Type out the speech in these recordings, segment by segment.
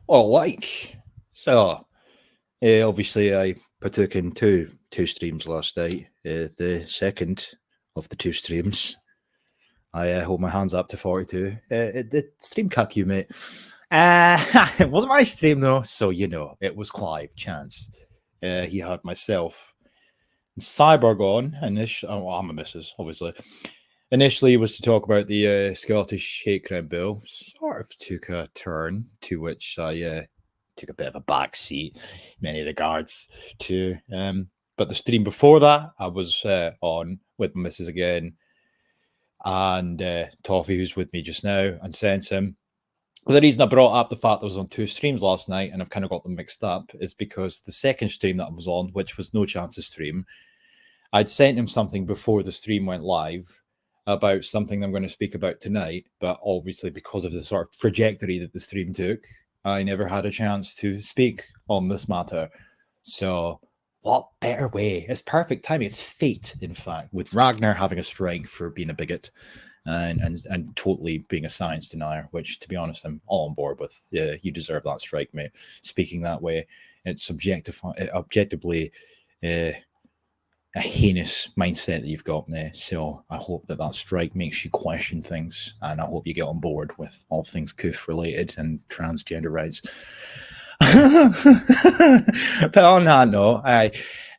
Well, obviously I partook in two streams last night. The second of the two streams, I hold my hands up to 42. The stream cuck you, mate. It wasn't my stream though, so it was Clive Chance. He had myself and Cyborg on, and I'm a missus, obviously. Initially, it was to talk about the Scottish hate crime bill. Sort of took a turn to which I took a bit of a back seat, many regards to. But the stream before that, I was on with my missus again, and Toffee, who's with me just now, and Sensum. The reason I brought up the fact I was on two streams last night, and I've kind of got them mixed up, is because the second stream that I was on, which was No Chance's stream, I'd sent him something before the stream went live about something I'm going to speak about tonight, but obviously because of the sort of trajectory that the stream took, I never had a chance to speak on this matter. So what better way? It's perfect timing. It's fate, in fact, with Ragnar having a strike for being a bigot and totally being a science denier, which, to be honest, I'm all on board with. Yeah, you deserve that strike, mate. Speaking that way, it's objectively a heinous mindset that you've got there. So I hope that strike makes you question things, and I hope you get on board with all things Coof related and transgender rights. But on that note,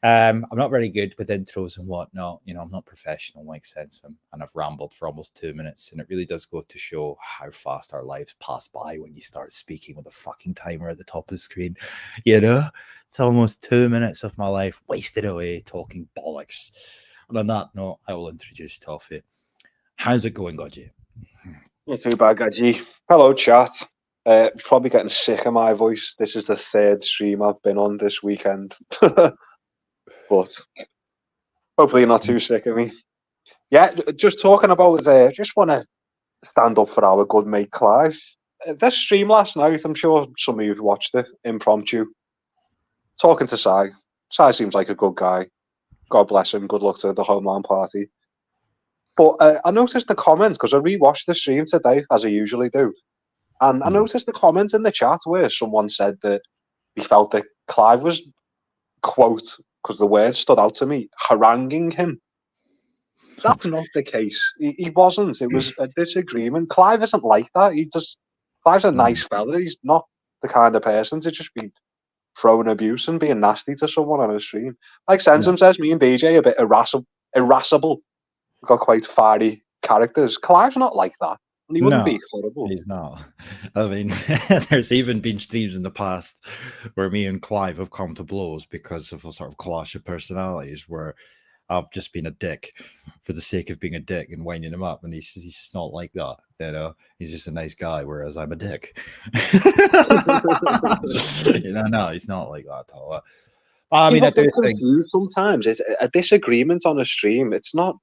I'm not very good with intros and whatnot. I'm not professional like Sensum, and I've rambled for almost 2 minutes, and it really does go to show how fast our lives pass by when you start speaking with a fucking timer at the top of the screen. It's almost 2 minutes of my life wasted away talking bollocks. And on that note, I will introduce Toffee. How's it going, Godji? Not too bad, Godji. Hello, chat. Probably getting sick of my voice. This is the third stream I've been on this weekend. But hopefully you're not too sick of me. Yeah, just talking about, just want to stand up for our good mate Clive. This stream last night, I'm sure some of you have watched it, impromptu. Talking to Sai. Sai seems like a good guy. God bless him. Good luck to the Homeland Party. But I noticed the comments, because I rewatched the stream today, as I usually do. And I noticed the comments in the chat where someone said that he felt that Clive was, quote, because the word stood out to me, haranguing him. That's not the case. He wasn't. It was a disagreement. Clive isn't like that. Clive's a nice fella. He's not the kind of person to just be throwing abuse and being nasty to someone on a stream. Like Sensum says, me and DJ a bit irascible. We've got quite fiery characters. Clive's not like that. And he wouldn't be horrible. He's not. I mean, there's even been streams in the past where me and Clive have come to blows because of a sort of clash of personalities where I've just been a dick for the sake of being a dick and winding him up, and he's just not like that. He's just a nice guy, whereas I'm a dick. No, he's not like that at all. I mean, I do think sometimes it's a disagreement on a stream. It's not.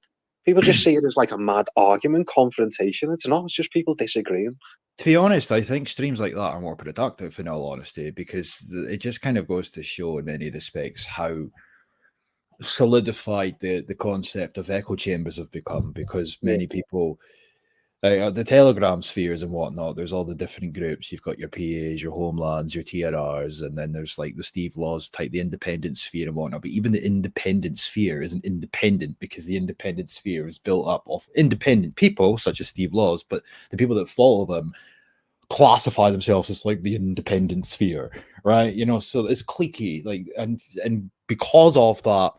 People just see it as like a mad argument, confrontation. It's not. It's just people disagreeing. To be honest, I think streams like that are more productive, in all honesty, because it just kind of goes to show in many respects how solidified the concept of echo chambers have become, because many people, the Telegram spheres and whatnot, there's all the different groups. You've got your PAs, your Homelands, your TRRs, and then there's like the Steve Laws type, the independent sphere and whatnot. But even the independent sphere isn't independent, because the independent sphere is built up of independent people such as Steve Laws, but the people that follow them classify themselves as like the independent sphere, right? So it's cliquey, like, and because of that,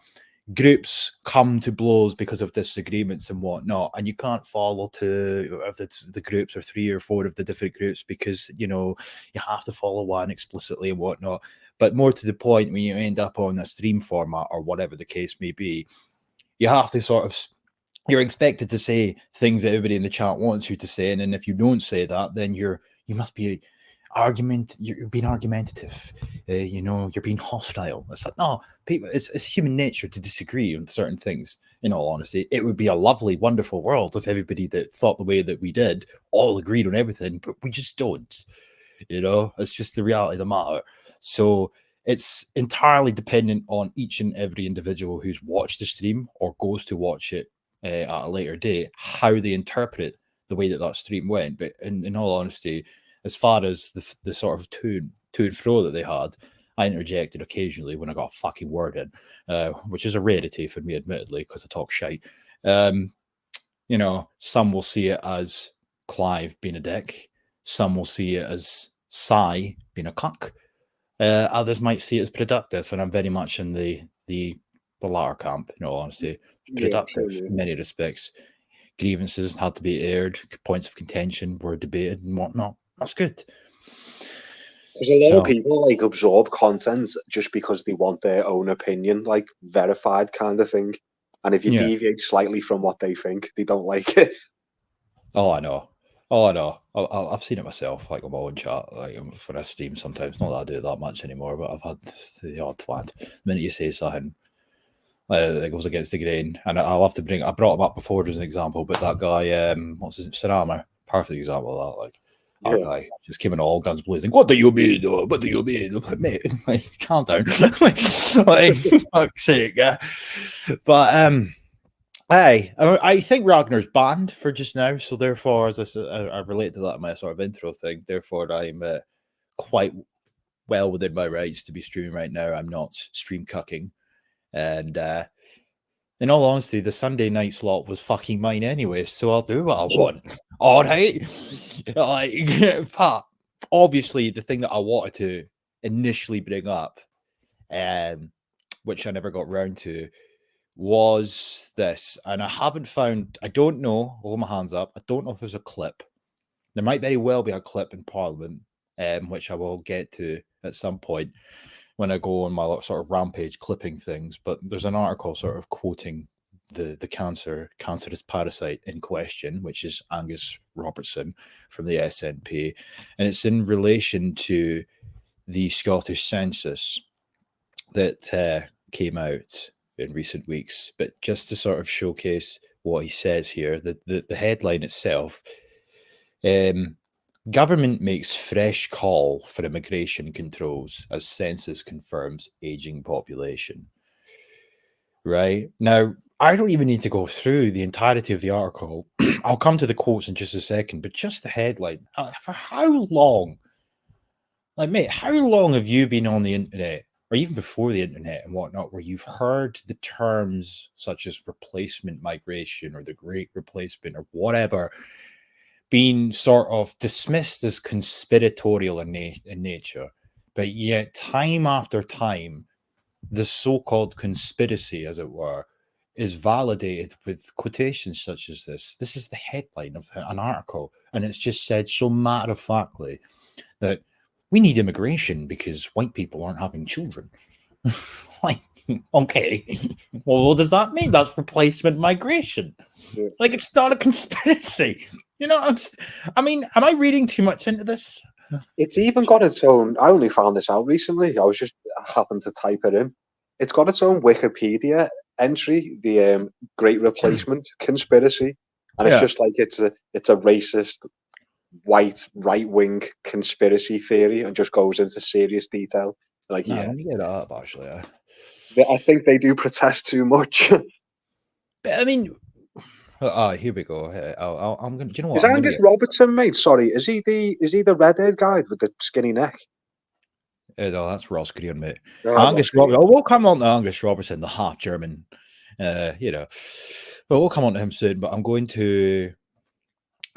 groups come to blows because of disagreements and whatnot, and you can't follow two of the groups or three or four of the different groups because you have to follow one explicitly and whatnot. But more to the point, when you end up on a stream format or whatever the case may be, you have to you're expected to say things that everybody in the chat wants you to say, and then if you don't say that, then you must be you're being argumentative, you're being hostile. It's like, no, people, it's human nature to disagree on certain things. In all honesty, it would be a lovely, wonderful world if everybody that thought the way that we did all agreed on everything, but we just don't. It's just the reality of the matter. So it's entirely dependent on each and every individual who's watched the stream or goes to watch it at a later date, how they interpret the way that stream went. But in all honesty, as far as the sort of tone to and fro that they had. I interjected occasionally when I got a fucking word in, which is a rarity for me, admittedly, because I talk shite. You know, some will see it as Clive being a dick. Some will see it as Sai being a cuck. Others might see it as productive, and I'm very much in the latter camp, in all honesty. Productive in many respects. Grievances had to be aired, points of contention were debated and whatnot. That's good. There's a lot of people like absorb content just because they want their own opinion, like verified kind of thing. And if you deviate slightly from what they think, they don't like it. Oh, I know. I've seen it myself, like on my own chat, like when I stream sometimes. Not that I do it that much anymore, but I've had the odd twat. The minute you say something that goes against the grain, and I'll have to bring. I brought him up before as an example, but that guy, what's his name, Sarama, perfect example of that. Like that guy just came in all guns blazing. What do you mean? What do you mean? I'm like, mate, like, calm down. like, fuck's sake, yeah. But hey, I think Ragnar's banned for just now, so therefore, as I said, I relate to that in my sort of intro thing. Therefore, I'm quite well within my rights to be streaming right now. I'm not stream cucking, and in all honesty, the Sunday night slot was fucking mine anyway, so I'll do what I want. All right, like, but obviously, the thing that I wanted to initially bring up, which I never got round to, was this, and I haven't found. I don't know. Hold my hands up. I don't know if there's a clip. There might very well be a clip in Parliament, which I will get to at some point when I go on my sort of rampage clipping things. But there's an article sort of quoting the cancerous parasite in question, which is Angus Robertson from the SNP, and it's in relation to the Scottish census that came out in recent weeks. But just to sort of showcase what he says here, the headline itself, government makes fresh call for immigration controls as census confirms aging population. Right? Now, I don't even need to go through the entirety of the article. I'll come to the quotes in just a second, but just the headline. For how long? Like, mate, how long have you been on the internet, or even before the internet and whatnot, where you've heard the terms such as replacement migration or the great replacement or whatever being sort of dismissed as conspiratorial in nature, but yet time after time, the so-called conspiracy, as it were, is validated with quotations such as this. This is the headline of an article, and it's just said so matter-of-factly that we need immigration because white people aren't having children. Like, okay, well, what does that mean? That's replacement migration. Yeah. Like, it's not a conspiracy. You know, I mean, am I reading too much into this? It's even got its own. I only found this out recently. I happened to type it in. It's got its own Wikipedia entry, the Great Replacement conspiracy, and it's just like it's a racist, white, right-wing conspiracy theory, and just goes into serious detail. Like, let me get that up, actually. I think they do protest too much. But I mean, here we go. I'm gonna. Do you know what? Is Angus Robertson, mate? Sorry, is he the red-haired guy with the skinny neck? No, that's Ross Greer, mate. Angus Robertson. Oh, we'll come on to Angus Robertson, the half German. You know, but we'll come on to him soon. But I'm going to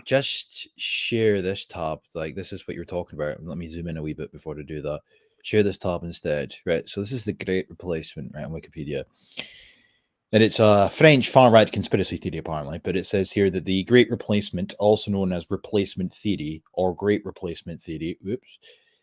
just share this tab. Like, this is what you're talking about. Let me zoom in a wee bit before to do that. Share this tab instead. Right. So this is the Great Replacement, right, on Wikipedia. And it's a French far-right conspiracy theory, apparently. But it says here that the Great Replacement, also known as replacement theory or Great Replacement theory,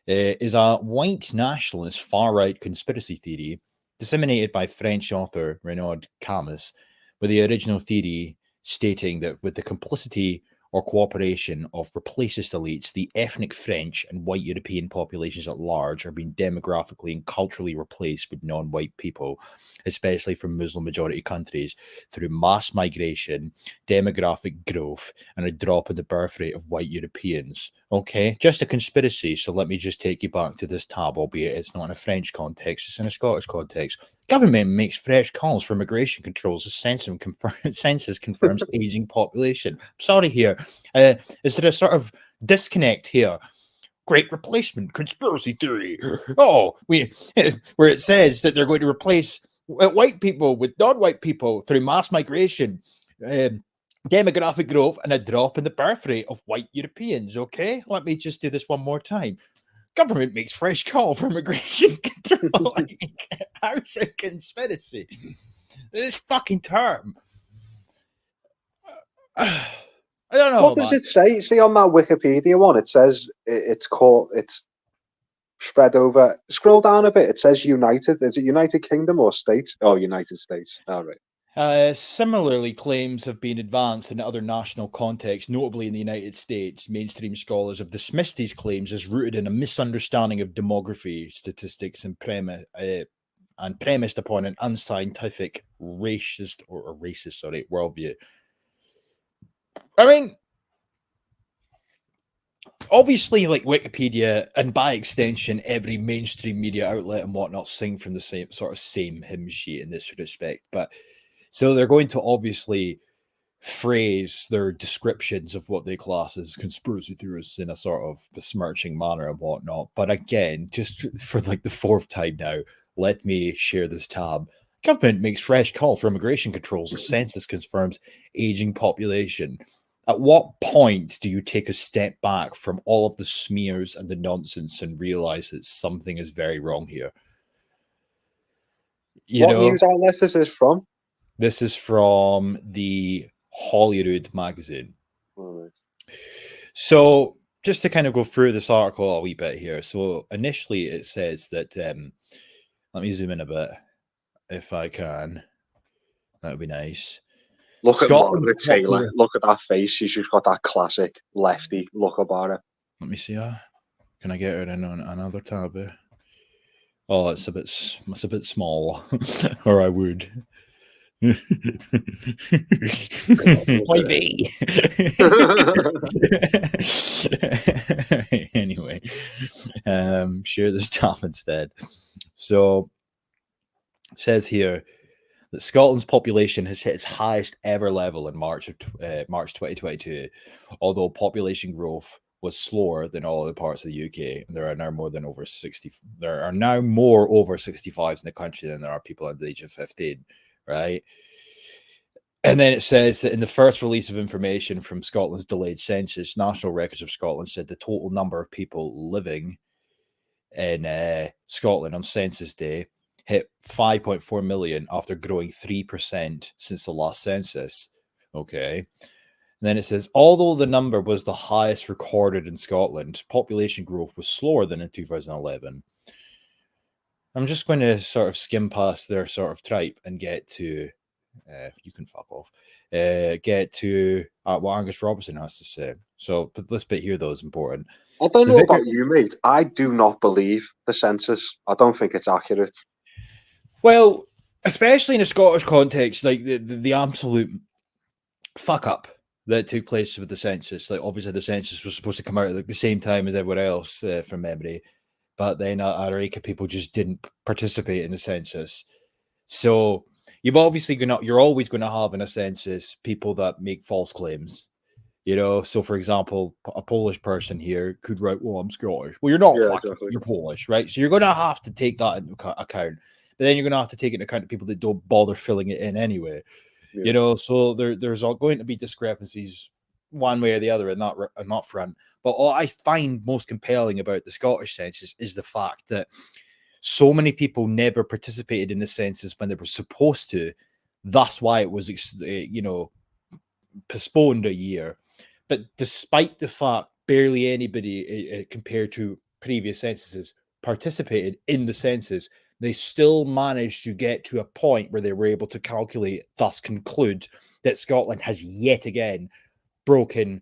is a white nationalist far-right conspiracy theory disseminated by French author Renaud Camus, with the original theory stating that with the complicity or cooperation of replacist elites, the ethnic French and white European populations at large are being demographically and culturally replaced with non-white people, especially from Muslim-majority countries, through mass migration, demographic growth, and a drop in the birth rate of white Europeans. Okay, just a conspiracy, so let me just take you back to this tab, albeit it's not in a French context, it's in a Scottish context. Government makes fresh calls for immigration controls as census confirms aging population. Sorry here. Is there a sort of disconnect here great replacement conspiracy theory. Oh, where it says that they're going to replace white people with non-white people through mass migration, demographic growth, and a drop in the birth rate of white Europeans. Okay, let me just do this one more time. Government makes fresh call for immigration control. How's a conspiracy? This fucking term. I don't know. What does it say? See on that Wikipedia one, it says it's spread over. Scroll down a bit. It says United. Is it United Kingdom or States? Oh, United States. All right. Similarly, claims have been advanced in other national contexts, notably in the United States. Mainstream scholars have dismissed these claims as rooted in a misunderstanding of demography statistics and premised upon an unscientific racist worldview. I mean, obviously, like Wikipedia and by extension, every mainstream media outlet and whatnot sing from the same hymn sheet in this respect, but. So they're going to obviously phrase their descriptions of what they class as conspiracy theorists in a sort of besmirching manner and whatnot. But again, just for like the fourth time now, let me share this tab. Government makes fresh call for immigration controls as census confirms aging population. At what point do you take a step back from all of the smears and the nonsense and realize that something is very wrong here? What news outlet is this from? This is from the Holyrood magazine. Right. So just to kind of go through this article a wee bit here. So initially it says that, let me zoom in a bit if I can. That would be nice. Look at Margaret Taylor. Look at that face. She's just got that classic lefty look about her. Let me see her. Can I get her in on another tab? Oh, it's a bit small. Or I would. Anyway, share this tab instead. So it says here that Scotland's population has hit its highest ever level in March 2022, although population growth was slower than all other parts of the UK, and there are now more over 65s in the country than there are people under the age of 15. Right. And then it says that in the first release of information from Scotland's delayed census, National Records of Scotland said the total number of people living in Scotland on census day hit 5.4 million after growing 3% since the last census. Okay. And then it says, although the number was the highest recorded in Scotland, population growth was slower than in 2011. I'm just going to sort of skim past their sort of tripe and get to, you can fuck off, get to what Angus Robertson has to say. So, but this bit here, though, is important. I don't know about you, mate. I do not believe the census. I don't think it's accurate. Well, especially in a Scottish context, like the absolute fuck up that took place with the census. Like, obviously, the census was supposed to come out at like the same time as everyone else, from memory. But then a rake of people just didn't participate in the census. So you're always going to have in a census people that make false claims. You know, so for example, a Polish person here could write, "Well, I'm Scottish." Well, you're not. Exactly. You're Polish, right? So you're going to have to take that into account. But then you're going to have to take into account the people that don't bother filling it in anyway. Yeah. You know, so there's going to be discrepancies one way or the other in that front. But what I find most compelling about the Scottish census is the fact that so many people never participated in the census when they were supposed to. That's why it was, postponed a year. But despite the fact barely anybody compared to previous censuses participated in the census, they still managed to get to a point where they were able to calculate, thus conclude that Scotland has yet again broken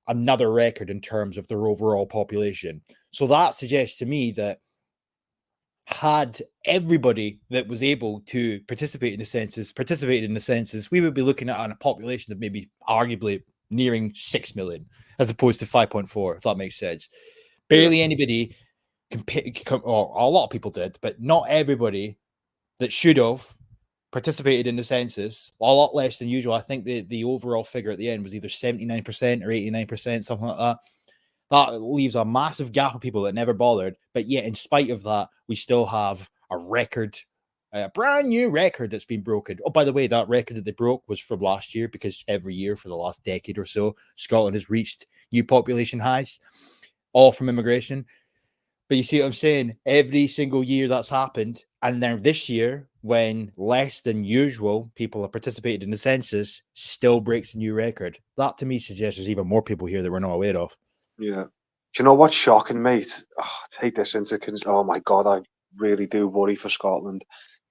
another record in terms of their overall population. So that suggests to me that had everybody that was able to participate in the census participated in the census, we would be looking at a population of maybe arguably nearing 6 million as opposed to 5.4, if that makes sense. Barely anybody, or a lot of people did, but not everybody that should have participated in the census, a lot less than usual. I think the overall figure at the end was either 79% or 89%, something like that. That leaves a massive gap of people that never bothered. But yet, in spite of that, we still have a record, a brand new record that's been broken. Oh, by the way, that record that they broke was from last year, because every year for the last decade or so, Scotland has reached new population highs, all from immigration. But you see what I'm saying? Every single year that's happened. And now this year, when less than usual people have participated in the census, still breaks a new record. That to me suggests there's even more people here that we're not aware of. Yeah. Do you know what's shocking, mate? Take this into oh my God, I really do worry for Scotland.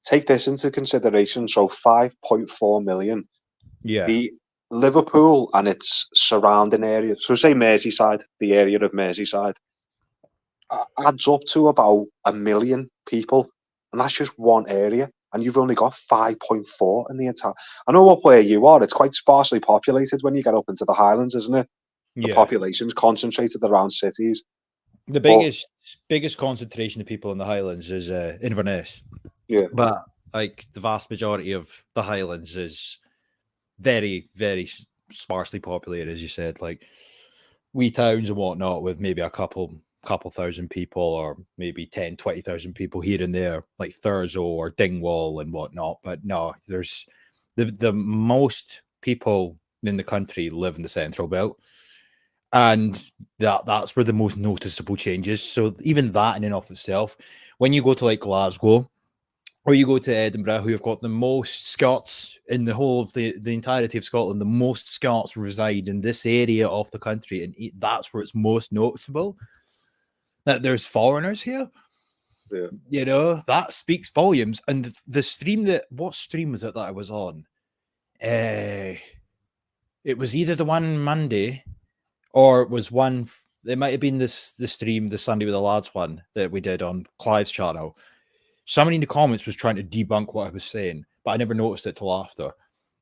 Take this into consideration. So 5.4 million. Yeah. The Liverpool and its surrounding area, so say Merseyside, the area of Merseyside, adds up to about 1 million people, and that's just one area. And you've only got 5.4 in the entire. I know what where you are. It's quite sparsely populated when you get up into the Highlands, isn't it? The population's concentrated around cities. The biggest concentration of people in the Highlands is Inverness. Yeah. But like the vast majority of the Highlands is very, very sparsely populated, as you said, like wee towns and whatnot, with maybe a couple thousand people, or maybe 10, 20,000 people here and there, like Thurso or Dingwall and whatnot. But no, there's the most people in the country live in the Central Belt. And that's where the most noticeable changes. So even that in and of itself, when you go to like Glasgow or you go to Edinburgh, who have got the most Scots in the whole of the entirety of Scotland, the most Scots reside in this area of the country, and that's where it's most noticeable that there's foreigners here. Yeah. You know, that speaks volumes. And the stream what stream was it that I was on? It was either the one Monday, or it was one. It might have been the stream, the Sunday with the lads one that we did on Clive's channel. Somebody in the comments was trying to debunk what I was saying, but I never noticed it till after.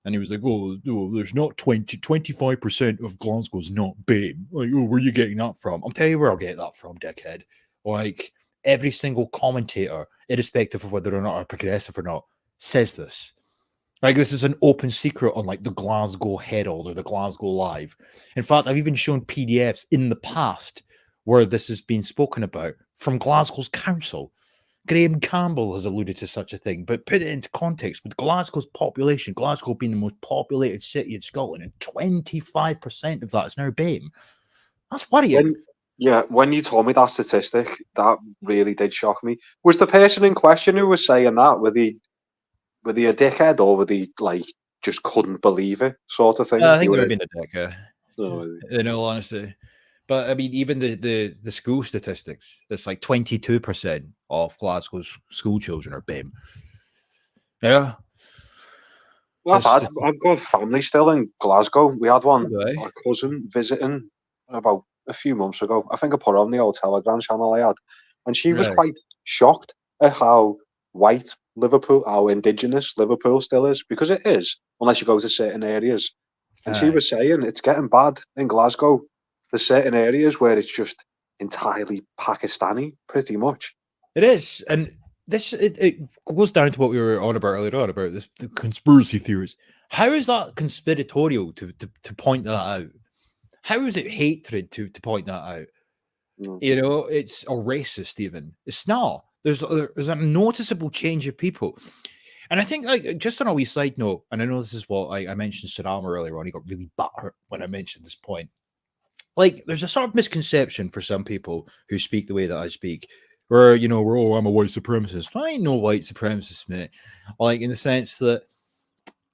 And he was like, "Oh, there's not 25% of Glasgow's not BAME. Like, oh, where are you getting that from?" I'm telling you where I'll get that from, dickhead. Like, every single commentator, irrespective of whether or not are progressive or not, says this. Like, this is an open secret on like the Glasgow Herald or the Glasgow Live. In fact, I've even shown PDFs in the past where this has been spoken about from Glasgow's council. Graham Campbell has alluded to such a thing, but put it into context with Glasgow's population, Glasgow being the most populated city in Scotland, and 25% of that is now BAME. That's worrying. When you told me that statistic, that really did shock me. Was the person in question who was saying that, were they a dickhead, or were they like just couldn't believe it, sort of thing? I think they were being a dickhead. Oh, in all honesty. But I mean, even the school statistics, it's like 22% of Glasgow's school children are BAME. Yeah. Well, I've got family still in Glasgow. We had one, Okay. our cousin visiting about a few months ago. I think I put her on the old Telegram channel I had, and she was Right. quite shocked at how white Liverpool, how indigenous Liverpool still is, because it is, unless you go to certain areas. And she was saying it's getting bad in Glasgow. There's certain areas where it's just entirely Pakistani, pretty much. It is, and this it goes down to what we were on about earlier on about this, the conspiracy theories. How is that conspiratorial to point that out? How is it hatred to point that out? You know, it's or racist even. It's not. There's a noticeable change of people. And I think, like, just on a wee side note, and I know this is what I mentioned Sarama earlier on, he got really butthurt when I mentioned this point. Like, there's a sort of misconception for some people who speak the way that I speak, where, you know, we're, oh, I'm a white supremacist. I ain't no white supremacist, mate. Like, in the sense that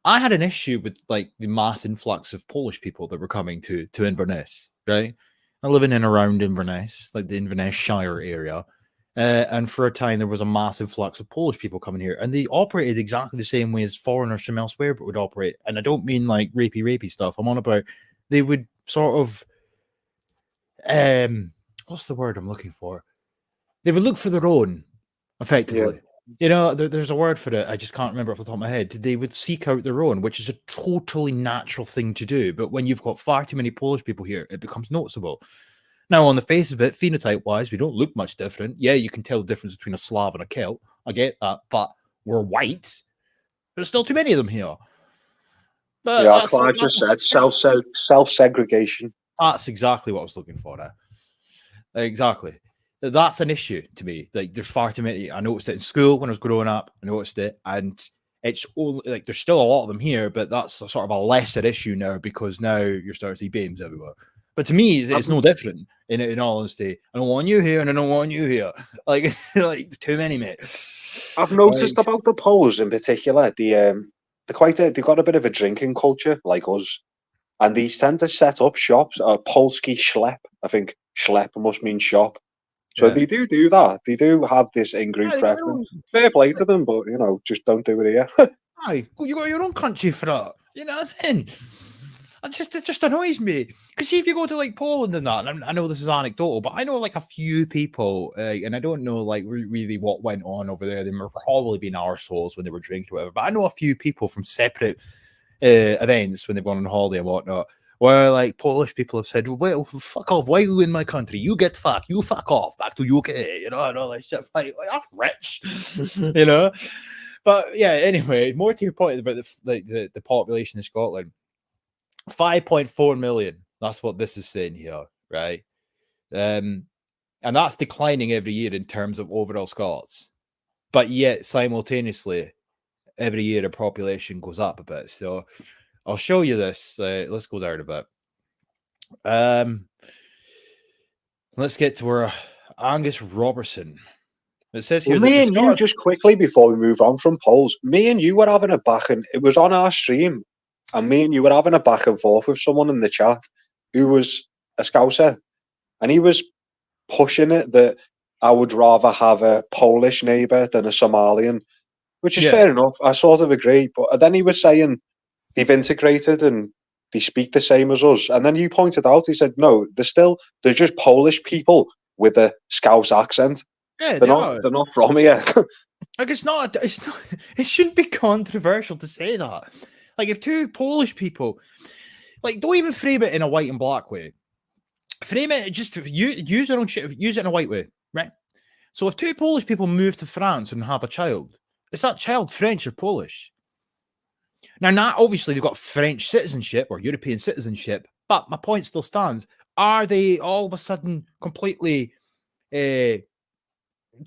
I had an issue with, like, the mass influx of Polish people that were coming to Inverness, right? I'm living in around Inverness, like the Inverness Shire area. And for a time, there was a massive flux of Polish people coming here, and they operated exactly the same way as foreigners from elsewhere would operate. And I don't mean like rapey stuff. I'm on about they would sort of, what's the word I'm looking for? They would look for their own, effectively. Yeah. You know, there's a word for it. I just can't remember off the top of my head. They would seek out their own, which is a totally natural thing to do. But when you've got far too many Polish people here, it becomes noticeable. Now, on the face of it, phenotype-wise, we don't look much different. Yeah, you can tell the difference between a Slav and a Celt. I get that, but we're white. There's still too many of them here. But yeah, Clive just said self-segregation. That's exactly what I was looking for there. Exactly. That's an issue to me. Like, there's far too many. I noticed it in school when I was growing up. I noticed it, and it's only like there's still a lot of them here, but that's a sort of a lesser issue now because now you're starting to see BAMEs everywhere. But to me, it's no different. In all honesty, I don't want you here, and I don't want you here. Like, like too many, mate. I've noticed about the Poles in particular, they've got a bit of a drinking culture like us, and they tend to set up shops. Polski Schlep, I think Schlep must mean shop. So they do that. They do have this in-group preference. Fair play to them, but just don't do it here. Aye, you got your own country for that. You know what I mean? It just annoys me. Because see, if you go to like Poland and that, and I know this is anecdotal, but I know like a few people, and I don't know like really what went on over there. They were probably being arseholes when they were drinking or whatever. But I know a few people from separate events when they've gone on holiday and whatnot, where like Polish people have said, "Well, fuck off! Why are you in my country? You get fucked. You fuck off back to UK." And all that shit. Like that's rich, But yeah, anyway, more to your point about the population in Scotland. 5.4 million. That's what this is saying here, right? And that's declining every year in terms of overall Scots. But yet, simultaneously, every year the population goes up a bit. So I'll show you this. Let's go down a bit. Let's get to where Angus Robertson. It says here me and you, just quickly before we move on from polls, me and you were having a back and it was on our stream. And me and you were having a back and forth with someone in the chat who was a Scouser. And he was pushing it that I would rather have a Polish neighbour than a Somalian, which is fair enough. I sort of agree. But then he was saying they've integrated and they speak the same as us. And then you pointed out, he said, no, they're just Polish people with a Scouse accent. Yeah, they're not from here. Like it's not. It shouldn't be controversial to say that. Like if two Polish people, like don't even frame it in a white and black way. Frame it just use their own shit. Use it in a white way, right? So if two Polish people move to France and have a child, is that child French or Polish? Now, not obviously they've got French citizenship or European citizenship, but my point still stands. Are they all of a sudden completely,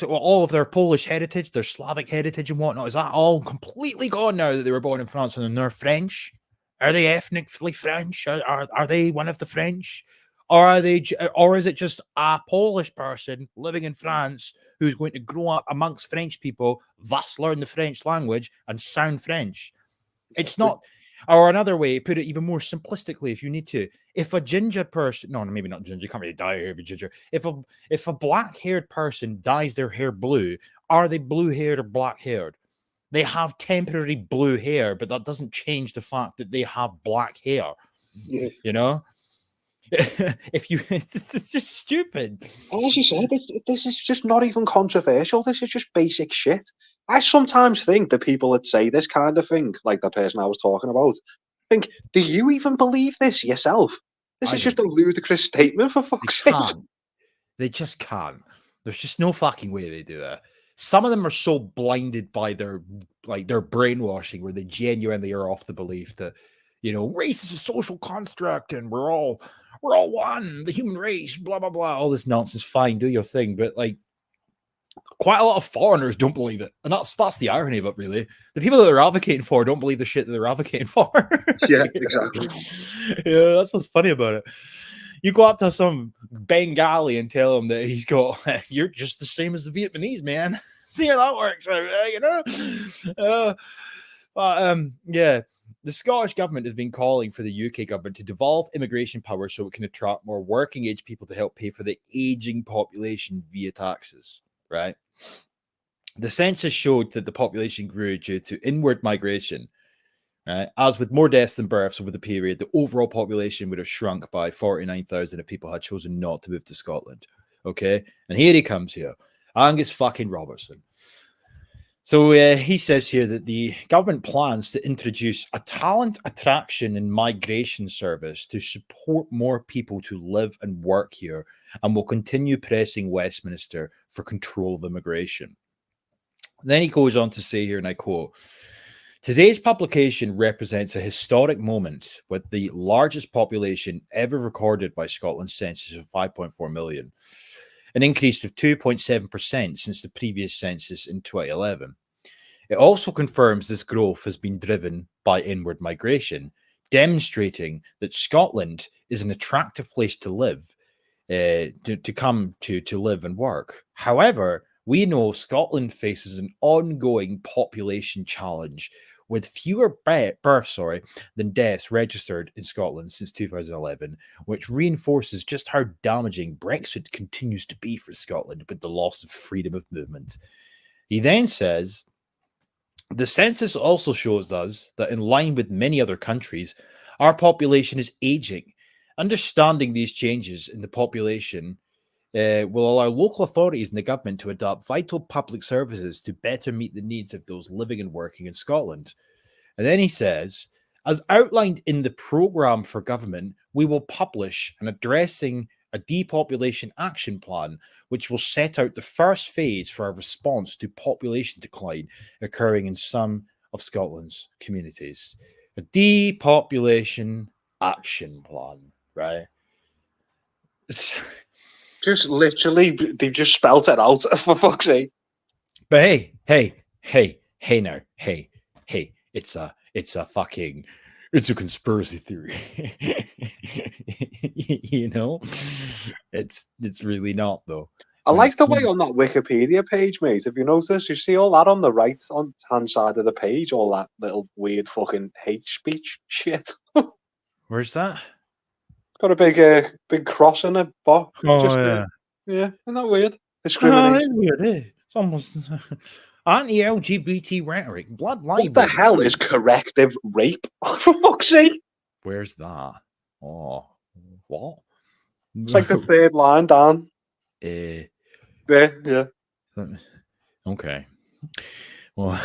all of their Polish heritage, their Slavic heritage and whatnot, is that all completely gone now that they were born in France and they're French? Are they ethnically French? Are they one of the French? Or is it just a Polish person living in France who's going to grow up amongst French people, thus learn the French language and sound French? It's not, or another way, put it even more simplistically, if you need to. If a ginger person, no, maybe not ginger, you can't really dye your hair ginger. If a black-haired person dyes their hair blue, are they blue-haired or black-haired? They have temporary blue hair, but that doesn't change the fact that they have black hair. Yeah. You know? It's just stupid. As you said, this is just not even controversial. This is just basic shit. I sometimes think the people that say this kind of thing, like the person I was talking about, think, do you even believe this yourself? This is just a ludicrous statement, for fuck's sake. They just can't. There's just no fucking way they do it. Some of them are so blinded by their brainwashing where they genuinely are off the belief that, race is a social construct and we're all one, the human race, blah, blah, blah, all this nonsense. Fine, do your thing. But like quite a lot of foreigners don't believe it. And that's the irony of it, really. The people that they're advocating for don't believe the shit that they're advocating for. Yeah, exactly. Yeah, that's what's funny about it. You go up to some Bengali and tell him that he's got, you're just the same as the Vietnamese, man. See how that works out, yeah. The Scottish government has been calling for the UK government to devolve immigration power so it can attract more working age people to help pay for the aging population via taxes, right? The census showed that the population grew due to inward migration. Right? As with more deaths than births over the period, the overall population would have shrunk by 49,000 if people had chosen not to move to Scotland. Okay? And here he comes here. Angus fucking Robertson. So he says here that the government plans to introduce a talent attraction and migration service to support more people to live and work here and will continue pressing Westminster for control of immigration. Then he goes on to say here, and I quote, Today's publication represents a historic moment with the largest population ever recorded by Scotland's census of 5.4 million, an increase of 2.7% since the previous census in 2011. It also confirms this growth has been driven by inward migration, demonstrating that Scotland is an attractive place to live, to come to live and work. However, we know Scotland faces an ongoing population challenge with fewer births than deaths registered in Scotland since 2011, which reinforces just how damaging Brexit continues to be for Scotland with the loss of freedom of movement. He then says, the census also shows us that in line with many other countries, our population is aging. Understanding these changes in the population will allow local authorities and the government to adopt vital public services to better meet the needs of those living and working in Scotland. And then he says, as outlined in the programme for government, we will publish an addressing a depopulation action plan, which will set out the first phase for our response to population decline occurring in some of Scotland's communities. A depopulation action plan, right? Just literally, they've just spelt it out, for fuck's sake. But hey, now, it's a conspiracy theory. You know, it's really not though. I like the way on that Wikipedia page, mate. Have you noticed? You see all that on the right on hand side of the page, all that little weird fucking hate speech shit. Where's that? Got a big cross in it, but yeah, isn't that weird? Discrimination. Weird, eh? It's almost anti-LGBT rhetoric, blood libel. What the hell is corrective rape? For fuck's sake! Where's that? Oh, what? It's like the third line down. Yeah. Okay. Well,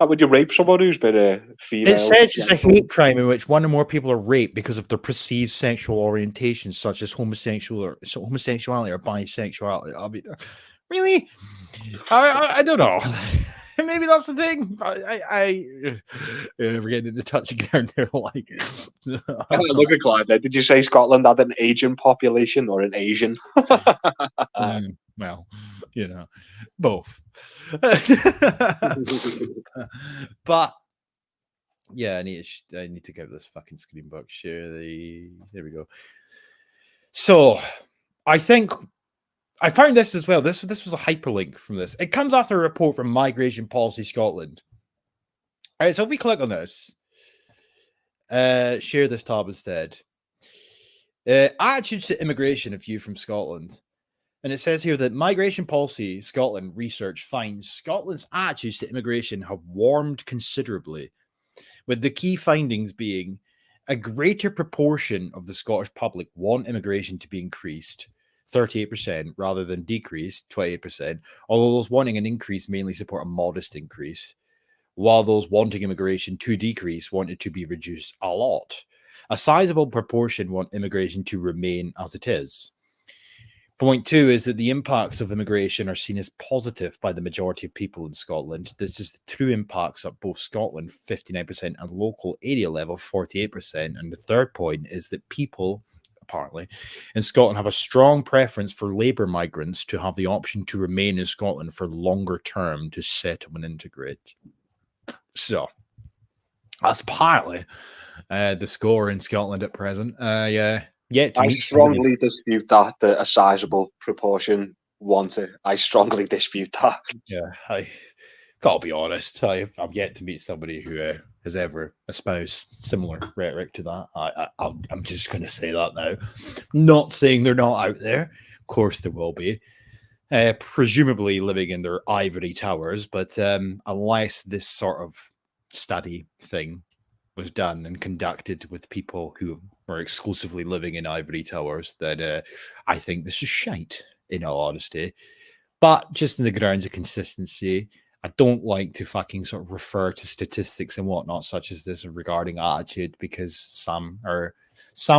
how would you rape someone who's been a female? It says it's a hate crime in which one or more people are raped because of their perceived sexual orientation, such as homosexuality or bisexuality. Really? I don't know. Maybe that's the thing. We're getting into touching down there. Like, look at Clyde there. Did you say Scotland had an Asian population or an Asian? Well, you know, both. But yeah, I need to get this fucking screen box share. There we go. So I think I found this as well. This was a hyperlink from this. It comes after a report from Migration Policy Scotland. All right, so if we click on this, share this tab instead. Attitudes to immigration, a view from Scotland. And it says here that Migration Policy Scotland research finds Scotland's attitudes to immigration have warmed considerably, with the key findings being a greater proportion of the Scottish public want immigration to be increased, 38%, rather than decreased, 28%, although those wanting an increase mainly support a modest increase, while those wanting immigration to decrease want it to be reduced a lot. A sizable proportion want immigration to remain as it is. Point 2 is that the impacts of immigration are seen as positive by the majority of people in Scotland. This is the true impacts at both Scotland, 59%, and local area level, 48%. And the third point is that people, apparently, in Scotland have a strong preference for labour migrants to have the option to remain in Scotland for longer term to settle and integrate. So, that's partly the score in Scotland at present. I strongly dispute that a sizable proportion want it. I strongly dispute that. Yeah, I gotta be honest. I've yet to meet somebody who has ever espoused similar rhetoric to that. I'm just going to say that now. Not saying they're not out there. Of course, there will be. Presumably living in their ivory towers, but unless this sort of study thing was done and conducted with people who are exclusively living in ivory towers, then I think this is shite, in all honesty. But just in the grounds of consistency, I don't like to fucking sort of refer to statistics and whatnot, such as this regarding attitude, because some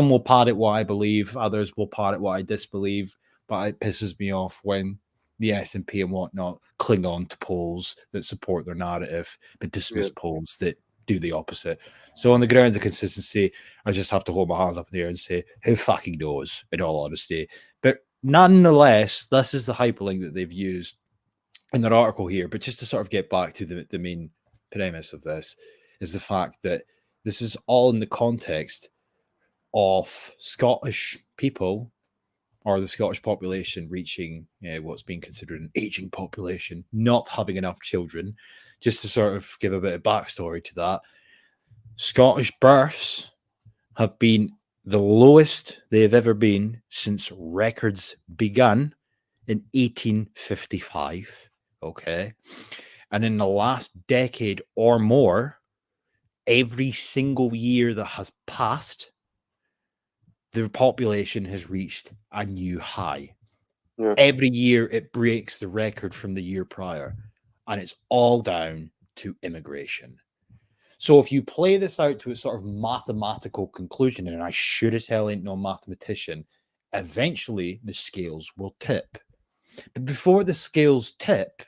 will pad it what I believe, others will pad it what I disbelieve. But it pisses me off when the SNP and whatnot cling on to polls that support their narrative, but dismiss polls that do the opposite. So on the grounds of consistency, I just have to hold my hands up in the air and say, who fucking knows, in all honesty. But nonetheless, this is the hyperlink that they've used in their article here. But just to sort of get back to the main premise of this, is the fact that this is all in the context of Scottish people, or the Scottish population reaching what's being considered an aging population, not having enough children. Just to sort of give a bit of backstory to that, Scottish births have been the lowest they have ever been since records began in 1855. Okay. And in the last decade or more, every single year that has passed, the population has reached a new high. Yeah. Every year it breaks the record from the year prior, and it's all down to immigration. So if you play this out to a sort of mathematical conclusion, and I sure as hell ain't no mathematician, eventually the scales will tip. But before the scales tip,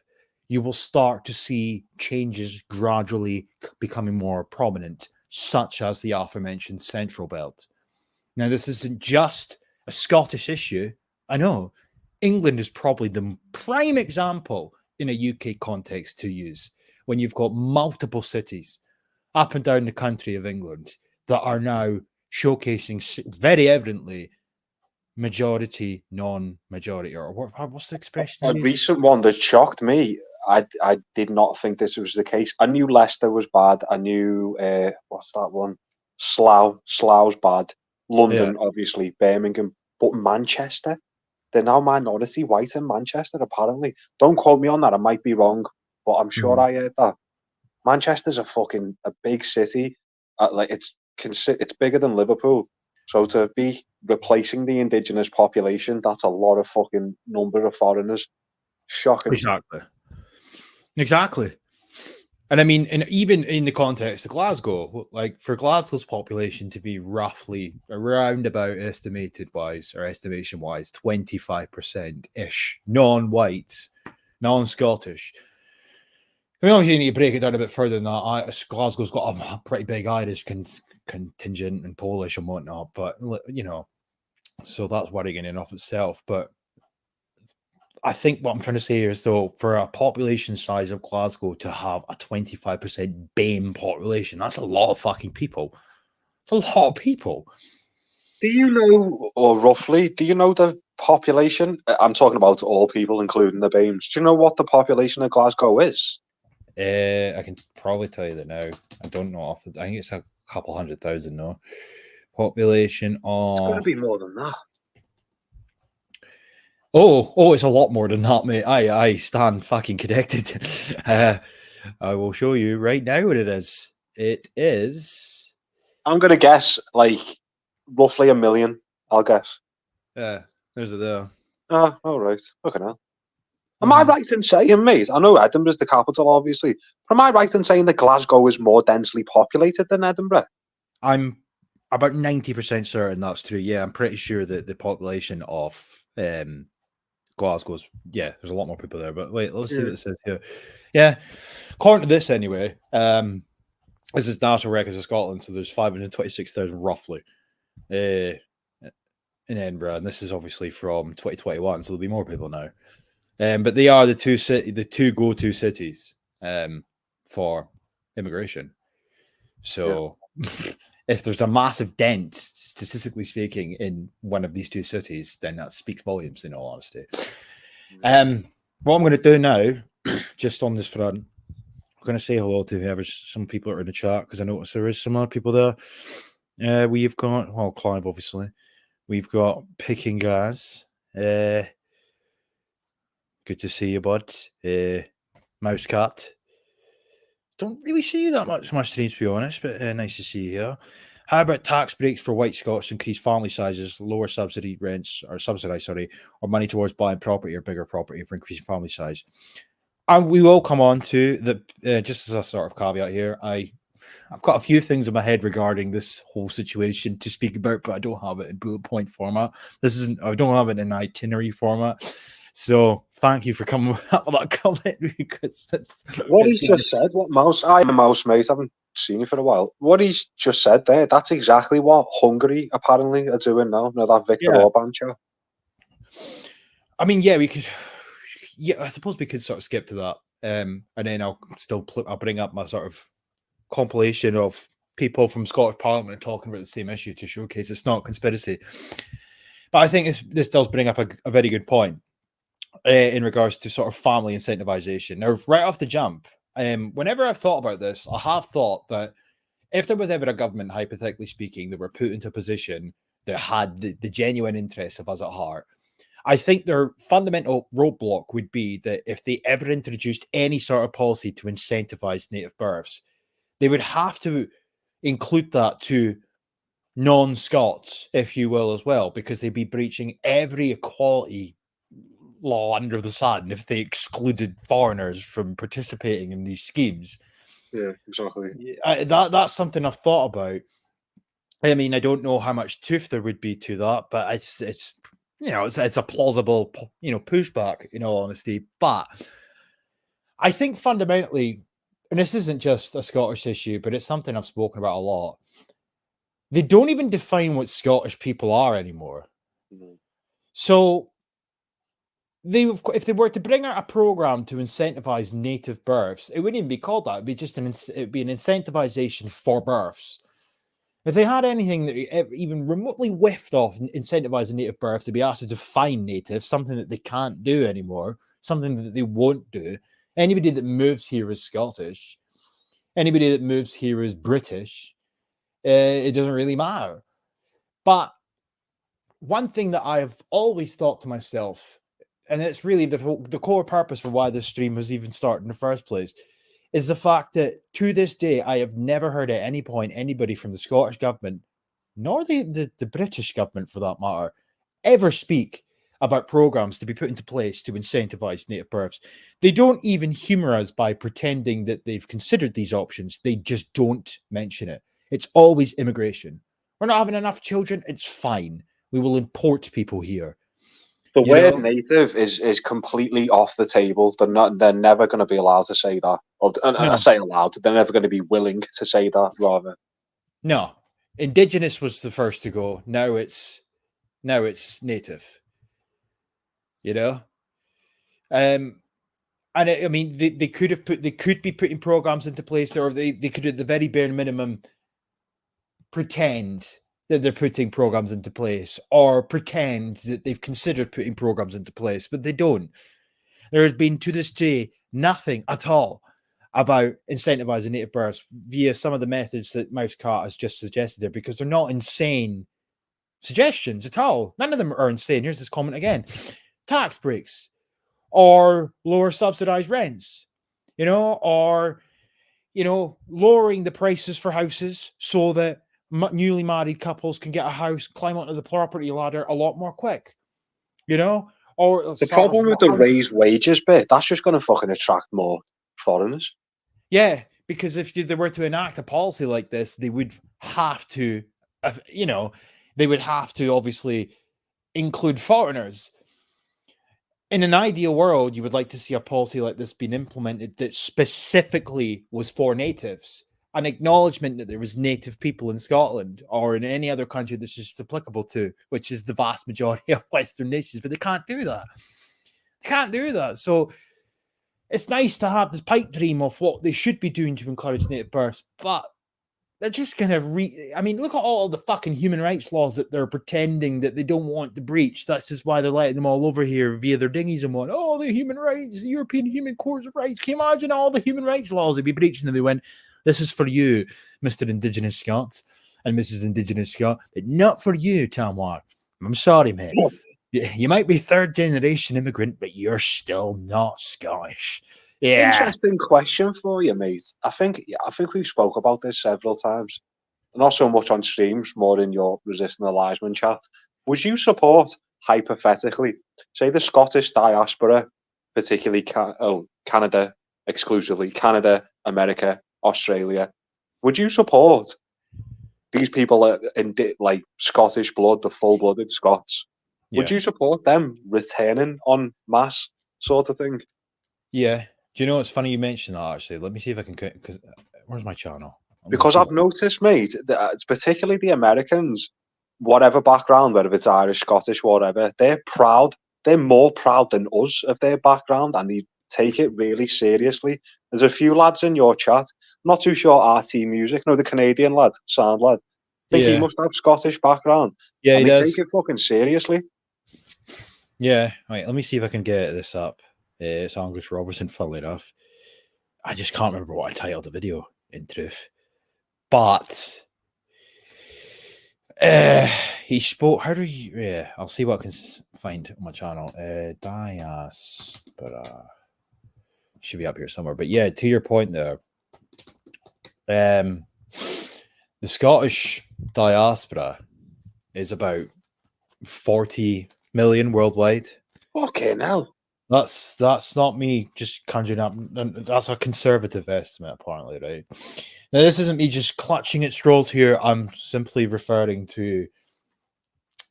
you will start to see changes gradually becoming more prominent, such as the aforementioned Central Belt. Now, this isn't just a Scottish issue. I know England is probably the prime example in a UK context to use, when you've got multiple cities up and down the country of England that are now showcasing very evidently majority, non-majority, or what's the expression? A recent one that shocked me. I did not think this was the case. I knew Leicester was bad. I knew what's that one? Slough's bad. London, obviously, Birmingham, but Manchester, they're now minority white in Manchester, apparently. Don't quote me on that, I might be wrong, but I'm sure I heard that. Manchester's a big city. It's bigger than Liverpool. So to be replacing the indigenous population, that's a lot of fucking number of foreigners. Shocking. Exactly. And I mean, and even in the context of Glasgow, like for Glasgow's population to be roughly around about estimation wise, 25%-ish non-white, non-Scottish. I mean, obviously you need to break it down a bit further than that. Glasgow's got a pretty big Irish contingent and Polish and whatnot, but you know, so that's worrying in and of itself. But I think what I'm trying to say here is, though, for a population size of Glasgow to have a 25% BAME population, that's a lot of fucking people. It's a lot of people. Do you know, or roughly, do you know the population? I'm talking about all people, including the BAMEs. Do you know what the population of Glasgow is? I can probably tell you that now. I don't know. I think it's a couple 100,000 now. Population of... It's going to be more than that. Oh, it's a lot more than that, mate. I stand fucking connected. I will show you right now what it is. It is... I'm going to guess, like, roughly 1 million, I'll guess. Yeah, there's it there. Oh, all right. Okay, now. Am I right in saying, mate, I know Edinburgh's the capital, obviously, but am I right in saying that Glasgow is more densely populated than Edinburgh? I'm about 90% certain that's true. Yeah, I'm pretty sure that the population of Glasgow's, there's a lot more people there. But wait, let's see what it says here. Yeah, according to this anyway, this is National Records of Scotland, so there's 526,000 roughly in Edinburgh, and this is obviously from 2021, so there'll be more people now. But they are the two go-to cities for immigration. So if there's a massive dent, statistically speaking, in one of these two cities, then that speaks volumes, in all honesty. What I'm going to do now, just on this front, I'm going to say hello to some people that are in the chat, because I notice there is some other people there. We've got, well, Clive, obviously. We've got Picking Gas. Good to see you, bud. Mouse Cat. Don't really see you that much on my streams, to be honest, but nice to see you here. How about tax breaks for white Scots, increase family sizes, lower subsidized rents, or money towards buying property or bigger property for increasing family size? And we will come on to the, just as a sort of caveat here, I've got a few things in my head regarding this whole situation to speak about, but I don't have it in bullet point format. I don't have it in itinerary format. So thank you for coming up with that comment, because What he's just said, what Mouse, I'm a Mouse mate, I haven't seen you for a while. What he's just said there, that's exactly what Hungary apparently are doing now. No, that Viktor Orban chat. I mean, yeah, we could. Yeah, I suppose we could sort of skip to that, and then I'll bring up my sort of compilation of people from Scottish Parliament talking about the same issue to showcase it's not conspiracy. But I think this does bring up a very good point in regards to sort of family incentivization. Now, right off the jump, whenever I've thought about this, I have thought that if there was ever a government, hypothetically speaking, that were put into a position that had the genuine interests of us at heart, I think their fundamental roadblock would be that if they ever introduced any sort of policy to incentivize native births, they would have to include that to non-Scots, if you will, as well, because they'd be breaching every equality law under the sun if they excluded foreigners from participating in these schemes. Yeah, exactly. That's something I've thought about. I mean, I don't know how much truth there would be to that, but it's a plausible pushback, in all honesty. But I think fundamentally, and this isn't just a Scottish issue, but it's something I've spoken about a lot. They don't even define what Scottish people are anymore. Mm-hmm. So if they were to bring out a program to incentivize native births, it wouldn't even be called that. It'd be just it'd be an incentivization for births. If they had anything that even remotely whiffed off incentivizing native births, they'd be asked to define native, something that they can't do anymore, something that they won't do. Anybody that moves here is Scottish. Anybody that moves here is British. It doesn't really matter. But one thing that I've always thought to myself, and it's really the core purpose for why this stream was even started in the first place, is the fact that to this day, I have never heard at any point anybody from the Scottish government, nor the British government for that matter, ever speak about programs to be put into place to incentivize native births. They don't even humor us by pretending that they've considered these options. They just don't mention it. It's always immigration. We're not having enough children. It's fine. We will import people here. The word native is completely off the table. They're never going to be allowed to say that. I say allowed. They're never going to be willing to say that, rather. No. Indigenous was the first to go. Now it's native. And I mean, they could be putting programs into place, or they could at the very bare minimum pretend that they're putting programs into place, or pretend that they've considered putting programs into place, but they don't. There has been, to this day, nothing at all about incentivizing native births via some of the methods that Mousecart has just suggested there, because they're not insane suggestions at all. None of them are insane. Here's this comment again. Tax breaks, or lower subsidized rents, or lowering the prices for houses so that newly married couples can get a house, climb onto the property ladder a lot more quick, or the problem with the raised wages bit, that's just going to fucking attract more foreigners. Yeah, because if they were to enact a policy like this, they would have to, obviously include foreigners. In an ideal world, you would like to see a policy like this being implemented that specifically was for natives. An acknowledgement that there was native people in Scotland or in any other country that's just applicable to, which is the vast majority of Western nations, but they can't do that. They can't do that. So it's nice to have this pipe dream of what they should be doing to encourage native births, but they're just going to look at all the fucking human rights laws that they're pretending that they don't want to breach. That's just why they're letting them all over here via their dinghies and what? Oh, the human rights, the European Human Court of Rights. Can you imagine all the human rights laws they'd be breaching? And they went, this is for you, Mr. Indigenous Scot and Mrs. Indigenous Scot, but not for you, Tom Watt. I'm sorry, mate. You might be third generation immigrant, but you're still not Scottish. Yeah. Interesting question for you, mate. I think we've spoke about this several times. Not so much on streams, more in your Resisting the Liesman chat. Would you support, hypothetically, say the Scottish diaspora, particularly Canada, exclusively Canada, America, Australia? Would you support these people in like Scottish blood, the full-blooded Scots, Would you Yes. support them returning en masse, sort of thing? Yeah. Do you know what's funny you mentioned that actually? Let me see if I can, because where's my channel? I'm going to Because see. I've noticed, mate, that it's particularly the Americans, whatever background, whether it's Irish, Scottish, whatever, they're proud. They're more proud than us of their background, and they take it really seriously. There's a few lads in your chat. I'm not too sure RT Music, no, the Canadian lad, sound lad. I think he Yeah. must have Scottish background, Yeah, he and they take does. it fucking seriously. Yeah. Right. Let me see if I can get this up. It's Angus Robertson, funnily enough. I just can't remember what I titled the video, in truth. But he spoke. How do you? Yeah, I'll see what I can find on my channel. Diaspora should be up here somewhere. But yeah, to your point there, the Scottish diaspora is about 40 million worldwide. Fucking hell. That's not me just conjuring up. That's a conservative estimate, apparently, right? Now, this isn't me just clutching at straws here. I'm simply referring to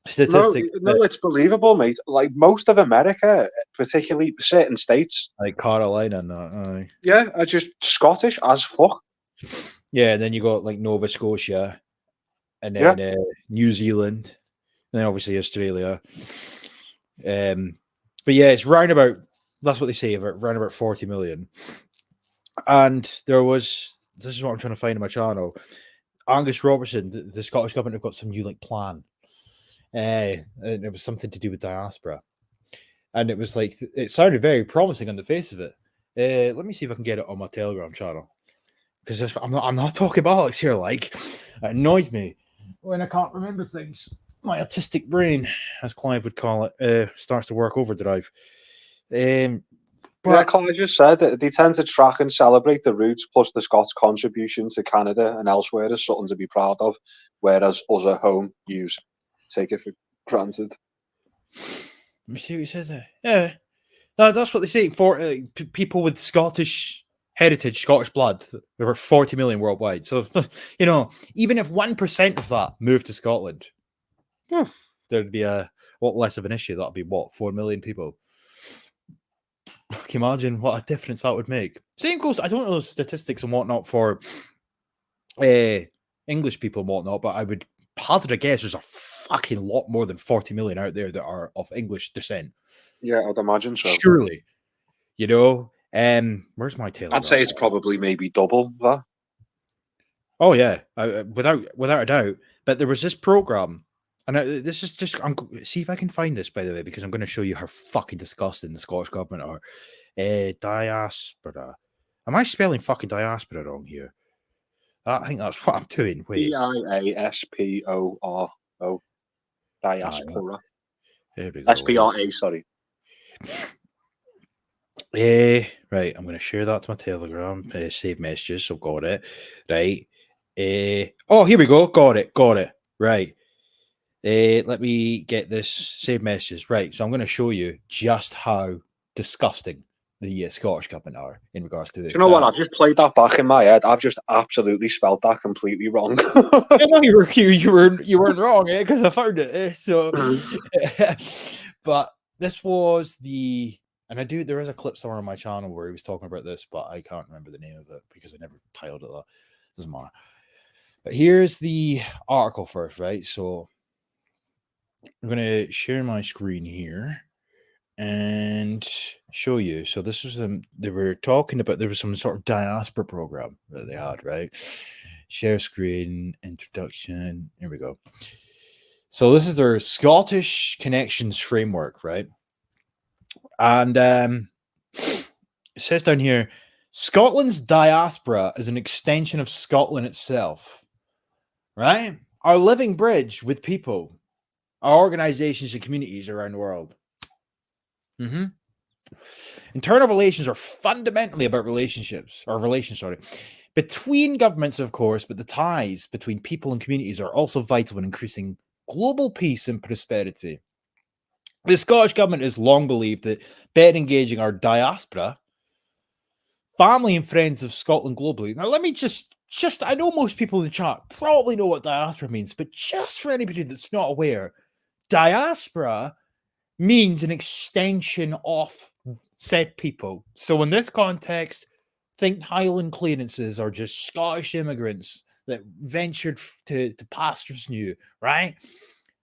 statistics No, it's believable, mate. Like most of America, particularly certain states, like Carolina and that. yeah, are just Scottish as fuck. Yeah, and then you got like Nova Scotia, and Yeah. then New Zealand, and then obviously Australia. But yeah, it's round about. That's what they say about round about 40 million. And there was. This is what I'm trying to find in my channel. Angus Robertson, the Scottish government have got some new like plan. And it was something to do with diaspora, and it was like it sounded very promising on the face of it. Let me see if I can get it on my Telegram channel, because I'm not talking bollocks here. Like, it annoys me when I can't remember things. My autistic brain, as Clive would call it, starts to work overdrive. Yeah, But Clive just said that they tend to track and celebrate the roots plus the Scots' contribution to Canada and elsewhere as something to be proud of, whereas us at home take it for granted. let me see what he says there. Yeah, that's what they say. For people with Scottish heritage, Scottish blood, there were 40 million worldwide. So, even if 1% of that moved to Scotland, there'd be a lot less of an issue. That'd be what, 4 million people. Can you imagine what a difference that would make? Same goes, I don't know the statistics and whatnot for English people and whatnot, but I would hazard a guess there's a fucking lot more than 40 million out there that are of English descent. Yeah, I'd imagine so. Surely. Where's my Telegram? I'd say it's probably maybe double that. Oh yeah, without a doubt. But there was this program, and this is just see if I can find this, by the way, because I'm going to show you how fucking disgusting the Scottish government are. Diaspora. Am I spelling fucking diaspora wrong here? I think that's what I'm doing. Wait, Diasporo. Diaspora. there we go. SPRA, sorry. Right, I'm going to share that to my Telegram. Save messages, so got it. Right. Oh, here we go. Got it. Right. Let me get this save messages. Right. So I'm going to show you just how disgusting the Scottish government are in regards to. Do you know what? I've just played that back in my head. I've just absolutely spelled that completely wrong. No, you weren't wrong, because I found it. So, but this was and there is a clip somewhere on my channel where he was talking about this, but I can't remember the name of it because I never titled it that. Doesn't matter. But here's the article first, right? So I'm going to share my screen here and show you. So this was they were talking about, there was some sort of diaspora program that they had, right? Share screen, introduction. Here we go. So this is their Scottish Connections framework, right? And it says down here, Scotland's diaspora is an extension of Scotland itself, right? Our living bridge with people, our organizations and communities around the world. Internal relations are fundamentally about relations, between governments, of course, but the ties between people and communities are also vital in increasing global peace and prosperity. The Scottish government has long believed that better engaging our diaspora, family and friends of Scotland globally. Now, let me just I know most people in the chat probably know what diaspora means, but just for anybody that's not aware, diaspora means an extension of said people. So in this context, think Highland clearances are just Scottish immigrants that ventured to pastures new, right?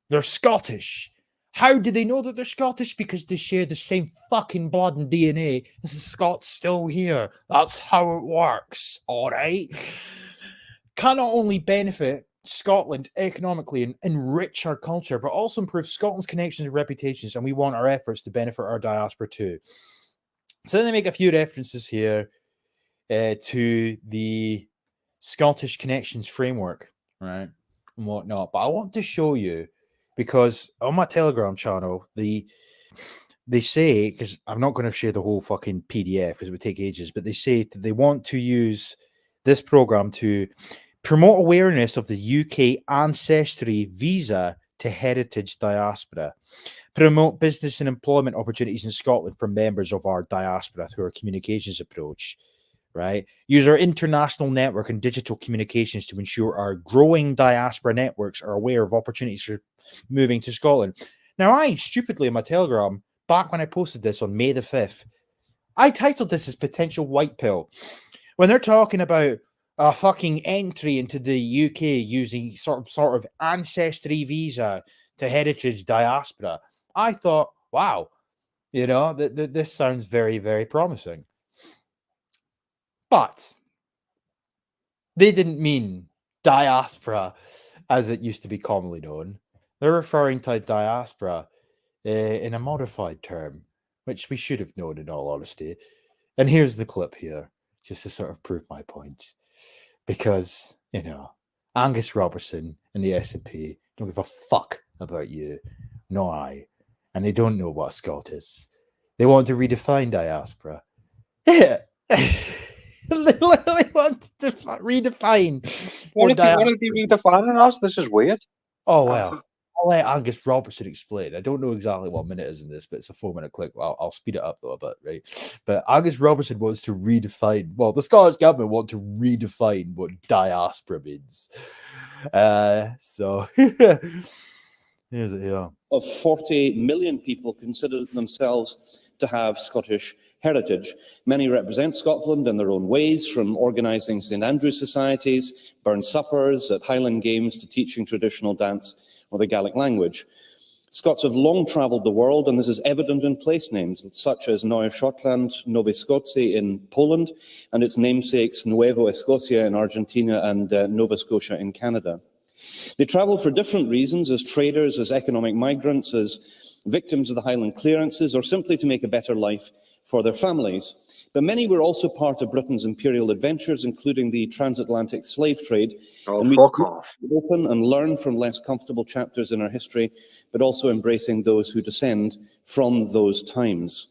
They're Scottish. How do they know that they're Scottish? Because they share the same fucking blood and DNA as the Scots still here. That's how it works, all right? Can not only benefit Scotland economically and enrich our culture, but also improve Scotland's connections and reputations, and we want our efforts to benefit our diaspora too. So then they make a few references here to the Scottish Connections framework, right, and whatnot. But I want to show you, because on my Telegram channel, they say, because I'm not going to share the whole fucking PDF because it would take ages, but they say that they want to use this program to promote awareness of the UK ancestry visa to heritage diaspora, promote business and employment opportunities in Scotland for members of our diaspora through our communications approach, right? Use our international network and digital communications to ensure our growing diaspora networks are aware of opportunities for moving to Scotland. Now, I stupidly in my Telegram, back when I posted this on May the 5th, I titled this as potential white pill. When they're talking about a fucking entry into the UK using sort of ancestry visa to heritage diaspora, I thought, wow, you know, this sounds very, very promising. But they didn't mean diaspora as it used to be commonly known. They're referring to diaspora in a modified term, which we should have known in all honesty. And here's the clip here, just to sort of prove my point. Because, you know, Angus Robertson and the SNP don't give a fuck about you, nor I. And they don't know what a Scot is. They want to redefine diaspora. Yeah. They literally want to redefine. What are they redefining us? This is weird. Oh, well. I'll let Angus Robertson explain. I don't know exactly what minute is in this, but it's a 4-minute clip. I'll speed it up though a bit, right? But Angus Robertson wants to redefine. Well, the Scottish government want to redefine what diaspora means. So here's it here. Of 40 million people consider themselves to have Scottish heritage. Many represent Scotland in their own ways, from organising St Andrews societies, burn suppers at Highland Games, to teaching traditional dance or the Gaelic language. Scots have long travelled the world, and this is evident in place names such as Neue Schottland, Nowe Scotia in Poland, and its namesakes Nuevo Escocia in Argentina and Nova Scotia in Canada. They travel for different reasons, as traders, as economic migrants, as victims of the Highland clearances, or simply to make a better life for their families. But many were also part of Britain's imperial adventures, including the transatlantic slave trade. And we open and learn from less comfortable chapters in our history, but also embracing those who descend from those times.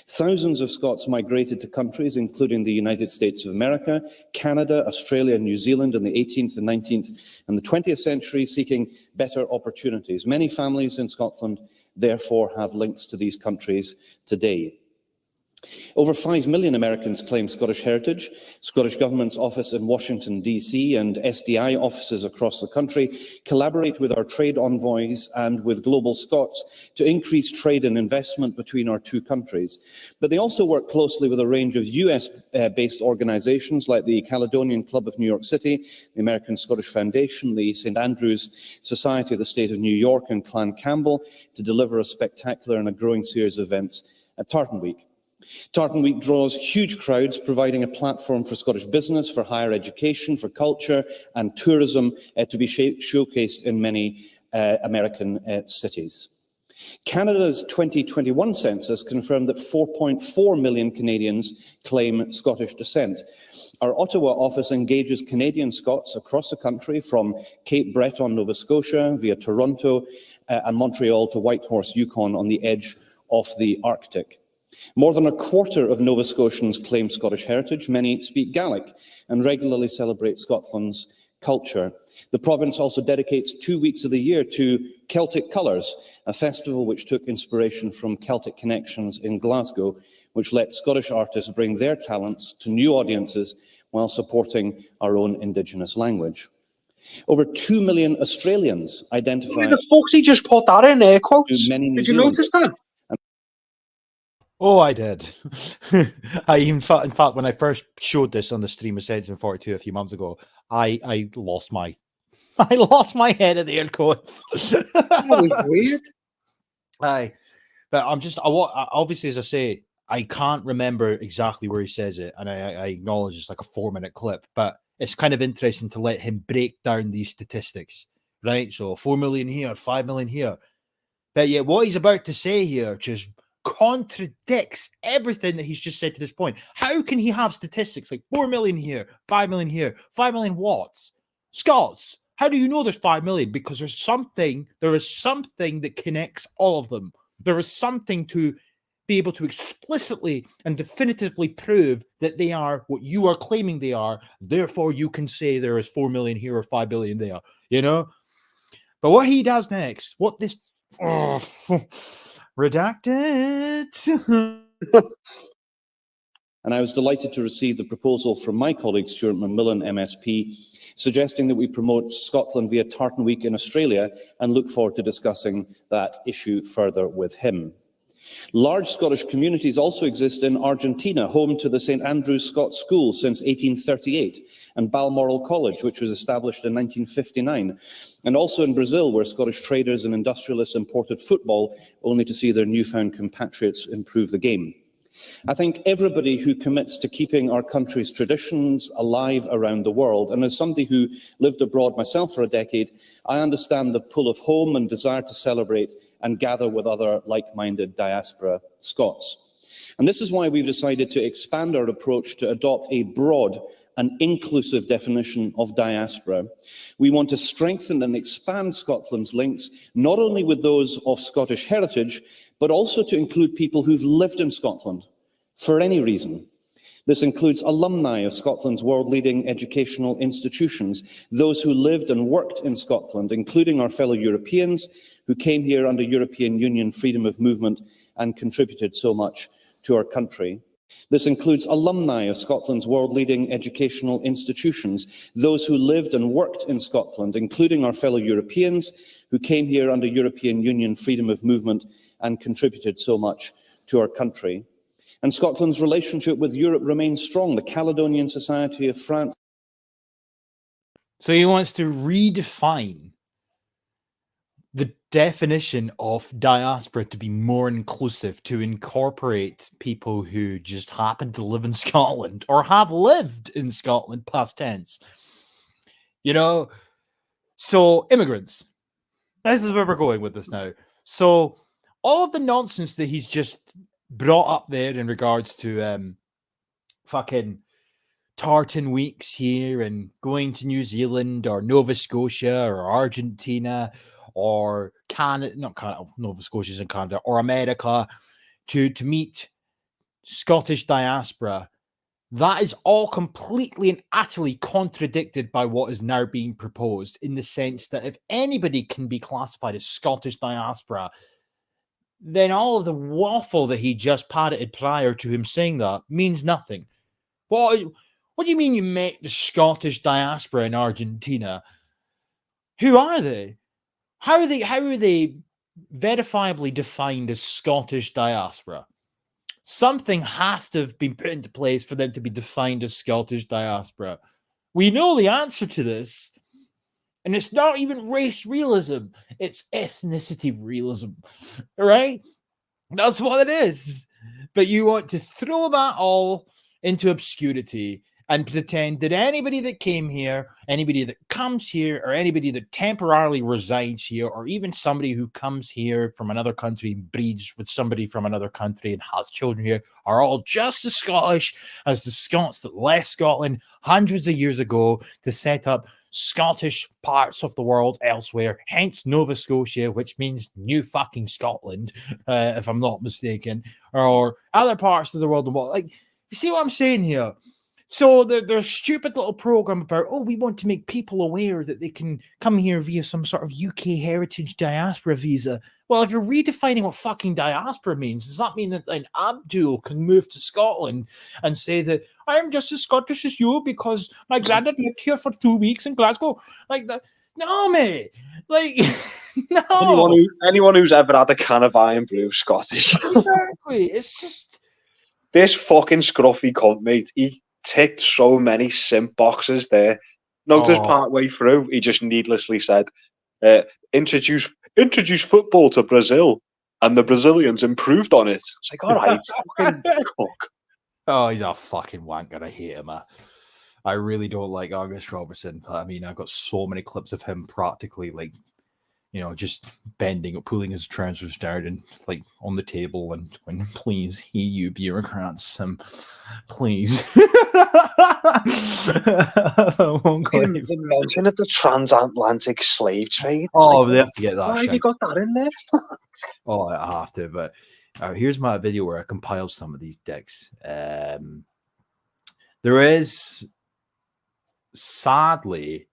Thousands of Scots migrated to countries including the United States of America, Canada, Australia, and New Zealand in the 18th, the 19th, and the 20th century, seeking better opportunities. Many families in Scotland, therefore, have links to these countries today. Over 5 million Americans claim Scottish heritage. Scottish Government's office in Washington, D.C. and SDI offices across the country collaborate with our trade envoys and with Global Scots to increase trade and investment between our two countries. But they also work closely with a range of US-based organisations like the Caledonian Club of New York City, the American Scottish Foundation, the St Andrews Society of the State of New York, and Clan Campbell to deliver a spectacular and a growing series of events at Tartan Week. Tartan Week draws huge crowds, providing a platform for Scottish business, for higher education, for culture and tourism to be showcased in many American cities. Canada's 2021 census confirmed that 4.4 million Canadians claim Scottish descent. Our Ottawa office engages Canadian Scots across the country, from Cape Breton, Nova Scotia, via Toronto and Montreal to Whitehorse, Yukon, on the edge of the Arctic. More than a quarter of Nova Scotians claim Scottish heritage. Many speak Gaelic and regularly celebrate Scotland's culture. The province also dedicates 2 weeks of the year to Celtic Colours, a festival which took inspiration from Celtic Connections in Glasgow, which let Scottish artists bring their talents to new audiences while supporting our own Indigenous language. Over 2 million Australians identify... Why the fuck did he just put that in air quotes? Did you notice that? Oh, I did. In fact, when I first showed this on the stream of Sensing 42 a few months ago, I lost my I lost my head in the air quotes. That was weird. Aye, but obviously, as I say, I can't remember exactly where he says it, and I acknowledge it's like a 4-minute clip, but it's kind of interesting to let him break down these statistics, right? So 4 million here, 5 million here, but yet what he's about to say here just contradicts everything that he's just said to this point. How can he have statistics like 4 million here, 5 million here, 5 million watts? Scots, how do you know there's 5 million? Because there is something that connects all of them. There is something to be able to explicitly and definitively prove that they are what you are claiming they are. Therefore, you can say there is 4 million here or 5 billion there, you know? But what he does next, redacted. And I was delighted to receive the proposal from my colleague Stuart McMillan, MSP, suggesting that we promote Scotland via Tartan Week in Australia, and look forward to discussing that issue further with him. Large Scottish communities also exist in Argentina, home to the St Andrews Scots School since 1838, and Balmoral College, which was established in 1959, and also in Brazil, where Scottish traders and industrialists imported football, only to see their newfound compatriots improve the game. I think everybody who commits to keeping our country's traditions alive around the world, and as somebody who lived abroad myself for a decade, I understand the pull of home and desire to celebrate and gather with other like-minded diaspora Scots. And this is why we've decided to expand our approach to adopt a broad and inclusive definition of diaspora. We want to strengthen and expand Scotland's links, not only with those of Scottish heritage, but also to include people who've lived in Scotland for any reason. This includes alumni of Scotland's world-leading educational institutions, those who lived and worked in Scotland, including our fellow Europeans who came here under European Union freedom of movement and contributed so much to our country. This includes alumni of Scotland's world-leading educational institutions, those who lived and worked in Scotland, including our fellow Europeans who came here under European Union freedom of movement and contributed so much to our country. And Scotland's relationship with Europe remains strong. The Caledonian Society of France. So he wants to redefine the definition of diaspora to be more inclusive, to incorporate people who just happen to live in Scotland or have lived in Scotland, past tense. You know, so immigrants. This is where we're going with this now. So all of the nonsense that he's just brought up there in regards to fucking tartan weeks here and going to New Zealand or Nova Scotia or Argentina or Canada, not Canada, Nova Scotia's in Canada, or America to meet Scottish diaspora, that is all completely and utterly contradicted by what is now being proposed, in the sense that if anybody can be classified as Scottish diaspora, then all of the waffle that he just parroted prior to him saying that means nothing. What do you mean you met the Scottish diaspora in Argentina? Who are they? How are they verifiably defined as Scottish diaspora? Something has to have been put into place for them to be defined as Scottish diaspora. We know the answer to this, and it's not even race realism, it's ethnicity realism, right? That's what it is. But you want to throw that all into obscurity and pretend that anybody that came here, anybody that comes here, or anybody that temporarily resides here, or even somebody who comes here from another country and breeds with somebody from another country and has children here, are all just as Scottish as the Scots that left Scotland hundreds of years ago to set up Scottish parts of the world elsewhere, hence Nova Scotia, which means New fucking Scotland, if I'm not mistaken, or other parts of the world. Like, you see what I'm saying here? So their stupid little program about, oh, we want to make people aware that they can come here via some sort of UK heritage diaspora visa. Well, if you're redefining what fucking diaspora means, does that mean that an Abdul can move to Scotland and say that I am just as Scottish as you because my granddad lived here for 2 weeks in Glasgow? Like that. No, mate. Like, no. Anyone who's ever had a can of Iron Brew Scottish. Exactly. It's just. This fucking scruffy cunt, mate. He ticked so many simp boxes there. Notice part way through, he just needlessly said, introduce football to Brazil, and the Brazilians improved on it. It's like, all right, fucking cock. Oh, he's a fucking wanker. I hate him. I really don't like Argus Robertson. But I mean, I've got so many clips of him practically like, just bending, pulling his trousers down and like on the table and when, please, you bureaucrats, please. I won't go any The mention of the transatlantic slave trade. Oh, like, they have to get that. Why have you got that in there? Oh, I have to. But here's my video where I compiled some of these dicks. There is, sadly,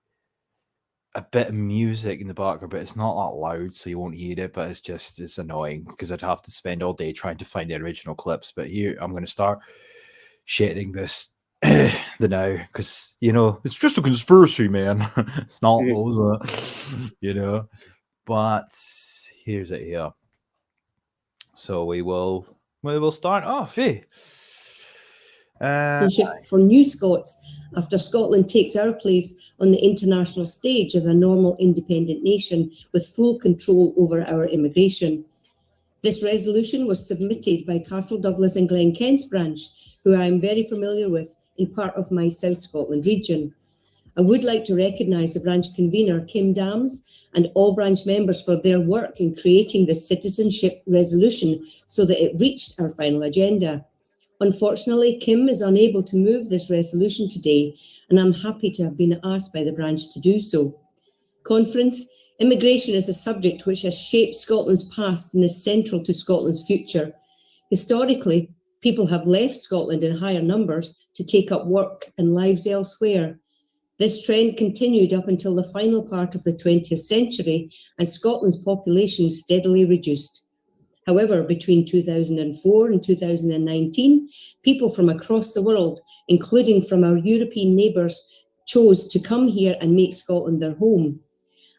a bit of music in the background, but it's not that loud, so you won't hear it. But it's annoying because I'd have to spend all day trying to find the original clips. But here, I'm going to start shitting this the now because it's just a conspiracy, man. It's not, But here's it here. So we will start off. For new Scots after Scotland takes our place on the international stage as a normal independent nation with full control over our immigration. This resolution was submitted by Castle Douglas and Glen Kent's branch, who I am very familiar with in part of my South Scotland region. I would like to recognise the branch convener, Kim Dams, and all branch members for their work in creating this citizenship resolution so that it reached our final agenda. Unfortunately, Kim is unable to move this resolution today, and I'm happy to have been asked by the branch to do so. Conference, immigration is a subject which has shaped Scotland's past and is central to Scotland's future. Historically, people have left Scotland in higher numbers to take up work and lives elsewhere. This trend continued up until the final part of the 20th century, and Scotland's population steadily reduced. However, between 2004 and 2019, people from across the world, including from our European neighbours, chose to come here and make Scotland their home.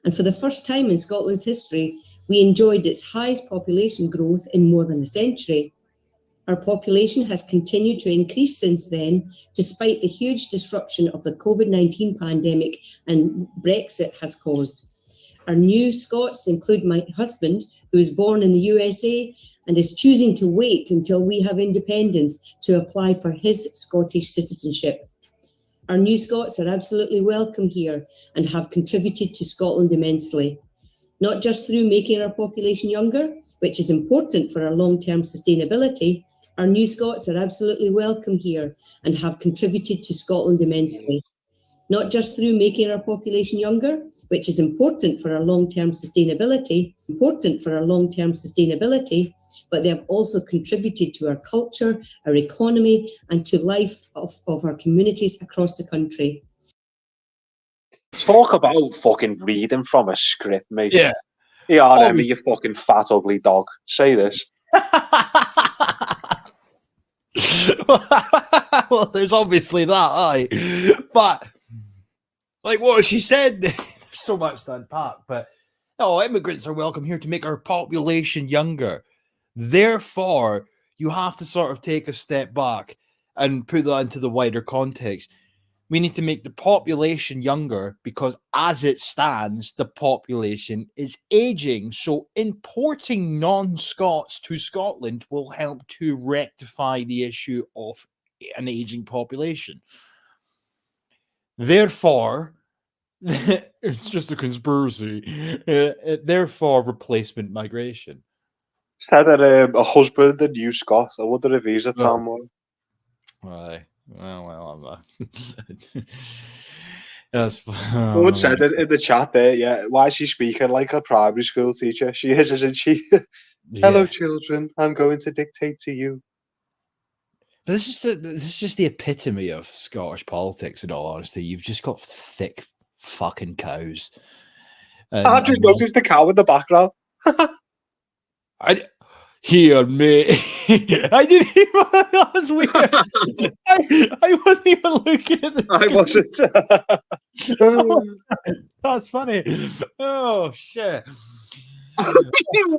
And for the first time in Scotland's history, we enjoyed its highest population growth in more than a century. Our population has continued to increase since then, despite the huge disruption of the COVID-19 pandemic and Brexit has caused. Our new Scots include my husband, who was born in the USA and is choosing to wait until we have independence to apply for his Scottish citizenship. Our new Scots are absolutely welcome here and have contributed to Scotland immensely, not just through making our population younger, which is important for our long-term sustainability. Our new Scots are absolutely welcome here and have contributed to Scotland immensely, not just through making our population younger, which is important for our long-term sustainability, but they have also contributed to our culture, our economy, and to life of our communities across the country. Talk about fucking reading from a script, mate. Yeah. Yeah, Emmy, you fucking fat, ugly dog. Say this. Well, there's obviously that, aye. But, like what she said, there's so much to unpack. But, immigrants are welcome here to make our population younger. Therefore, you have to sort of take a step back and put that into the wider context. We need to make the population younger because as it stands, the population is aging. So importing non-Scots to Scotland will help to rectify the issue of an aging population. Therefore, it's just a conspiracy. Therefore, replacement migration. Said that a husband, a new Scot. I wonder if he's a town one. Aye. Well, Someone said it in the chat there, yeah. Why is she speaking like a primary school teacher? She is, isn't she? Hello, children. I'm going to dictate to you. But this is just the epitome of Scottish politics, in all honesty. You've just got thick fucking cows. I just noticed the cow in the background. Here, mate. I didn't even. That was weird. I wasn't even looking at the I wasn't. That's funny. Oh shit. That's a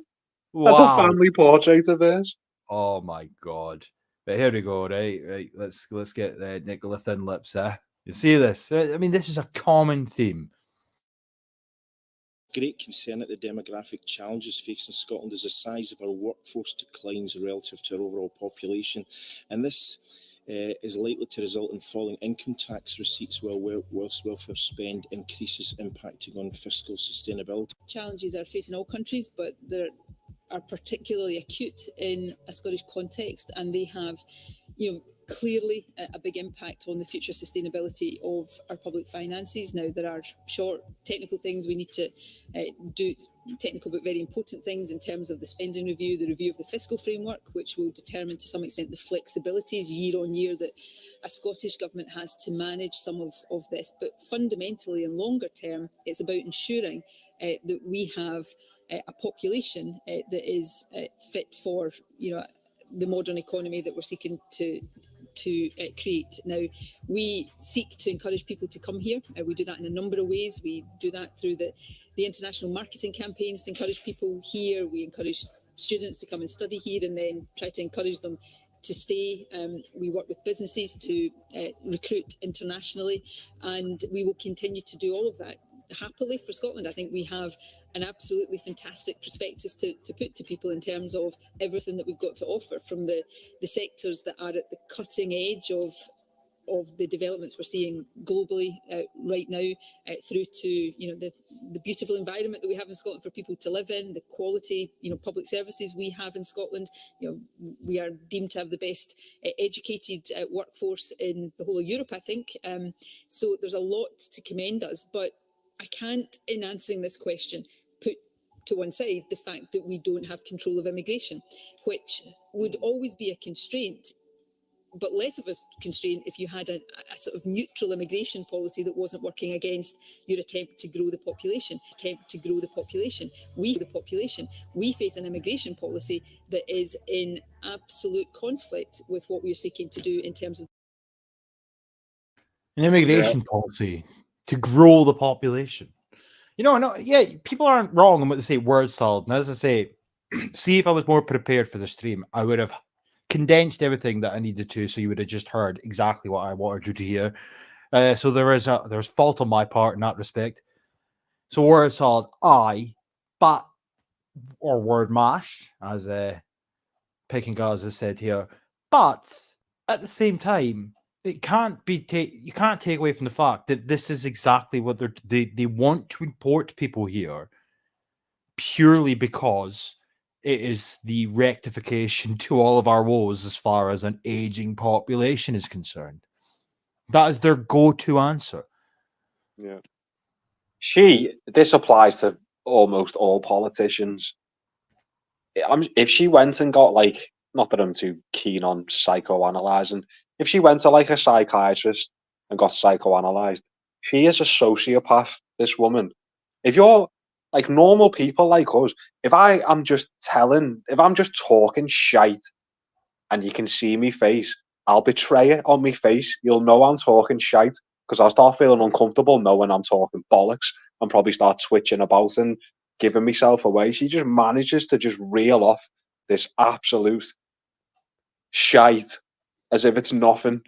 Wow. family portrait of hers. Oh my god. But here we go, right? Let's get Nicola Thin Lips there. You see this? I mean, this is a common theme. Great concern at the demographic challenges facing Scotland as the size of our workforce declines relative to our overall population, and this is likely to result in falling income tax receipts whilst welfare spend increases, impacting on fiscal sustainability. Challenges are facing all countries, but they're are particularly acute in a Scottish context, and they have, clearly a big impact on the future sustainability of our public finances. Now, there are short technical things we need to do, technical but very important things in terms of the spending review, the review of the fiscal framework, which will determine to some extent the flexibilities year on year that a Scottish government has to manage some of this. But fundamentally and longer term, it's about ensuring that we have a population that is fit for the modern economy that we're seeking to create. Now, we seek to encourage people to come here. We do that in a number of ways. We do that through the international marketing campaigns to encourage people here. We encourage students to come and study here and then try to encourage them to stay. We work with businesses to recruit internationally, and we will continue to do all of that happily for Scotland. I think we have an absolutely fantastic prospectus to put to people in terms of everything that we've got to offer, from the sectors that are at the cutting edge of the developments we're seeing globally right now, through to the beautiful environment that we have in Scotland for people to live in, the quality public services we have in Scotland. We are deemed to have the best educated workforce in the whole of Europe, I think. So there's a lot to commend us, but I can't, in answering this question, put to one side the fact that we don't have control of immigration, which would always be a constraint, but less of a constraint if you had a sort of neutral immigration policy that wasn't working against your attempt to grow the population. We face an immigration policy that is in absolute conflict with what we are seeking to do in terms of an immigration policy to grow the population. People aren't wrong in what they say, word salad. And as I say, see, if I was more prepared for the stream, I would have condensed everything that I needed to, so you would have just heard exactly what I wanted you to hear. So there's fault on my part in that respect. So word salad, or word mash, as Picking Gaza said here. But at the same time, it can't be you can't take away from the fact that this is exactly what they want to import people here purely because it is the rectification to all of our woes as far as an aging population is concerned. That is their go-to answer. Yeah. This applies to almost all politicians. If she went and got, not that I'm too keen on psychoanalyzing, if she went to a psychiatrist and got psychoanalyzed, she is a sociopath, this woman. If you're normal people like us, if I'm just talking shite and you can see me face, I'll betray it on my face. You'll know I'm talking shite because I'll start feeling uncomfortable knowing I'm talking bollocks and probably start twitching about and giving myself away. She just manages to just reel off this absolute shite as if it's nothing.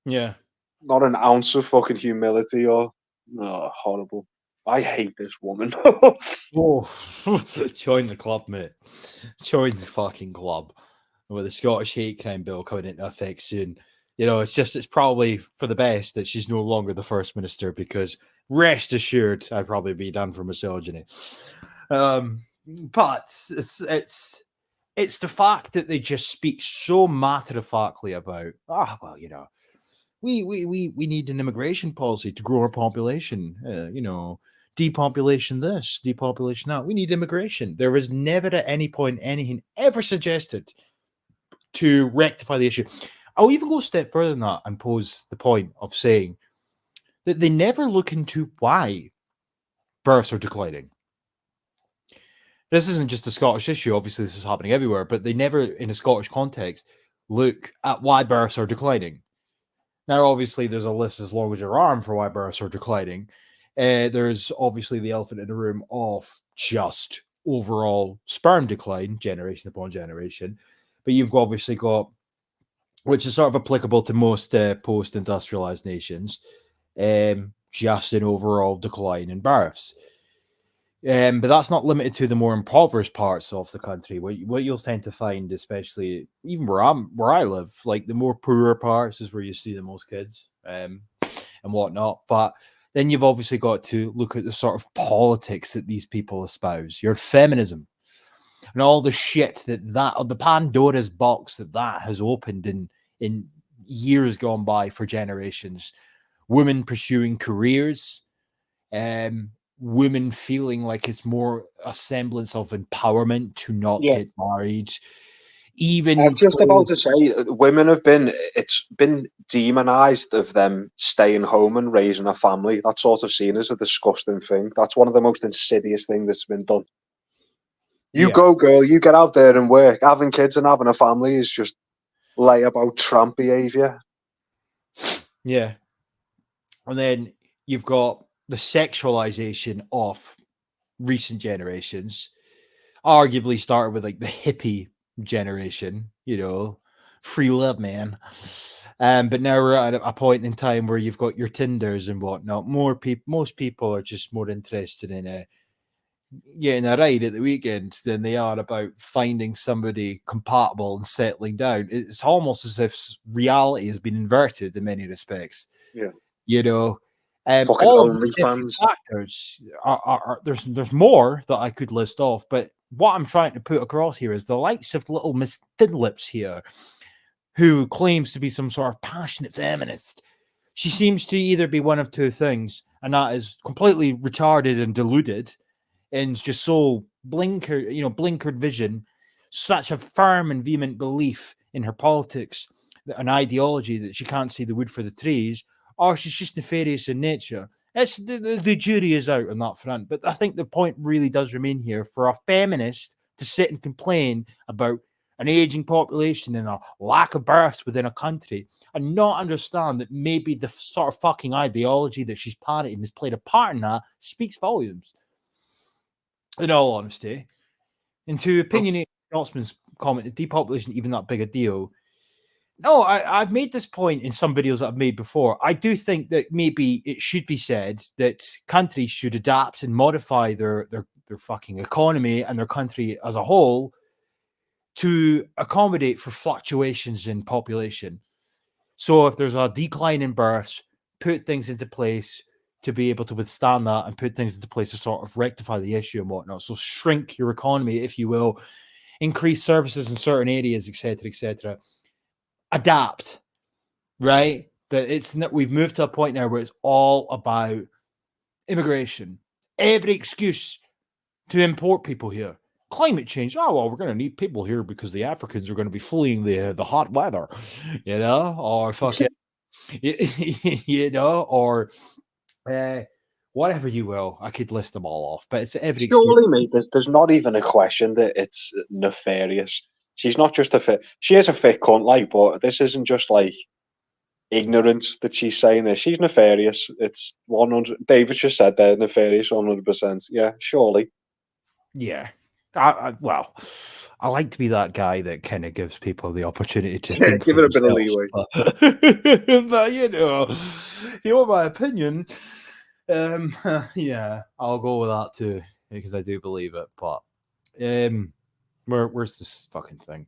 Yeah. Not an ounce of fucking humility or horrible. I hate this woman. Join the club, mate. Join the fucking club. With the Scottish hate crime bill coming into effect soon, it's probably for the best that she's no longer the First Minister, because rest assured, I'd probably be done for misogyny. But it's the fact that they just speak so matter-of-factly about, we need an immigration policy to grow our population. Depopulation this, depopulation that. We need immigration. There was never at any point anything ever suggested to rectify the issue. I'll even go a step further than that and pose the point of saying that they never look into why births are declining. this isn't just a Scottish issue. Obviously, this is happening everywhere, but they never, in a Scottish context, look at why births are declining. Now, obviously, there's a list as long as your arm for why births are declining. There's obviously the elephant in the room of just overall sperm decline, generation upon generation. But you've obviously got, which is sort of applicable to most post-industrialized nations, just an overall decline in births. But that's not limited to the more impoverished parts of the country. What you'll tend to find, especially even where I live, like the more poorer parts is where you see the most kids and whatnot. But then you've obviously got to look at the sort of politics that these people espouse, your feminism, and all the shit the Pandora's box that has opened in years gone by for generations. Women pursuing careers, women feeling like it's more a semblance of empowerment to not get married. Even I was just about to say, it's been demonized of them staying home and raising a family. That's sort of seen as a disgusting thing. That's one of the most insidious things that's been done. You go, girl, you get out there and work. Having kids and having a family is just layabout tramp behavior. Yeah. And then you've got the sexualization of recent generations, arguably started with like the hippie generation, free love, man. But now we're at a point in time where you've got your Tinders and whatnot. Most people are just more interested in getting a ride at the weekend than they are about finding somebody compatible and settling down. It's almost as if reality has been inverted in many respects. Yeah. All of these different factors there's more that I could list off, but what I'm trying to put across here is the likes of little Miss Thin Lips here, who claims to be some sort of passionate feminist. She seems to either be one of two things, and that is completely retarded and deluded, and just so blinkered vision, such a firm and vehement belief in her politics, an ideology that she can't see the wood for the trees, or she's just nefarious in nature. It's the jury is out on that front. But I think the point really does remain here for a feminist to sit and complain about an aging population and a lack of births within a country and not understand that maybe the sort of fucking ideology that she's parroting has played a part in that speaks volumes. In all honesty. And to opinionated Scotsman's comment, depopulation even that big a deal. No, I've made this point in some videos that I've made before. I do think that maybe it should be said that countries should adapt and modify their fucking economy and their country as a whole to accommodate for fluctuations in population. So if there's a decline in births, put things into place to be able to withstand that and put things into place to sort of rectify the issue and whatnot. So shrink your economy, if you will, increase services in certain areas, etc., etc. Adapt, right? But we've moved to a point now where it's all about immigration. Every excuse to import people here. Climate change. Oh, well, we're going to need people here because the Africans are going to be fleeing the hot weather, or fucking, or whatever you will. I could list them all off, but it's every surely, mate. There's not even a question that it's nefarious. She's not just she is a fit cunt, like, but this isn't just like ignorance that she's saying this. She's nefarious. It's 100. David's just said they're nefarious 100%. Yeah, surely. Yeah. Well, I like to be that guy that kind of gives people the opportunity to think give it a bit of leeway. But if you want my opinion, yeah, I'll go with that too because I do believe it. But where's this fucking thing?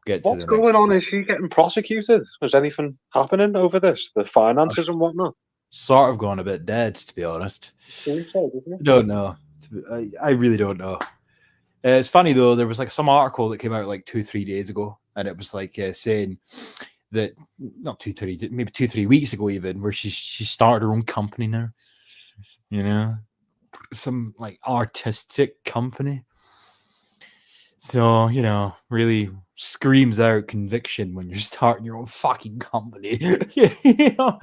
What's going on? Is she getting prosecuted? Is anything happening over this? The finances and whatnot? Sort of gone a bit dead, to be honest. I don't know. I really don't know. It's funny though. There was like some article that came out like 2-3 days ago, and it was like saying that not 2-3, maybe 2-3 weeks ago even, where she started her own company now. Some like artistic company. So really screams out conviction when you're starting your own fucking company. But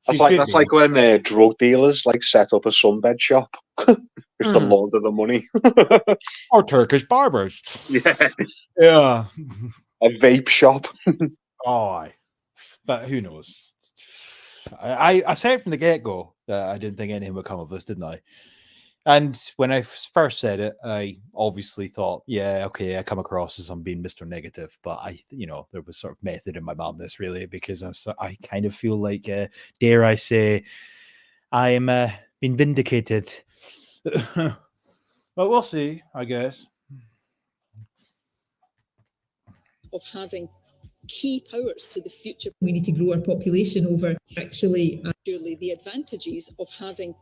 that's like when drug dealers like set up a sunbed shop Just to launder the money. Or Turkish barbers. Yeah. Yeah. A vape shop. Oh, aye. But who knows? I said from the get-go that I didn't think anything would come of this, didn't I? And when I first said it, I obviously thought, yeah, okay, I come across as I'm being Mr. Negative, but there was sort of method in my madness, really, because I kind of feel like, dare I say, I am being vindicated. But we'll see, I guess. Of having key powers to the future. We need to grow our population over surely the advantages of having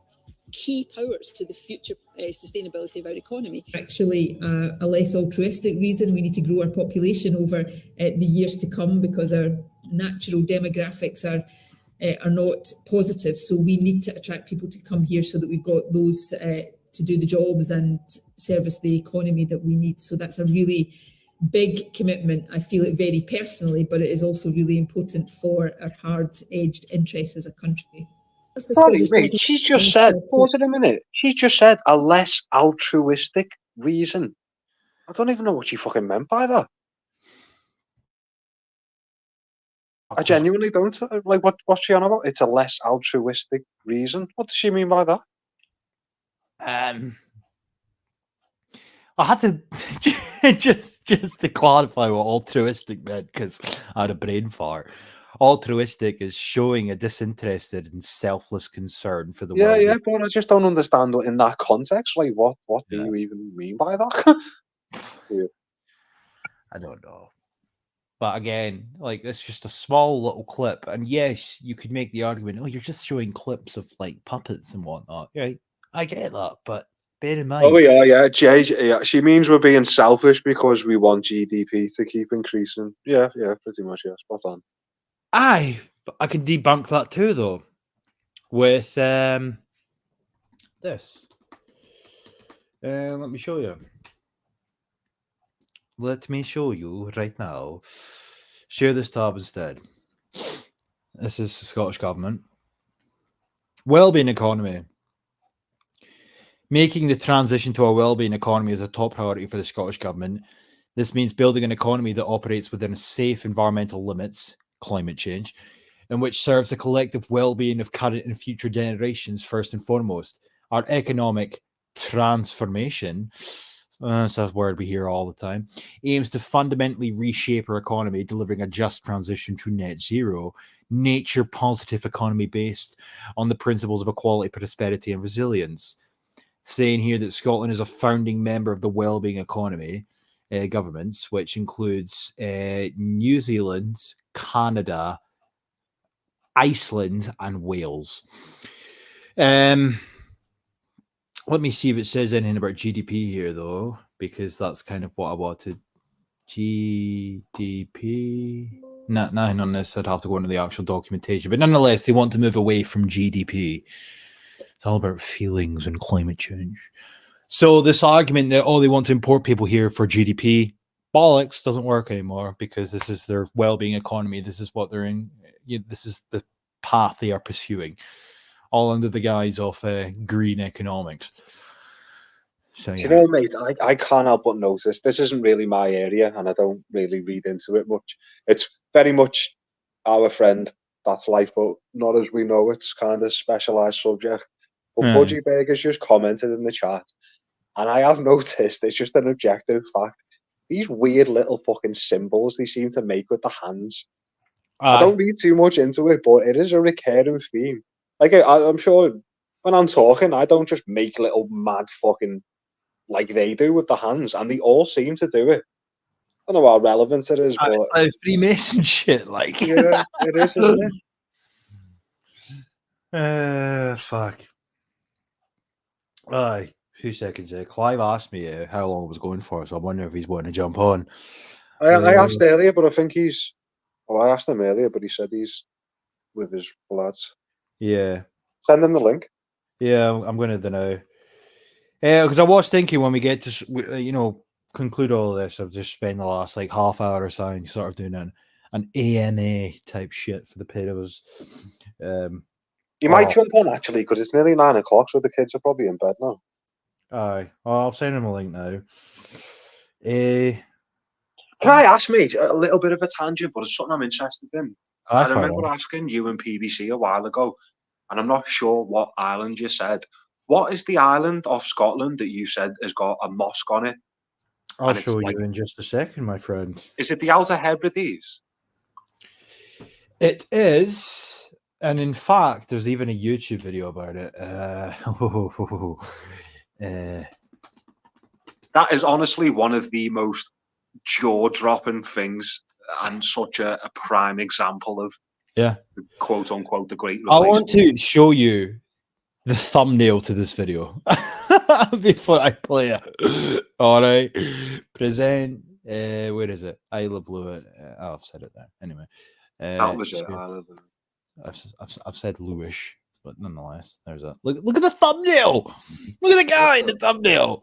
key powers to the future sustainability of our economy. A less altruistic reason. We need to grow our population over the years to come because our natural demographics are not positive. So we need to attract people to come here so that we've got those to do the jobs and service the economy that we need. So that's a really big commitment. I feel it very personally, but it is also really important for our hard-edged interests as a country. Sorry, wait, she just said, pause it a minute. She just said a less altruistic reason. I don't even know what she fucking meant by that. I genuinely don't. Like, what's she on about? It's a less altruistic reason. What does she mean by that? I had to just to clarify what altruistic meant because I had a brain fart. Altruistic is showing a disinterested and selfless concern for the world. Yeah, but I just don't understand in that context. Like, what do you even mean by that? Yeah. I don't know. But again, like, it's just a small little clip. And yes, you could make the argument, oh, you're just showing clips of, like, puppets and whatnot. Yeah, I get that, but bear in mind. Oh, yeah. Yeah, she means we're being selfish because we want GDP to keep increasing. Yeah, pretty much, yeah. Spot on. Aye, but I can debunk that too, though, with this. Let me show you. Let me show you right now. Share this tab instead. This is the Scottish Government. Wellbeing economy. Making the transition to a wellbeing economy is a top priority for the Scottish Government. This means building an economy that operates within safe environmental limits, climate change, and which serves the collective well-being of current and future generations first and foremost. Our economic transformation, that's a word we hear all the time, aims to fundamentally reshape our economy, delivering a just transition to net zero, nature-positive economy based on the principles of equality, prosperity, and resilience. Saying here that Scotland is a founding member of the Wellbeing Economy governments, which includes New Zealand, Canada, Iceland, and Wales. Let me see if it says anything about GDP here, though, because that's kind of what I wanted. GDP. Nothing on this. I'd have to go into the actual documentation. But nonetheless, they want to move away from GDP. It's all about feelings and climate change. So this argument that, they want to import people here for GDP, bollocks, doesn't work anymore because this is their well-being economy. This is what they're in. This is the path they are pursuing, all under the guise of green economics. So, you know, mate, I can't help but notice this isn't really my area, and I don't really read into it much. It's very much our friend That's Life, but not as we know. It's kind of specialised subject. But Budgie Burgers just commented in the chat, and I have noticed it's just an objective fact. These weird little fucking symbols they seem to make with the hands. I don't read too much into it, but it is a recurring theme. Like, I'm sure when I'm talking, I don't just make little mad fucking like they do with the hands, and they all seem to do it. I don't know how relevant it is, but it's like Freemason shit, like. Yeah, it is, isn't it? Fuck. Aye, 2 seconds. Clive asked me how long it was going for, so I wonder if he's wanting to jump on. I asked earlier, but I think he's. Well, I asked him earlier, but he said he's with his lads. Yeah. Send him the link. Yeah, I'm going to do now. Because I was thinking when we get to, conclude all of this, I've just spent the last like half hour or so sort of doing an AMA type shit for the pair of us. You might Oh. jump on actually because it's nearly 9 o'clock, so the kids are probably in bed now. Aye. Oh, I'll send him a link now. Eh, Can I ask, mate, a little bit of a tangent, but it's something I'm interested in. I fire remember on. asking you and PBC a while ago, and I'm not sure what island you said. What is the island off Scotland that you said has got a mosque on it? I'll and it's show like- you in just a second, my friend. Is it the Outer Hebrides? It is, and in fact, there's even a YouTube video about it. That is honestly one of the most jaw-dropping things, and such a prime example of Yeah. quote unquote the Great I Replacement. want to show you the thumbnail to this video before I play it. All right, present. Where is it? Isle of Lewis. Oh, I've said it there. Anyway, That was it. I've said Lewis, but nonetheless, there's a look at the thumbnail. Look at the guy in the thumbnail.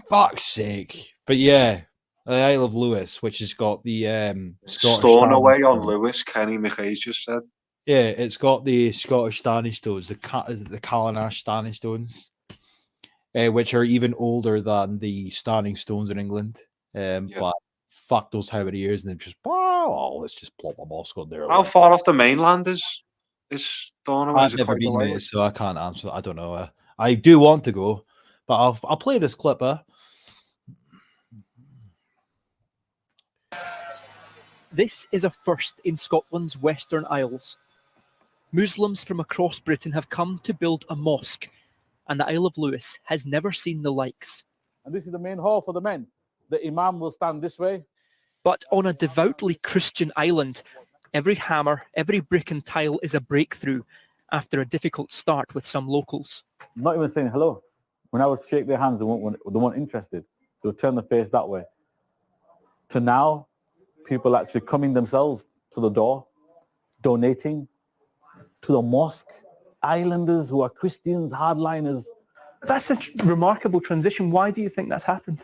Fuck's sake! But yeah, the Isle of Lewis, which has got the Scottish Storm away on Stone. Lewis. Kenny McKay's just said. Yeah, it's got the Scottish Standing Stones, the Callanash Standing Stones, which are even older than the Standing Stones in England. But fuck those how many years, and they've just let's just plop a mosque on there. How far off the mainland is Stornoway? I've never been, mate, so I can't answer that. I don't know. I do want to go, but I'll play this clip. This is a first in Scotland's Western Isles. Muslims from across Britain have come to build a mosque, and the Isle of Lewis has never seen the likes. And this is the main hall for the men. The imam will stand this way. But on a devoutly Christian island, every hammer, every brick and tile is a breakthrough after a difficult start with some locals. Not even saying hello. When I would shake their hands, they weren't interested. They would turn their face that way. To now, people actually coming themselves to the door, donating to the mosque. Islanders who are Christians, hardliners. That's a remarkable transition. Why do you think that's happened?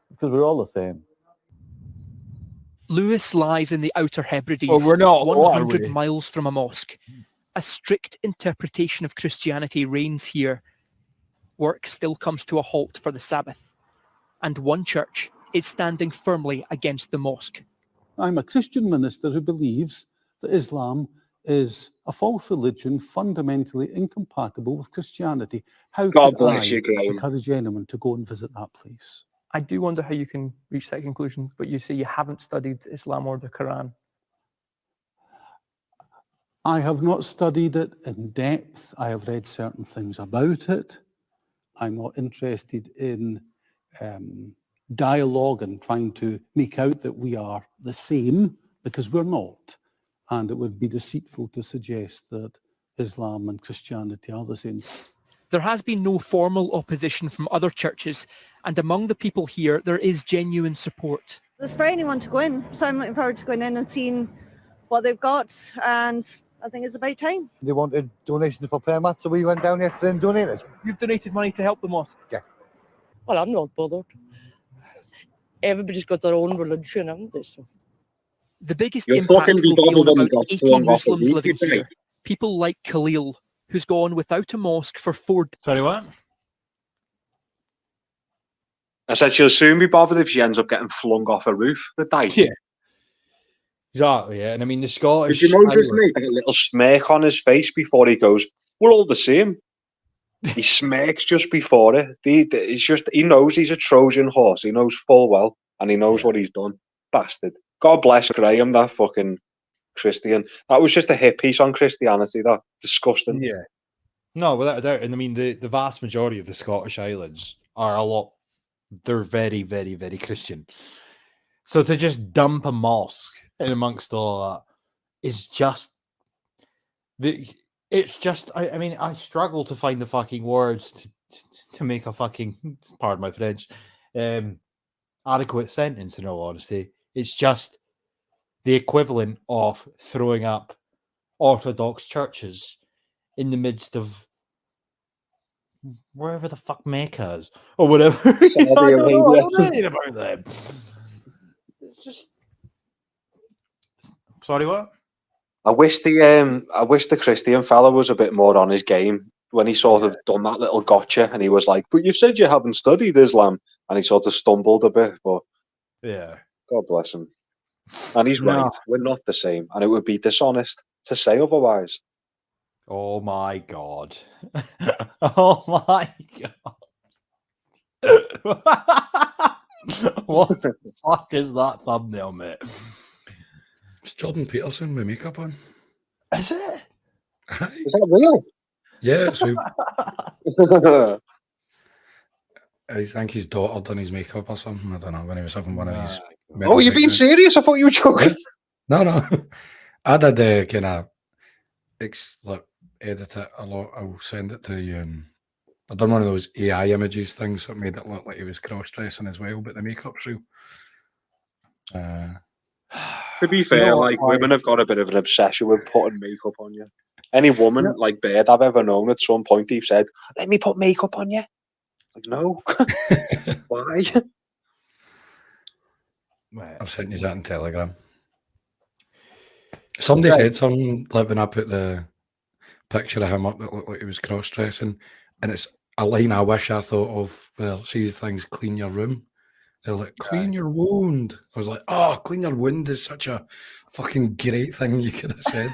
Because we're all the same. Lewis lies in the Outer Hebrides, Well, we're not, are 100 we? miles from a mosque. A strict interpretation of Christianity reigns here. Work still comes to a halt for the Sabbath. And one church is standing firmly against the mosque. I'm a Christian minister who believes that Islam is a false religion fundamentally incompatible with Christianity. How God could bless I you, Graham. encourage anyone to go and visit that place? I do wonder how you can reach that conclusion, but you say you haven't studied Islam or the Quran. I have not studied it in depth. I have read certain things about it. I'm not interested in dialogue and trying to make out that we are the same, because we're not. And it would be deceitful to suggest that Islam and Christianity are the same. There has been no formal opposition from other churches, and among the people here, there is genuine support. There's for anyone to go in, so I'm looking forward to going in and seeing what they've got, and I think it's about time. They wanted donations for prayer mats, so we went down yesterday and donated. You've donated money to help the mosque? Well, I'm not bothered. Everybody's got their own religion, haven't they? So. The biggest You're impact fucking will be on bedazzled about and 80 flung off the Muslims roof, living you say? here. People like Khalil, who's gone without a mosque for 4 days. Sorry, what? I said she'll soon be bothered if she ends up getting flung off a roof the day. Yeah. Exactly, yeah. And I mean, the Scottish. Did you notice Island- me? A little smirk on his face before he goes, we're all the same. He smirks just before it. He knows he's a Trojan horse. He knows full well, and he knows what he's done. Bastard. God bless Graham, that fucking Christian. That was just a hit piece on Christianity, that. Disgusting. Yeah. No, without a doubt. And I mean, the vast majority of the Scottish Islands are they're very, very, very Christian. So to just dump a mosque in amongst all that is just it's just I mean, I struggle to find the fucking words to make a fucking, pardon my French, adequate sentence, in all honesty. It's just the equivalent of throwing up Orthodox churches in the midst of wherever the fuck Mecca is or whatever. I don't know anything about them. It's just. Sorry, what? I wish the Christian fella was a bit more on his game when he sort of done that little gotcha, and he was like, "But you said you haven't studied Islam," and he sort of stumbled a bit. But Yeah. God bless him. And he's No. right. We're not the same, and it would be dishonest to say otherwise. Oh my god. Oh my god. What the fuck is that thumbnail, mate? It's Jordan Peterson with makeup on. Is it? Is that real? Yeah, it's I think his daughter done his makeup or something. I don't know, when he was having one of his. Oh, you're being serious? I thought you were joking. No. I did kind of edit it a lot. I'll send it to you. And I've done one of those AI images things that made it look like he was cross-dressing as well, but the makeup's real. To be fair, women have got a bit of an obsession with putting makeup on you. Any woman, like Bird I've ever known, at some point, they've said, "Let me put makeup on you." Like, no. Why? I've sent you that in Telegram. Somebody said something like when I put the picture of him up that looked like he was cross-dressing, and it's a line I wish I thought of where it says things, clean your room. They're like, clean your wound. I was like, oh, clean your wound is such a fucking great thing you could have said.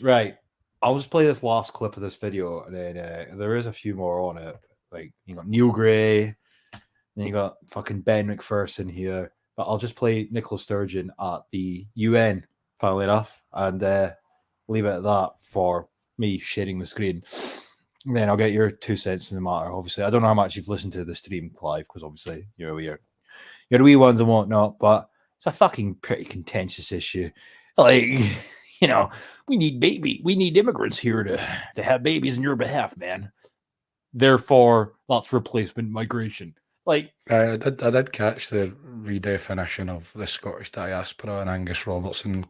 Right. I'll just play this last clip of this video, and then there is a few more on it. Like, you got Neil Gray, then you got fucking Ben McPherson here. But I'll just play Nicola Sturgeon at the UN, funnily enough, and leave it at that for me sharing the screen. And then I'll get your 2 cents in the matter. Obviously, I don't know how much you've listened to the stream live, because obviously you're the wee ones and whatnot, but it's a fucking pretty contentious issue. Like, you know, we need immigrants here to have babies on your behalf, man. Therefore, that's replacement migration. Like, I did catch the redefinition of the Scottish diaspora and Angus Robertson in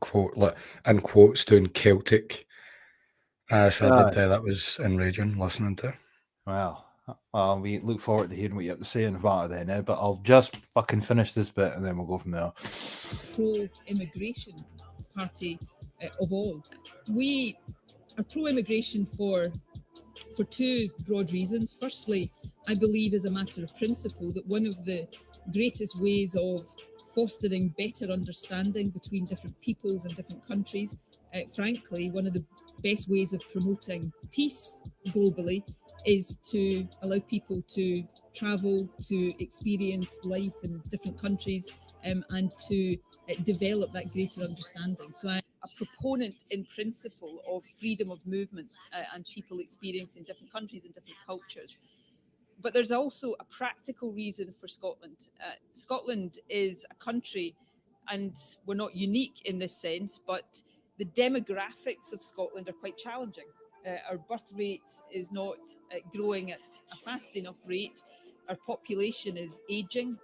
quotes doing Celtic. So I did that was enraging listening to. Well, we look forward to hearing what you have to say in about it then, but I'll just fucking finish this bit and then we'll go from there. Pro-immigration party of all. We are pro-immigration for two broad reasons. Firstly, I believe as a matter of principle that one of the greatest ways of fostering better understanding between different peoples and different countries, frankly, one of the best ways of promoting peace globally is to allow people to travel, to experience life in different countries, and to develop that greater understanding. So I'm a proponent in principle of freedom of movement and people experiencing different countries and different cultures. But there's also a practical reason for Scotland. Scotland is a country, and we're not unique in this sense, but the demographics of Scotland are quite challenging. Our birth rate is not growing at a fast enough rate. Our population is ageing,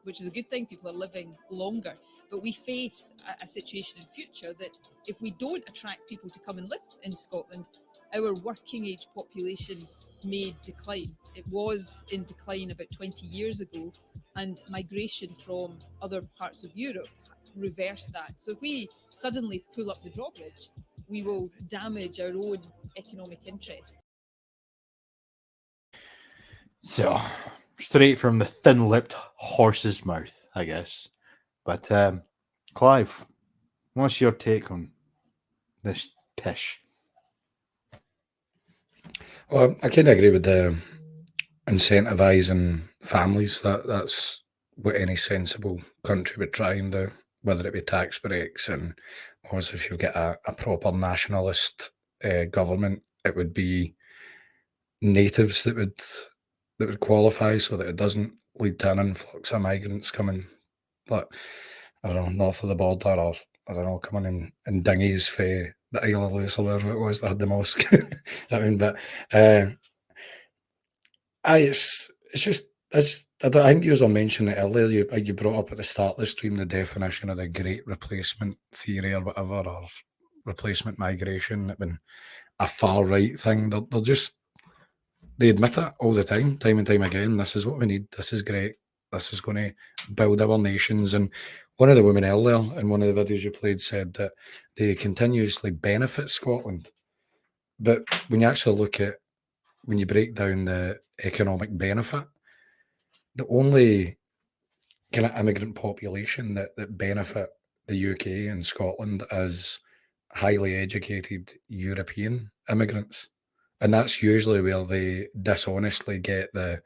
which is a good thing. People are living longer. But we face a situation in future that if we don't attract people to come and live in Scotland, our working age population may decline. It was in decline about 20 years ago, and migration from other parts of Europe reversed that. So if we suddenly pull up the drawbridge, we will damage our own economic interests. So, straight from the thin-lipped horse's mouth, I guess. But, Clive, what's your take on this pish? Well, I kind of agree with the incentivising families. That's what any sensible country would try and do, whether it be tax breaks. And obviously, if you've got a proper nationalist government, it would be natives that would qualify, so that it doesn't lead to an influx of migrants coming, but I don't know, north of the border, or I don't know, coming in dinghies for the Isle of Lewis or wherever it was that had the mosque. I mean, but it's just I think you were mentioning it earlier. You brought up at the start of the stream the definition of the Great Replacement theory or whatever, or replacement migration. It's been a far right thing. They admit it all the time and time again. This is what we need. This is great. This is going to build our nations. And one of the women earlier in one of the videos you played said that they continuously benefit Scotland. But when you actually look at, when you break down the economic benefit, the only kind of immigrant population that benefit the UK and Scotland is highly educated European immigrants. And that's usually where they dishonestly get the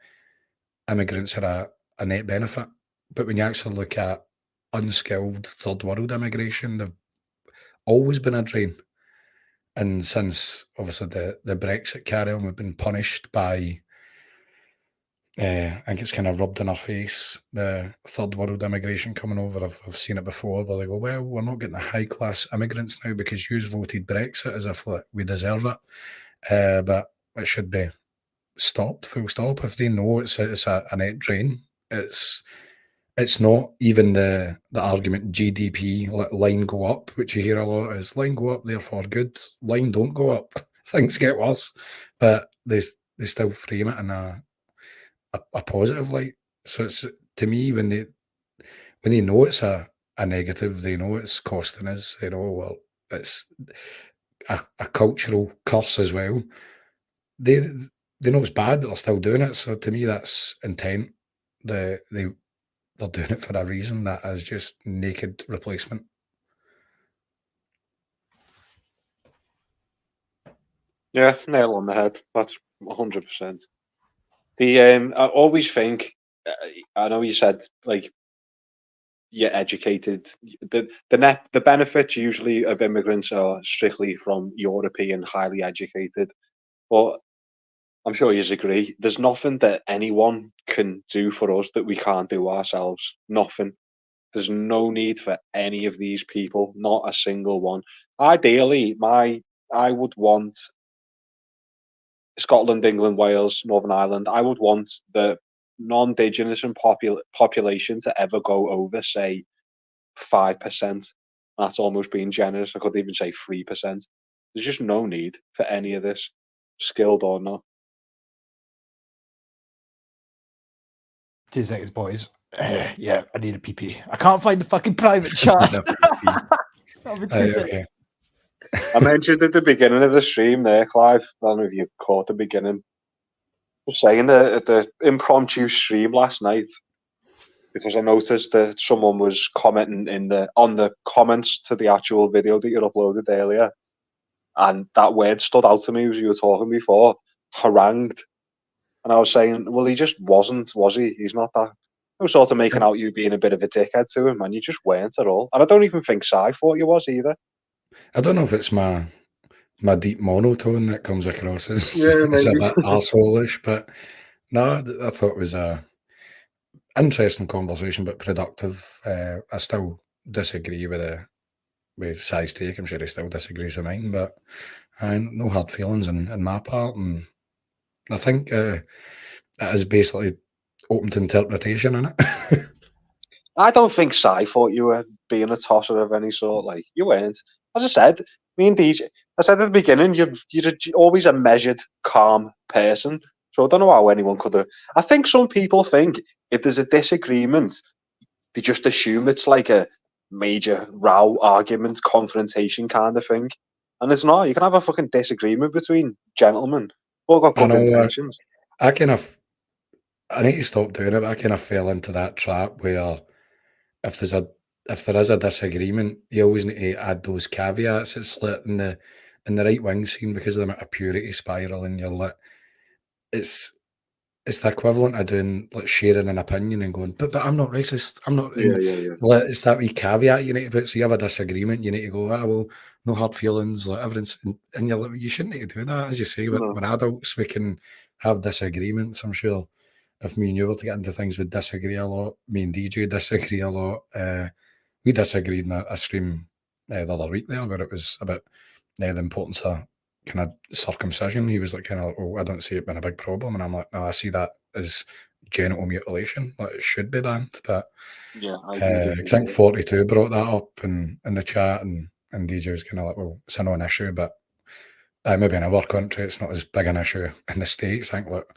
immigrants are a net benefit. But when you actually look at unskilled third world immigration, they've always been a drain. And since obviously the Brexit carry on, we've been punished by, I think it's kind of rubbed in our face, the third world immigration coming over. I've seen it before where they go, well, we're not getting the high class immigrants now because you voted Brexit, as if like, we deserve it. But it should be stopped, full stop. If they know it's a net drain, it's not even the argument GDP, let line go up, which you hear a lot, is line go up, therefore good. Line don't go up, things get worse. But they still frame it in a positive light. So it's, to me, when they know it's a negative, they know it's costing us, they know, well, it's a cultural curse as well. They know it's bad, but they're still doing it. So to me, that's intent. They're doing it for a reason. That is just naked replacement. Yeah, nail on the head. That's 100%. I always think, I know you said like you're educated. The benefits usually of immigrants are strictly from European highly educated, but I'm sure you agree. There's nothing that anyone can do for us that we can't do ourselves. Nothing. There's no need for any of these people. Not a single one. Ideally, I would want Scotland, England, Wales, Northern Ireland. I would want the non-Indigenous and population to ever go over, say, 5%. That's almost being generous. I could even say 3%. There's just no need for any of this, skilled or not. 2 seconds, boys. Yeah, I need a PP. I can't find the fucking private chat. Okay. I mentioned at the beginning of the stream there, Clive. I don't know if you caught the beginning. I was saying that at the impromptu stream last night, because I noticed that someone was commenting on the comments to the actual video that you uploaded earlier, and that word stood out to me as you were talking before, harangued. And I was saying, well, he just wasn't, was he? He's not that. I was sort of making out you being a bit of a dickhead to him, and you just weren't at all. And I don't even think Si thought you was either. I don't know if it's my deep monotone that comes across as, Yeah, as a maybe. bit arsehole-ish, but no, I thought it was a interesting conversation, but productive. I still disagree with Si's take. I'm sure he still disagrees with mine, but no hard feelings on my part, and I think it is basically open to interpretation, isn't it? I don't think Si thought you were being a tosser of any sort. Like, you weren't. As I said, me and DJ, I said at the beginning, you're always a measured, calm person. So I don't know how anyone could have. I think some people think if there's a disagreement, they just assume it's like a major row, argument, confrontation kind of thing. And it's not. You can have a fucking disagreement between gentlemen. All got I good know. intentions. I need to stop doing it, but I kind of fell into that trap where if there is a disagreement, you always need to add those caveats. It's like in the right wing scene, because of the amount of purity spiral, and you're like, it's the equivalent of doing, like, sharing an opinion and going, but I'm not racist. I'm not. Yeah. Like, it's that wee caveat you need to put. So you have a disagreement, you need to go, well, no hard feelings, like everything's, and you're like, you shouldn't need to do that. As you say, No. we're adults, we can have disagreements. I'm sure if me and you were to get into things, we'd disagree a lot. Me and DJ disagree a lot. We disagreed in a stream the other week there, where it was about the importance of kind of circumcision. He was like, kind of like, oh, I don't see it being a big problem. And I'm like, no, I see that as genital mutilation. Like, it should be banned. But Yeah, I think 42 brought that up in the chat, and DJ was kind of like, well, it's not an issue, but maybe in our country it's not as big an issue. In the States, I think like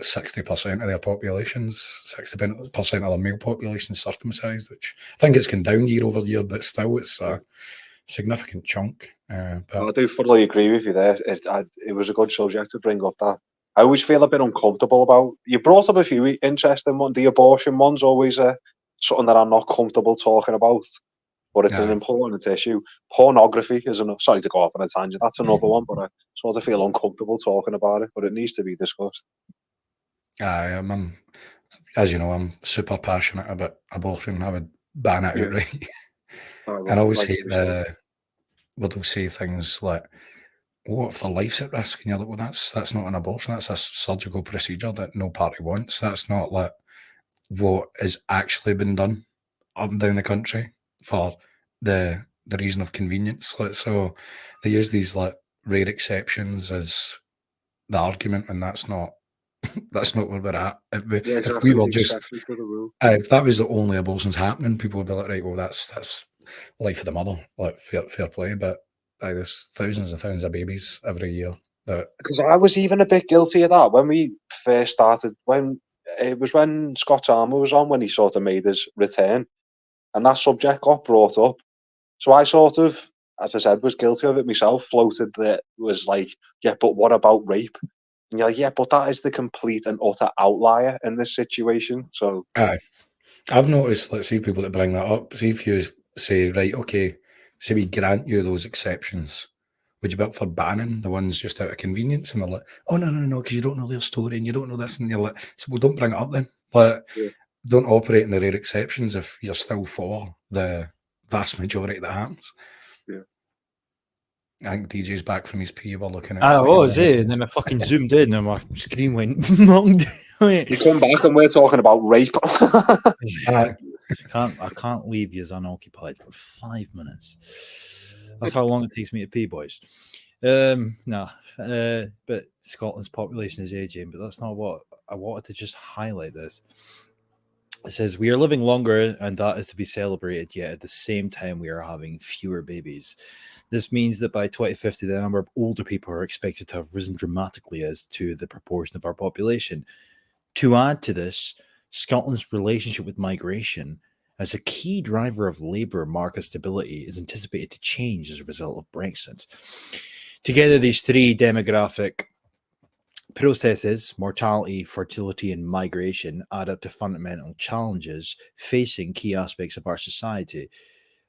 60% of their populations, 60% of their male population is circumcised, which I think it's gone down year over year, but still it's a significant chunk. But I do fully agree with you there. It was a good subject to bring up that. I always feel a bit uncomfortable about. You brought up a few interesting ones. The abortion one's always something that I'm not comfortable talking about, but it's an important issue. Pornography is another. Sorry to go off on a tangent. That's another one, but I sort of feel uncomfortable talking about it. But it needs to be discussed. I'm, as you know, I'm super passionate about abortion. I would ban it outright. And I always hate where they'll say things like, what if their life's at risk? And you're like, well, that's not an abortion. That's a surgical procedure that no party wants. That's not like what is actually been done up and down the country for the reason of convenience. Like, so they use these like rare exceptions as the argument, and that's not where we're at. If we were just, if that was the only abortions happening, people would be like, right, well, that's life of the mother, like fair play. But there's thousands and thousands of babies every year. Because I was even a bit guilty of that when we first started. When Scott Armour was on, when he sort of made his return, and that subject got brought up. So I sort of, as I said, was guilty of it myself. Floated that was like, yeah, but what about rape? And you're like, yeah, but that is the complete and utter outlier in this situation. So I've noticed, let's see, people that bring that up. See if you say, right, okay, say we grant you those exceptions, would you be up for banning the ones just out of convenience? And they're like, oh, no, because you don't know their story and you don't know this. And you're like, so well, don't bring it up then. But don't operate in the rare exceptions if you're still for the vast majority that happens. Yeah. I think DJ's back from his pee. We're looking at. I was, and then I fucking zoomed in and my screen went wrong. You come back and we're talking about rape. I can't leave you unoccupied for 5 minutes. That's how long it takes me to pee, boys. But Scotland's population is aging, but that's not what I wanted to just highlight this. It says we are living longer, and that is to be celebrated, yet at the same time we are having fewer babies. This means that by 2050, the number of older people are expected to have risen dramatically as to the proportion of our population. To add to this, Scotland's relationship with migration as a key driver of labour market stability is anticipated to change as a result of Brexit. Together, these three demographic processes, mortality, fertility, and migration, add up to fundamental challenges facing key aspects of our society.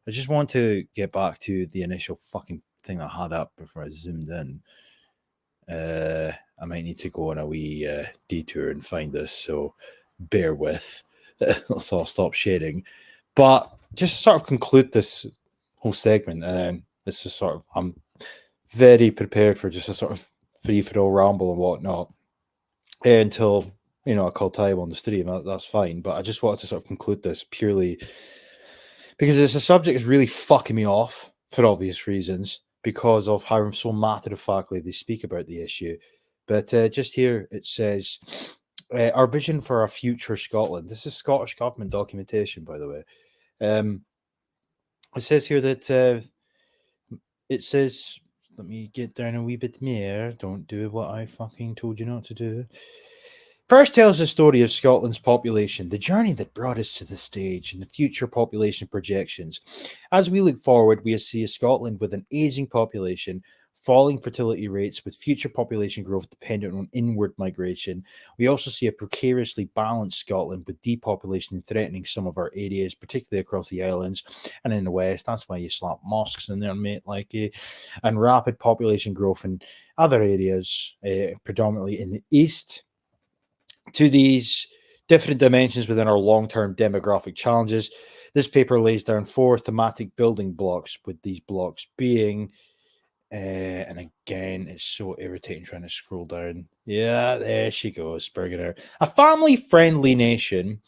I just want to get back to the initial fucking thing I had up before I zoomed in. I might need to go on a wee detour and find this, so bear with. So I'll stop sharing. But just to sort of conclude this whole segment, this is sort of, I'm very prepared for just a sort of free-for-all ramble and whatnot until, I call time on the stream. That's fine. But I just wanted to sort of conclude this purely because it's a subject that's really fucking me off for obvious reasons because of how so matter-of-factly they speak about the issue. But just here it says, our vision for our future Scotland. This is Scottish government documentation, by the way. It says here that it says, let me get down a wee bit more. Don't do what I fucking told you not to do. First tells the story of Scotland's population, the journey that brought us to this stage, and the future population projections. As we look forward, we see a Scotland with an aging population, falling fertility rates with future population growth dependent on inward migration. We also see a precariously balanced Scotland with depopulation threatening some of our areas, particularly across the islands and in the west. That's why you slap mosques in there, mate, and rapid population growth in other areas, predominantly in the east. To these different dimensions within our long-term demographic challenges, this paper lays down 4 thematic building blocks, with these blocks being and again, it's so irritating trying to scroll down. Yeah, there she goes, Bergener. A family-friendly nation,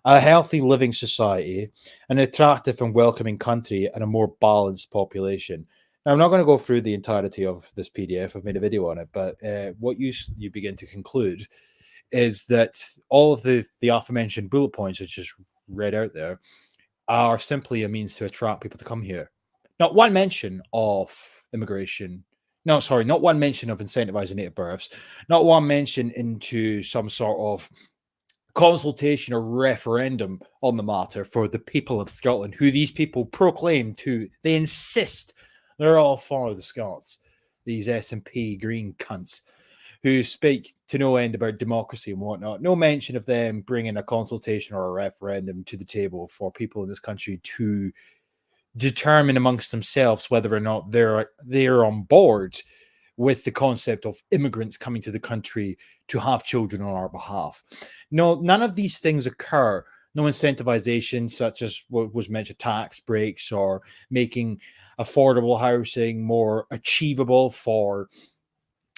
a healthy living society, an attractive and welcoming country, and a more balanced population. Now, I'm not going to go through the entirety of this PDF. I've made a video on it, but what you begin to conclude is that all of the aforementioned bullet points I just read out there are simply a means to attract people to come here. Not one mention of immigration, No, sorry, not one mention of incentivizing native births, not one mention into some sort of consultation or referendum on the matter for the people of Scotland, who these people proclaim to, they insist they're all for the Scots, these SNP green cunts who speak to no end about democracy and whatnot. No mention of them bringing a consultation or a referendum to the table for people in this country to determine amongst themselves whether or not they're on board with the concept of immigrants coming to the country to have children on our behalf. No, none of these things occur. No incentivization, such as what was mentioned, tax breaks or making affordable housing more achievable for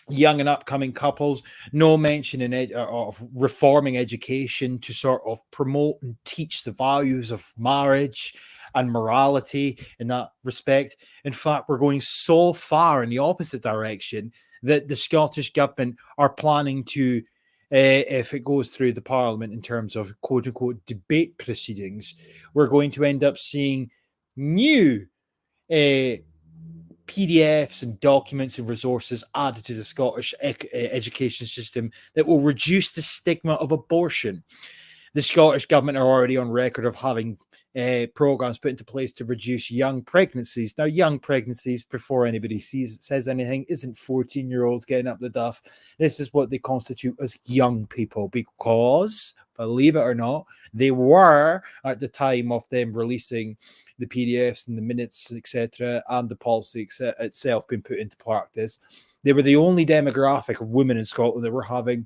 young and upcoming couples. No mention of reforming education to sort of promote and teach the values of marriage and morality in that respect. In fact, we're going so far in the opposite direction that the Scottish government are planning to, if it goes through the Parliament in terms of quote unquote debate proceedings, we're going to end up seeing new PDFs and documents and resources added to the Scottish education system that will reduce the stigma of abortion. The Scottish government are already on record of having programs put into place to reduce young pregnancies. Now, young pregnancies, before anybody says anything, isn't 14-year-olds getting up the duff. This is what they constitute as young people, because, believe it or not, they were, at the time of them releasing the PDFs and the minutes, etc., and the policy itself being put into practice, they were the only demographic of women in Scotland that were having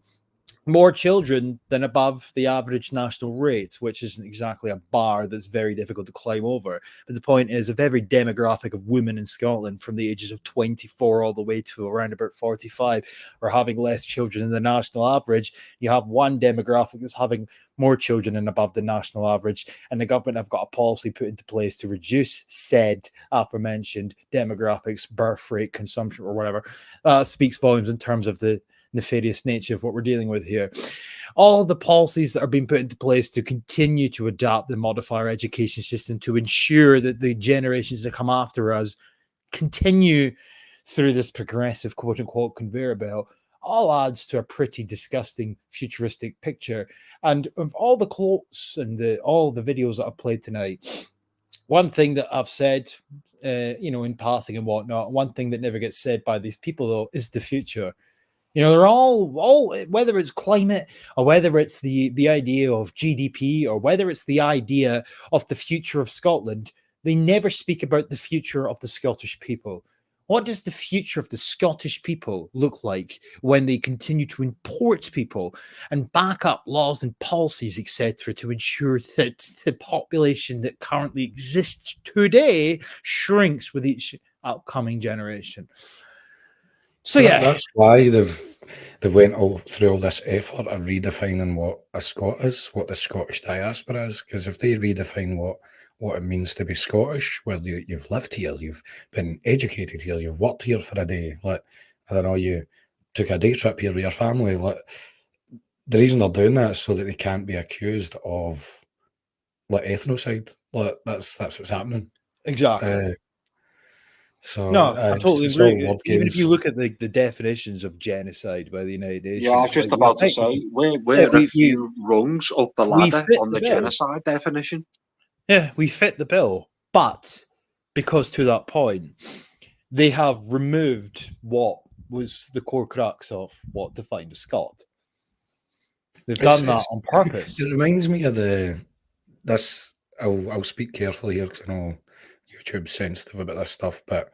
more children than above the average national rate, which isn't exactly a bar that's very difficult to climb over. But the point is, if every demographic of women in Scotland from the ages of 24 all the way to around about 45 are having less children than the national average, you have one demographic that's having more children than above the national average, and the government have got a policy put into place to reduce said aforementioned demographics, birth rate, consumption, or whatever. Speaks volumes in terms of the nefarious nature of what we're dealing with here. All the policies that are being put into place to continue to adapt and modify our education system to ensure that the generations that come after us continue through this progressive quote-unquote conveyor belt all adds to a pretty disgusting futuristic picture. And of all the quotes and all the videos that I've played tonight, one thing that I've said, in passing and whatnot, one thing that never gets said by these people, though, is the future. They're all whether it's climate or whether it's the idea of GDP or whether it's the idea of the future of Scotland, they never speak about the future of the Scottish people. What does the future of the Scottish people look like when they continue to import people and back up laws and policies, etc., to ensure that the population that currently exists today shrinks with each upcoming generation? So yeah, that's why they've went through all this effort of redefining what a Scot is, what the Scottish diaspora is. Because if they redefine what it means to be Scottish, well, you've lived here, you've been educated here, you've worked here for a day. Like, I don't know, you took a day trip here with your family. Like, the reason they're doing that is so that they can't be accused of like ethnocide. Like, that's what's happening. Exactly. So no, I totally it's agree. all word Even games. if you look at the definitions of genocide by the United Nations, Yeah, I was just about to say, we're a few rungs up the ladder on the genocide definition. Yeah, we fit the bill, but because to that point, they have removed what was the core crux of what defined a Scot. They've done that on purpose. It reminds me of this. I'll speak carefully here because I know YouTube's sensitive about this stuff, but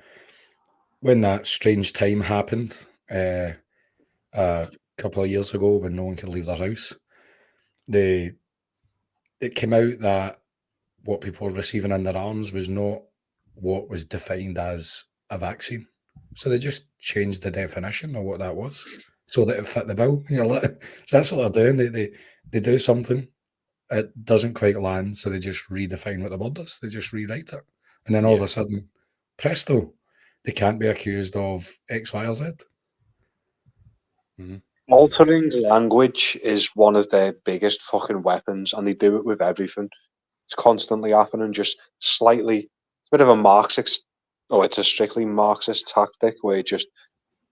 when that strange time happened a couple of years ago when no one could leave their house, it came out that what people were receiving in their arms was not what was defined as a vaccine. So they just changed the definition of what that was so that it fit the bill. So that's what they're doing. They do something, it doesn't quite land, so they just redefine what the word is. They just rewrite it. And then all of a sudden, presto, they can't be accused of X, Y, or Z. Mm-hmm. Altering language is one of their biggest fucking weapons, and they do it with everything. It's constantly happening, just slightly. It's a bit of a Marxist, it's a strictly Marxist tactic where just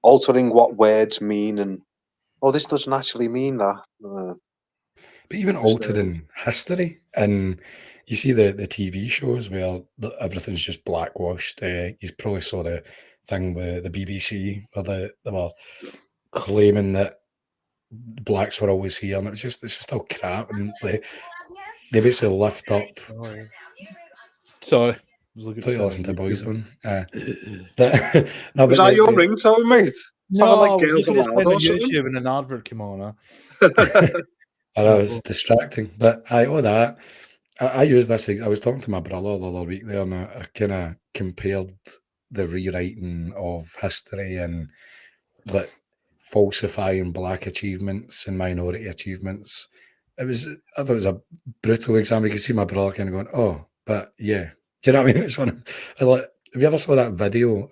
altering what words mean, and this doesn't actually mean that. But even altering history, and you see the TV shows where everything's just blackwashed. You probably saw the thing with the BBC where they were claiming that blacks were always here, and it's just all crap, and they basically lift up. Sorry. So you listen to Boyzone. No, was that your ringtone, mate? No, like I was Girls looking at Aloud on or something? YouTube and an advert came on. I know it's distracting, but I use this. I was talking to my brother the other week there, and I kind of compared the rewriting of history and like falsifying black achievements and minority achievements. I thought it was a brutal example. You can see my brother kind of going, "Oh, but yeah." Do you know what I mean? It's one. Like, have you ever saw that video?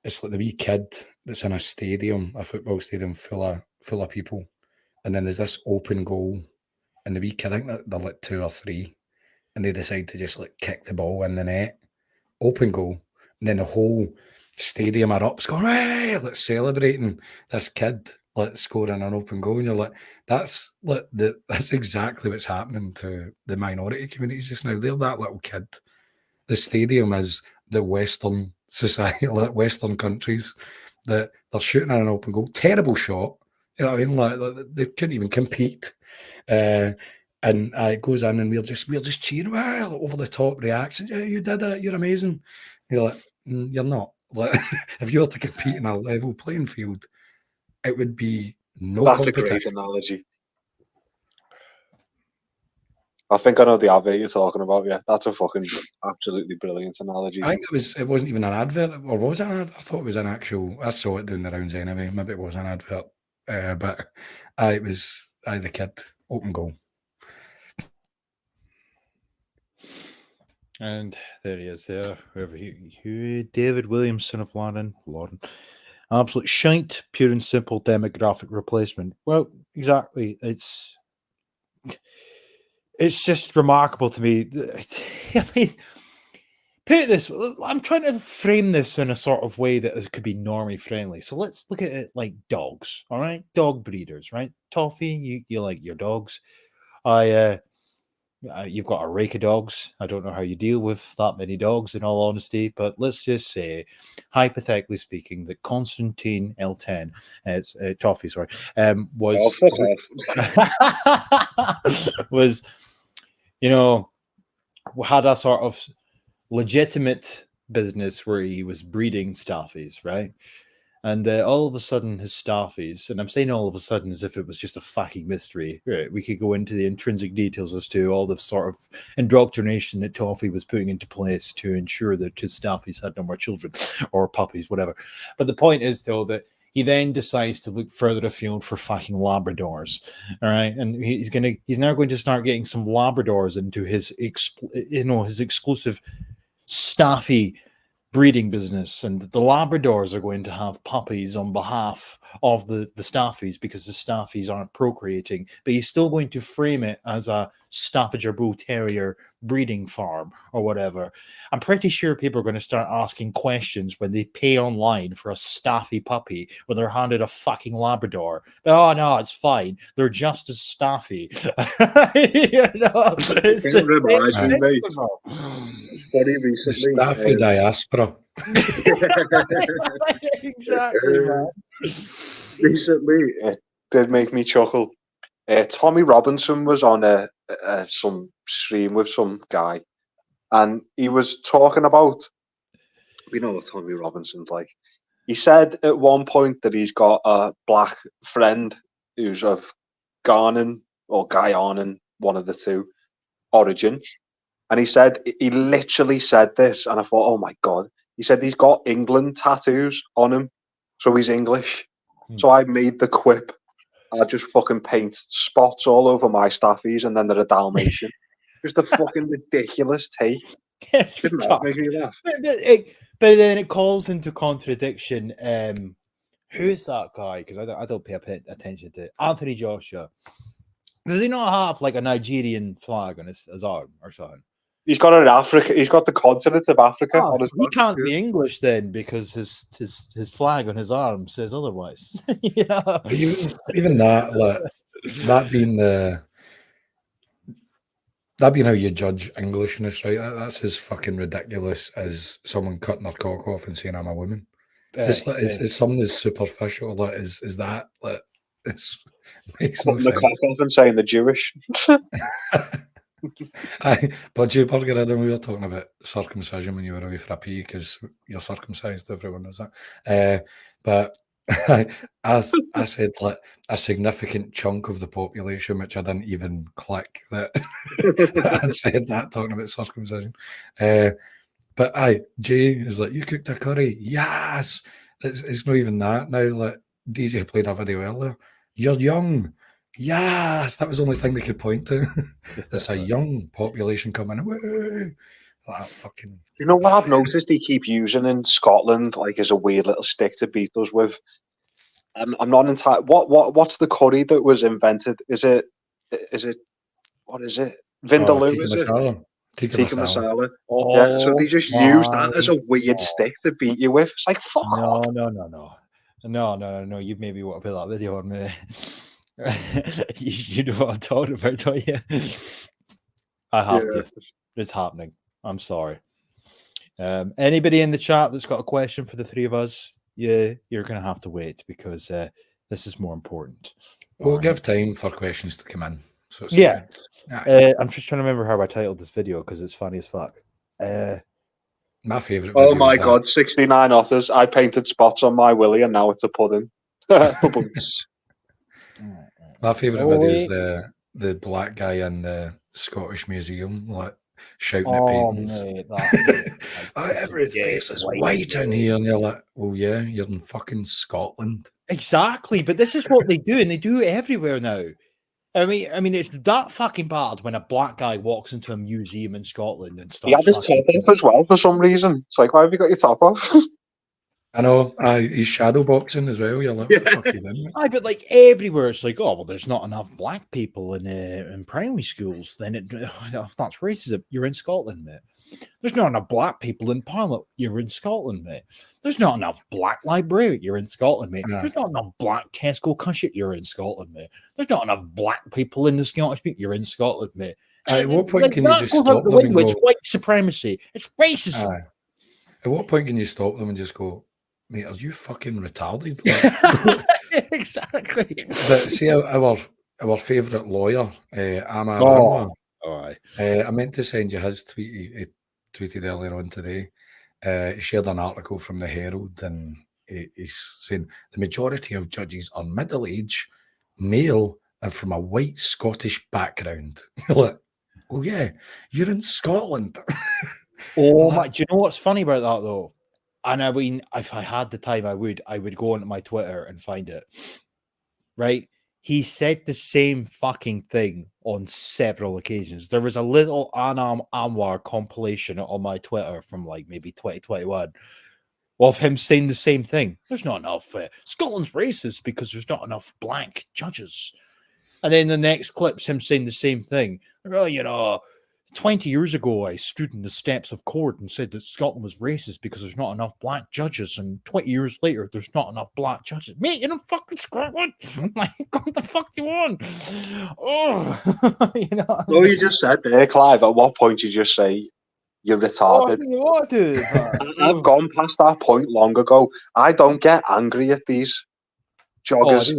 It's like the wee kid that's in a stadium, a football stadium full of people, and then there's this open goal, and the wee kid, I think they're like 2 or 3, and they decide to just like kick the ball in the net, open goal, and then the whole stadium erupts, going, "Hey!" like celebrating this kid like scoring an open goal, and you're like, that's exactly what's happening to the minority communities just now. They're that little kid. The stadium is the Western society, like Western countries, that they're shooting at an open goal. Terrible shot. You know what I mean? Like they couldn't even compete. And it goes in, and we're just cheering, well, over the top reactions. Yeah, you did it. You're amazing. You're like, you're not. Like, if you were to compete in a level playing field, it would be no competition. That's a great analogy. I think I know the advert you're talking about. Yeah, that's a fucking absolutely brilliant analogy. I think it wasn't even an advert, or was it an advert? I thought it was an actual. I saw it doing the rounds anyway. Maybe it was an advert, but it was the kid, open goal. And there he is there, who David Williamson of Lauren. Absolute shite, pure and simple demographic replacement. Well, exactly. It's just remarkable to me. I mean, put it this way, I'm trying to frame this in a sort of way that it could be normie friendly. So let's look at it like dogs, all right? Dog breeders, right? Toffee, you like your dogs. You've got a rake of dogs. I don't know how you deal with that many dogs, in all honesty, but let's just say, hypothetically speaking, that Constantine L10, Toffee, sorry, was, had a sort of legitimate business where he was breeding staffies, right? And all of a sudden, his staffies, and I'm saying all of a sudden as if it was just a fucking mystery, right? We could go into the intrinsic details as to all the sort of indoctrination that Toffee was putting into place to ensure that his staffies had no more children or puppies, whatever. But the point is, though, that he then decides to look further afield for fucking Labradors, all right? And he's now going to start getting some Labradors into his exclusive staffy breeding business, and the Labradors are going to have puppies on behalf of the staffies because the staffies aren't procreating, but he's still going to frame it as a Staffordshire Bull Terrier breeding farm or whatever. I'm pretty sure people are going to start asking questions when they pay online for a staffy puppy when they're handed a fucking Labrador. But, oh no, it's fine. They're just as staffy. It's the reminds me, mate. Very recently, Staffy diaspora. Exactly, man. Recently, it did make me chuckle. Tommy Robinson was on some stream with some guy, and he was talking about, we know what Tommy Robinson's like. He said at one point that he's got a black friend who's of Ghanaian or Guyanan, one of the two, origin. And he literally said this, and I thought, oh my God. He said he's got England tattoos on him, so he's English. So I made the quip. I just fucking paint spots all over my staffies, and then they're a Dalmatian. Just a fucking ridiculous take. Yes, Didn't that make me laugh? But then it calls into contradiction. Who's that guy? Because I don't pay attention to it. Anthony Joshua. Does he not have like a Nigerian flag on his arm or something? He's got an Africa. He's got the continent of Africa Oh, on his he back. can't be English then because his flag on his arm says otherwise. Yeah. Even that, like, that being how you judge Englishness, right? That's as fucking ridiculous as someone cutting their cock off and saying I'm a woman. It's something as superficial that is that. Like, it's makes no Putting the sense. cock off and saying the Jewish. Aye, but Jay Burger, we were talking about circumcision when you were away for a pee because you're circumcised, everyone knows that. But I said like a significant chunk of the population, which I didn't even click that I said that talking about circumcision. But aye, Jay is like, you cooked a curry, yes. It's not even that now. Like DJ played a video earlier. You're young. Yes, that was the only thing they could point to. There's a young population coming. Woo! That fucking. You know what I've noticed they keep using in Scotland, like as a weird little stick to beat us with. I'm not entirely. What's the curry that was invented? Is it? What is it? Vindaloo, tikka is it? masala. Tikka Masala. Oh, Yeah, so they just use that as a weird stick to beat you with. It's like fuck off. No. You maybe want to put that video on me. You know what I'm talking about, don't you? I have to. It's happening. I'm sorry. Anybody in the chat that's got a question for the three of us, yeah, you're going to have to wait because this is more important. We'll give time for questions to come in. So it's Yeah. good. I'm just trying to remember how I titled this video because it's funny as fuck. My favourite. Oh my god, 69 otters. I painted spots on my willy and now it's a pudding. My favourite video is the black guy in the Scottish Museum, like shouting at paintings. Mate, Every face is white in here, and you're like, well, yeah, you're in fucking Scotland. Exactly, but this is what they do, and they do it everywhere now. I mean, it's that fucking bad when a black guy walks into a museum in Scotland and He had starts. his top off as well for some reason. It's like, why have you got your top off? I know, he's shadow boxing as well. You're like, what the fuck are you doing? Aye, but like everywhere, it's like, oh well, there's not enough black people in primary schools. Then that's racism. You're in Scotland, mate. There's not enough black people in Parliament. You're in Scotland, mate. There's not enough black librarians. You're in Scotland, mate. Yeah. There's not enough black Tesco cashier. You're in Scotland, mate. There's not enough black people in the Scottish people. You're in Scotland, mate. At what point can you that just goes out stop the them and window. It's go? white supremacy. It's racism. Aye. At what point can you stop them and just go, mate, are you fucking retarded? Like, Exactly. but see, our favourite lawyer, Amar Anwar, I meant to send you his tweet. He tweeted earlier on today. He shared an article from the Herald, and he's saying the majority of judges are middle-aged, male, and from a white Scottish background. Like, oh yeah, you're in Scotland. Oh my! Do you know what's funny about that though? And I mean, if I had the time, I would go onto my Twitter and find it. Right? He said the same fucking thing on several occasions. There was a little Anam Anwar compilation on my Twitter from like maybe 2021 of him saying the same thing. There's not enough. Scotland's racist because there's not enough black judges. And then the next clip's him saying the same thing. Oh, 20 years ago, I stood in the steps of court and said that Scotland was racist because there's not enough black judges. And 20 years later, there's not enough black judges. Mate, you're in fucking Scotland. Like, what the fuck do you want? Oh, No, you just said there, Clive. At what point did you just say you're retarded? I've gone past that point long ago. I don't get angry at these joggers.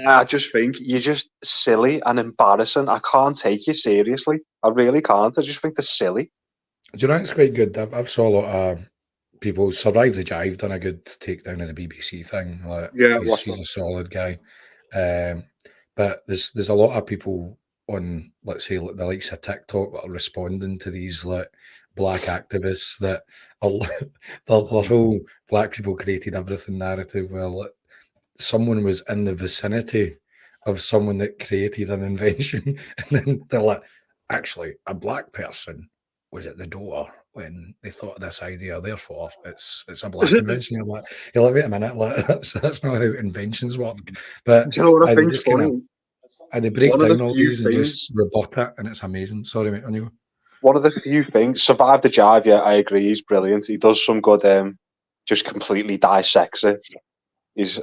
I just think you're just silly and embarrassing. I can't take you seriously. I really can't. I just think they're silly. Do you know it's quite good? I've saw a lot of people. Survive the Jive done a good takedown of the BBC thing. Like, Yeah, he's a solid guy. But there's a lot of people on, let's say, the likes of TikTok that are responding to these like black activists that are their whole black people created everything narrative where like, someone was in the vicinity of someone that created an invention, and then they're like, actually, a black person was at the door when they thought of this idea. Therefore, it's a black invention. You're like, wait a minute, like, that's not how inventions work. But do you know what I they think's just kind funny? of, they break One of down the all few these and just rebut it, and it's amazing. Sorry, mate, on you go. one of the few things. Survive the Jive, yeah, I agree. He's brilliant. He does some good. Just completely dissects it.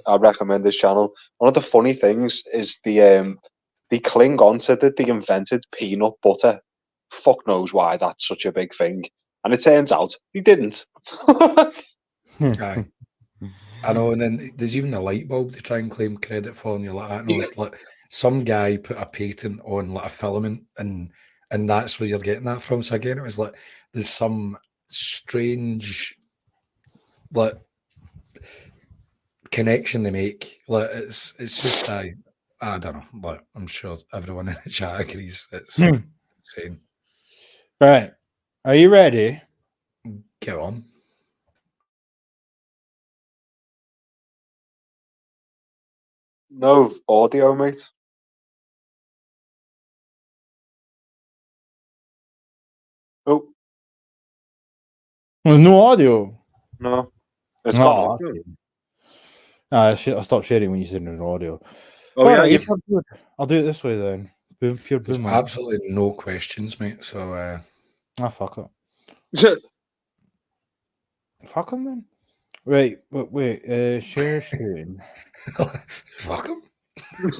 I recommend this channel. One of the funny things is they cling on to that they invented peanut butter. Fuck knows why that's such a big thing. And it turns out they didn't. Aye. I know, and then there's even a light bulb they try and claim credit for, and you're like, I know, like some guy put a patent on like a filament, and that's where you're getting that from. So again, it was like there's some strange like connection they make. Like it's just I don't know. Like I'm sure everyone in the chat agrees. It's insane. Right, are you ready? Get on. No audio, mate. Oh, There's no audio. no. It's Oh, gone off. I stopped sharing when you said there's audio. Oh, yeah, Alright, I'll do it this way then. Boom, pure There's boom. absolutely no questions, mate. So fuck it. Fuck him then. Right, wait, share screen. fuck him.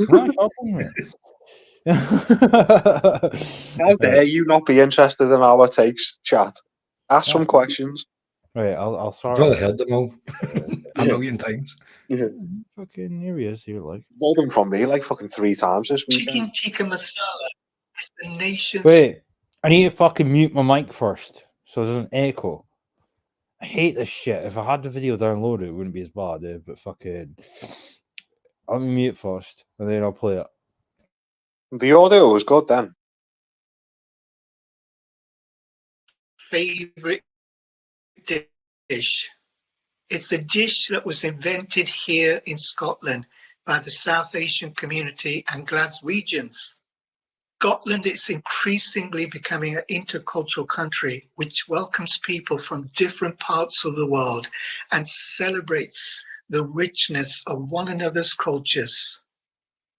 No, fuck him, mate. How dare you not be interested in our takes, chat? Ask some questions. Right, I'll I've start. probably heard them all a million times. Yeah. Fucking here he is. Here, like. Rolled them from me like fucking 3 times this week. Chicken tikka masala is the nation's. Wait, I need to fucking mute my mic first so it doesn't echo. I hate this shit. If I had the video downloaded, it wouldn't be as bad, but fucking. Let me mute first and then I'll play it. The audio was good then. Favorite dish. It's a dish that was invented here in Scotland by the South Asian community and Glaswegians. Scotland is increasingly becoming an intercultural country which welcomes people from different parts of the world and celebrates the richness of one another's cultures.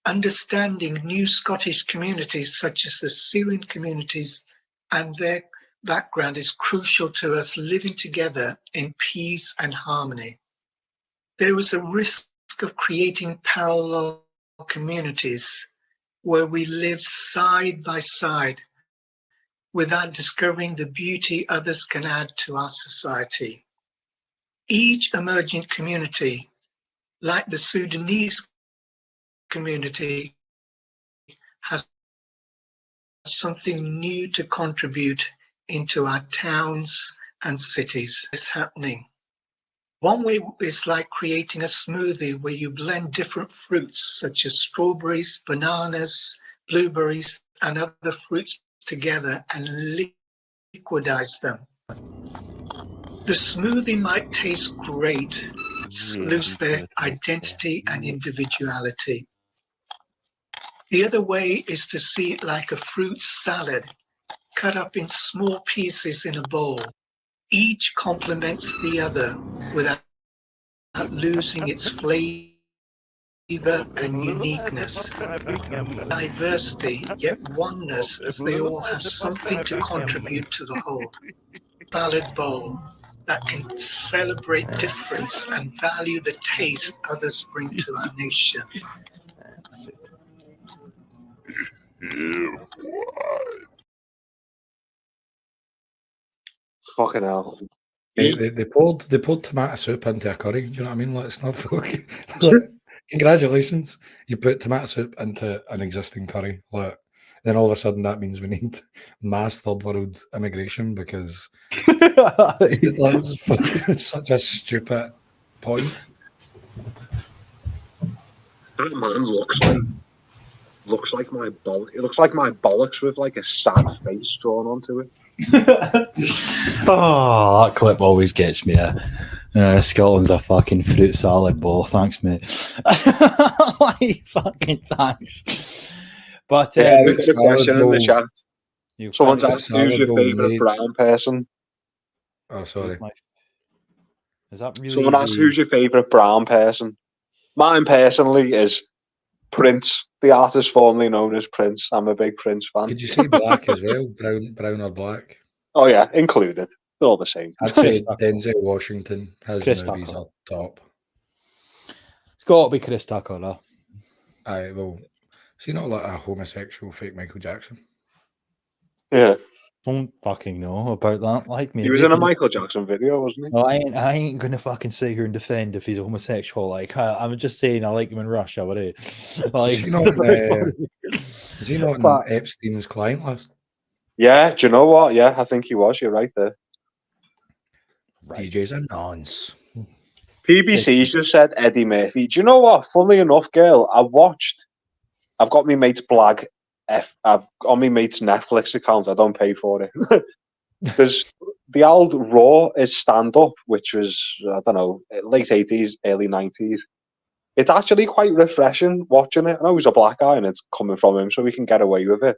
Understanding new Scottish communities such as the Syrian communities and their background is crucial to us living together in peace and harmony. There is a risk of creating parallel communities where we live side by side without discovering the beauty others can add to our society. Each emerging community, like the Sudanese community, has something new to contribute into our towns and cities. It's happening. One way is like creating a smoothie where you blend different fruits such as strawberries, bananas, blueberries, and other fruits together and liquidize them. The smoothie might taste great, lose their identity and individuality. The other way is to see it like a fruit salad, cut up in small pieces in a bowl. Each complements the other without losing its flavor and uniqueness. Diversity, yet oneness, as they all have something to contribute to the whole. Salad bowl that can celebrate difference and value the taste others bring to our nation. Fucking hell. They poured tomato soup into a curry. Do you know what I mean? Like, it's not fucking. Like, congratulations, you put tomato soup into an existing curry. Like, then all of a sudden that means we need mass third world immigration because it's such a stupid point. That man looks like my bollock. It looks like my bollocks with like a sad face drawn onto it. Oh, that clip always gets me. Scotland's a fucking fruit salad bowl. Thanks, mate. Like, fucking thanks. But yeah, we've got a question in the chat. Someone's asked who's your favourite brown person. Oh, sorry. Is that really? Someone asked who's your favourite brown person. Mine personally is Prince, the artist formerly known as Prince. I'm a big Prince fan. Could you say black as well? Brown or black? Oh yeah, included. They're all the same. I'd say Denzel Washington. His Chris movies Tucker. are top. It's got to be Chris Tucker, though. Aye, well, is he not like a homosexual fake Michael Jackson? Yeah. Don't fucking know about that. Like me, He was in a Michael Jackson video, wasn't he? Well, I ain't gonna fucking sit here and defend if he's homosexual. Like I'm just saying, I like him in Russia, but like, Is he not, is he not on Epstein's client list? Yeah, do you know what? Yeah, I think he was. You're right there. DJ's a nonce. PBC's just said Eddie Murphy. Do you know what? Funnily enough, girl, I've got my mate's Blag. I've on my mate's Netflix account. I don't pay for it. There's the old Raw is stand-up, which was, I don't know, late 80s, early 90s. It's actually quite refreshing watching it. I know he's a black guy and it's coming from him, so we can get away with it.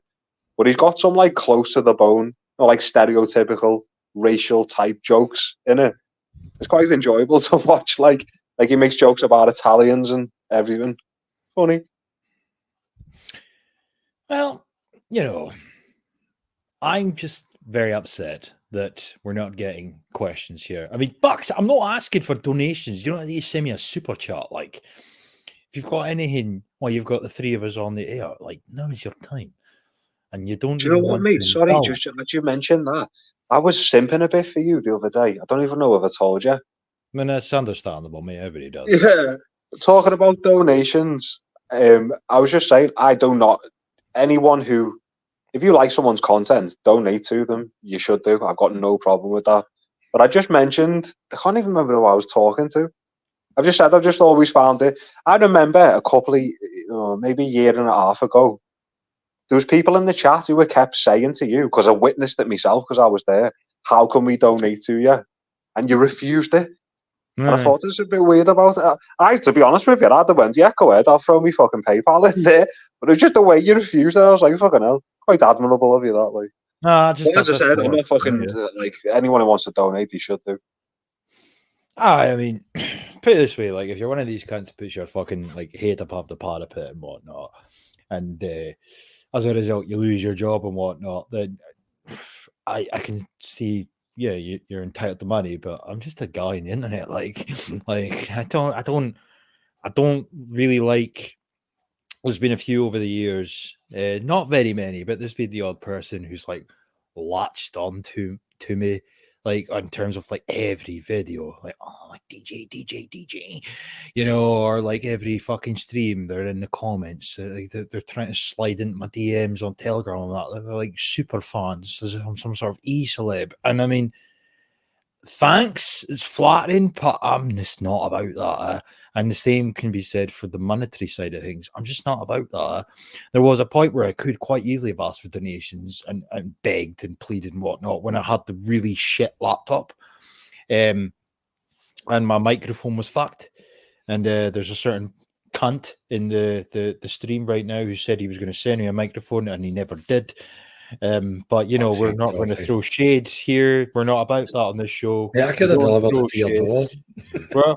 But he's got some like close to the bone, or like stereotypical racial type jokes in it. It's quite enjoyable to watch. Like he makes jokes about Italians and everything. Funny. Well, you know, I'm just very upset that we're not getting questions here. I mean, fucks, I'm not asking for donations. You don't need to send me a super chat. Like, if you've got anything, well, you've got the three of us on the air. Like, now's your time. And you don't. Do you know what, mate? Sorry, just that you mentioned that. I was simping a bit for you the other day. I don't even know if I told you. I mean, it's understandable, mate. Everybody does. Yeah. Talking about donations, I was just saying, I do not. Anyone who, if you like someone's content, donate to them. You should do. I've got no problem with that. But I just mentioned, I can't even remember who I was talking to. I've just said, I've just always found it. I remember a couple of, maybe a year and a half ago, there was people in the chat who were kept saying to you, because I witnessed it myself because I was there, how can we donate to you? And you refused it. And I thought it was a bit weird about it. To be honest with you, I'd have went, yeah, go ahead, I'll throw me fucking PayPal in there. But it was just the way you refused it. I was like, fucking hell, quite admirable of you, that way. Nah, just as I said, I'm not fucking, like, anyone who wants to donate, he should do. I mean, put it this way, like, if you're one of these cunts who puts your fucking, like, head above the parapet and whatnot, and as a result, you lose your job and whatnot, then I can see, yeah, you're entitled to money, but I'm just a guy on the internet. Like I don't really like. There's been a few over the years, not very many, but there's been the odd person who's like latched on to me, like in terms of like every video, like, oh, like DJ, you know, or like every fucking stream, they're in the comments, like they're trying to slide into my DMs on Telegram and that. They're like super fans, as if I'm some sort of e-celeb. And I mean, thanks, it's flattering, but I'm just not about that. And the same can be said for the monetary side of things. I'm just not about that. There was a point where I could quite easily have asked for donations and begged and pleaded and whatnot when I had the really shit laptop. And my microphone was fucked. And there's a certain cunt in the stream right now who said he was going to send me a microphone and he never did. But you know, we're not going to throw shades here. We're not about that on this show. Yeah, I could have delivered it to your door.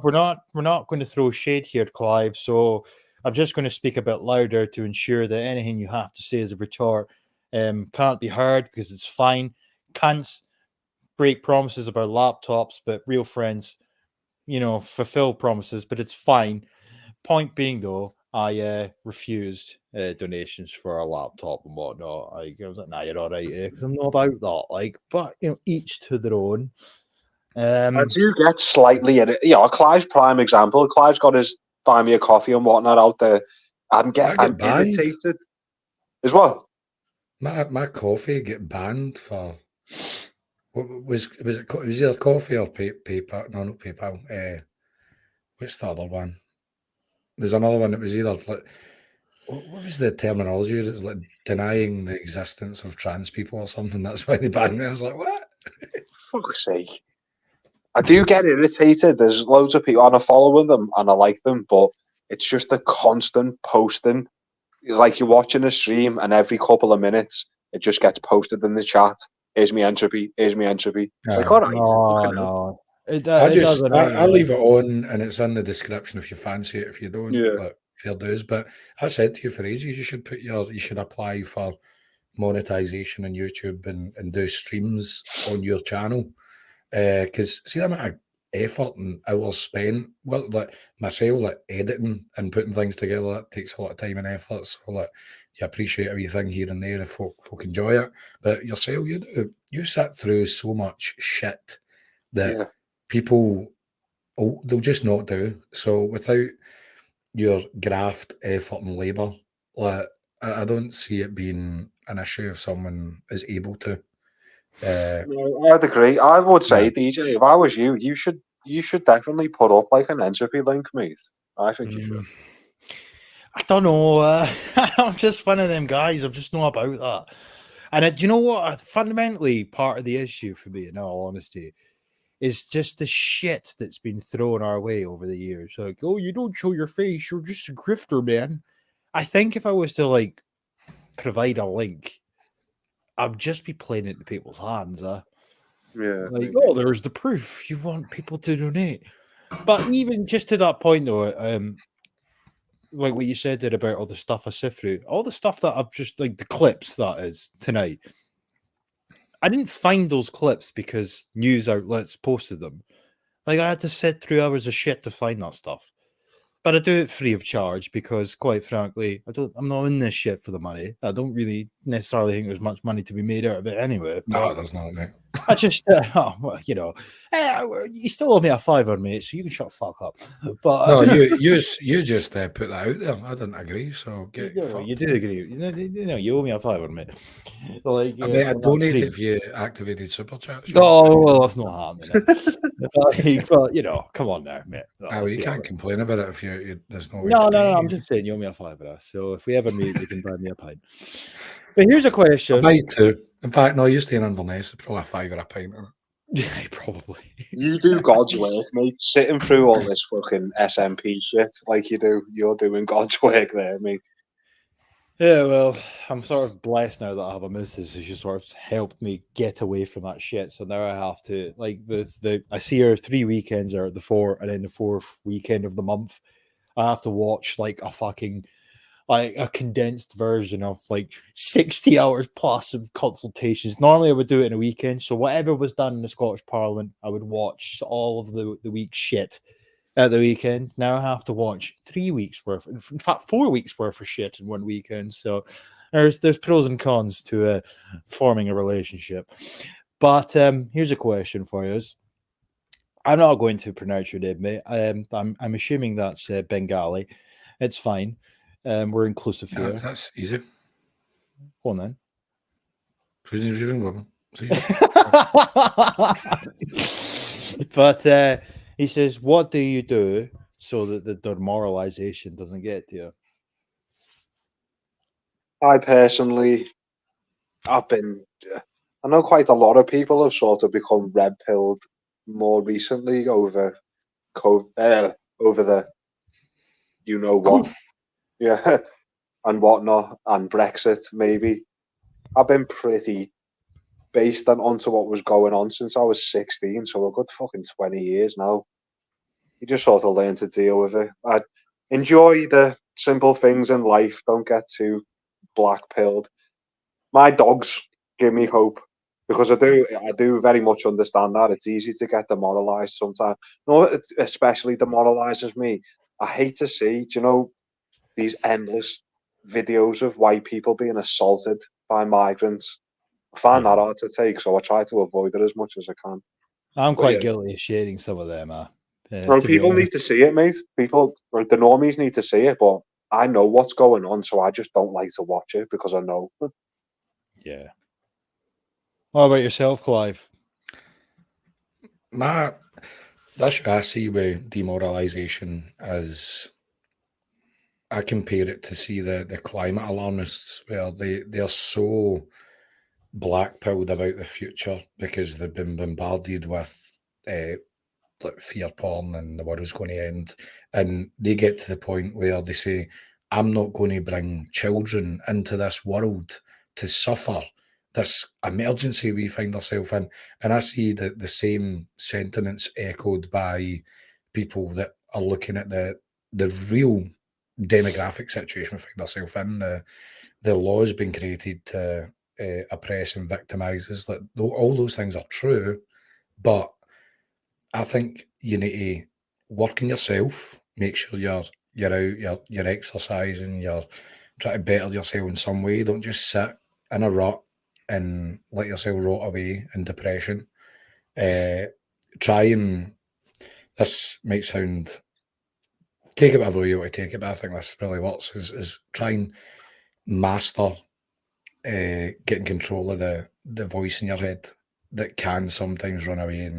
We're not going to throw shade here, Clive. So I'm just going to speak a bit louder to ensure that anything you have to say as a retort can't be heard, because it's fine. Can't break promises about laptops, but real friends, you know, fulfill promises, but it's fine. Point being, though, I refused donations for a laptop and whatnot. I was like, nah, you're all right, because I'm not about that. Like, but you know, each to their own. I do get slightly, Clive's prime example. Clive's got his buy me a coffee and whatnot out there. I'm irritated. As well. My coffee get banned for. Was it either coffee or PayPal? No, not PayPal. What's the other one? There's another one that was either like, what was the terminology? It was like denying the existence of trans people or something. That's why they banned me. I was like, what? Fuck's sake. I do get irritated. There's loads of people, and I follow them and I like them, but it's just the constant posting. Like you're watching a stream and every couple of minutes it just gets posted in the chat. Here's me entropy. Here's me entropy. No, like, all right. No. I leave it on and it's in the description if you fancy it. If you don't, but fair dues. But I said to you for ages, you should apply for monetization on YouTube and do streams on your channel. Because see the amount of effort and hours spent, well, like myself, like editing and putting things together, that takes a lot of time and effort. So like you appreciate everything here and there if folk enjoy it. But yourself, you sit through so much shit that people they'll just not do. So without your graft, effort and labour, like I don't see it being an issue if someone is able to. I'd agree. I would say, DJ, if I was you, you should definitely put up like an entropy link, mate. I think you should. I don't know. I'm just one of them guys. I'm just not about that. And do you know what? Fundamentally, part of the issue for me, in all honesty, is just the shit that's been thrown our way over the years. Like, oh, you don't show your face. You're just a grifter, man. I think if I was to like provide a link, I'd just be playing into people's hands. Yeah. Like, oh, there's the proof. You want people to donate. But even just to that point, though, like what you said there about all the stuff I sift through, all the stuff that I've just, like the clips that is tonight, I didn't find those clips because news outlets posted them. Like, I had to sit through hours of shit to find that stuff. But I do it free of charge because, quite frankly, I'm not in this shit for the money. I don't really necessarily think there's much money to be made out of it anyway. No, there's not, mate. I just, you still owe me a $5, mate, so you can shut the fuck up. But no, you just put that out there. I didn't agree, so get you do agree. You owe me a $5, mate. Like, I donated if you activated super chat. Oh, well, that's not happening. But come on now, mate. You can't complain about it if there's no way. No, I'm just saying you owe me a $5. So if we ever meet, you can buy me a pint. But here's a question. I'll buy you two. In fact, no, you're staying in Inverness. It's probably a $5 a pint. Yeah, probably. You do God's work, mate. Sitting through all this fucking SMP shit like you do. You're doing God's work there, mate. Yeah, well, I'm sort of blessed now that I have a missus who sort of helped me get away from that shit. So now I have to, like, I see her 3 weekends or the 4, and then the 4th weekend of the month, I have to watch like a condensed version of like 60 hours plus of consultations. Normally I would do it in a weekend. So whatever was done in the Scottish Parliament, I would watch all of the week's shit at the weekend. Now I have to watch 3 weeks worth, in fact 4 weeks worth of shit in one weekend. So there's pros and cons to forming a relationship. But here's a question for you. I'm not going to pronounce your name, mate. I'm assuming that's Bengali. It's fine. We're inclusive here. That's easy. Go on then. But he says, what do you do so that the demoralization doesn't get to you? I personally, I know quite a lot of people have sort of become red-pilled more recently over the you-know-what. Yeah, and whatnot, and Brexit, maybe. I've been pretty based onto what was going on since I was 16, so a good fucking 20 years now. You just sort of learn to deal with it. I enjoy the simple things in life. Don't get too black-pilled. My dogs give me hope, because I do very much understand that. It's easy to get demoralised sometimes. No, it especially demoralises me. I hate to see, these endless videos of white people being assaulted by migrants. I find that hard to take, so I try to avoid it as much as I can. I'm quite guilty of sharing some of them. Well, people need to see it, mate. People, or the normies need to see it, but I know what's going on, so I just don't like to watch it because I know. Yeah. What about yourself, Clive? That's what I see with demoralisation as... I compare it to see the climate alarmists, where they're so black-pilled about the future because they've been bombarded with like fear porn and the world's going to end, and they get to the point where they say, I'm not going to bring children into this world to suffer this emergency we find ourselves in. And I see the same sentiments echoed by people that are looking at the real demographic situation we find ourselves in. The laws being created to oppress and victimise us. Like, all those things are true, but I think you need to work on yourself, make sure you're out, you're exercising, you're trying to better yourself in some way. Don't just sit in a rut and let yourself rot away in depression. Try and, this might sound, take it whatever way you want to take it, but I think this really works, is try and master getting control of the voice in your head that can sometimes run away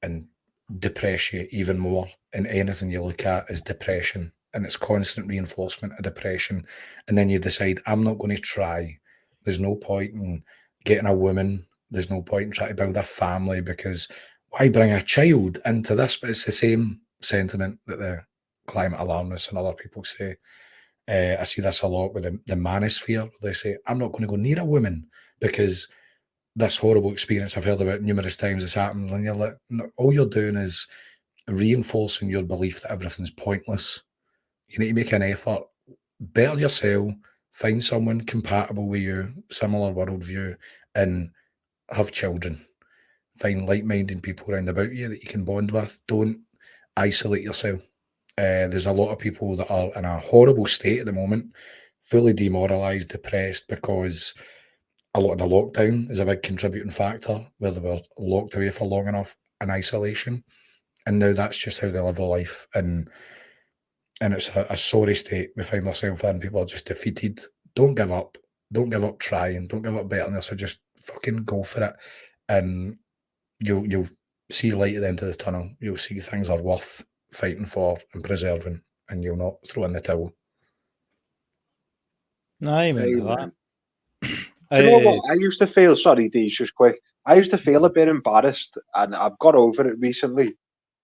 and depress you even more. And anything you look at is depression, and it's constant reinforcement of depression. And then you decide, I'm not going to try. There's no point in getting a woman. There's no point in trying to build a family, because why bring a child into this? But it's the same sentiment that the climate alarmists and other people say. I see this a lot with the manosphere. They say, I'm not going to go near a woman because this horrible experience I've heard about numerous times has happened. And you're like, no, all you're doing is reinforcing your belief that everything's pointless. You need to make an effort, better yourself, find someone compatible with you, similar worldview, and have children. Find like-minded people around about you that you can bond with. Don't isolate yourself. There's a lot of people that are in a horrible state at the moment, fully demoralised, depressed, because a lot of the lockdown is a big contributing factor, where they were locked away for long enough in isolation. And now that's just how they live their life. And it's a sorry state we find ourselves in. People are just defeated. Don't give up. Don't give up trying. Don't give up bettering yourself. Just fucking go for it. And you'll see light at the end of the tunnel. You'll see things are worth fighting for and preserving, and you'll not throw in the towel. No, I mean that. Do you know what? I used to feel, sorry, Deej, just quick. I used to feel a bit embarrassed, and I've got over it recently.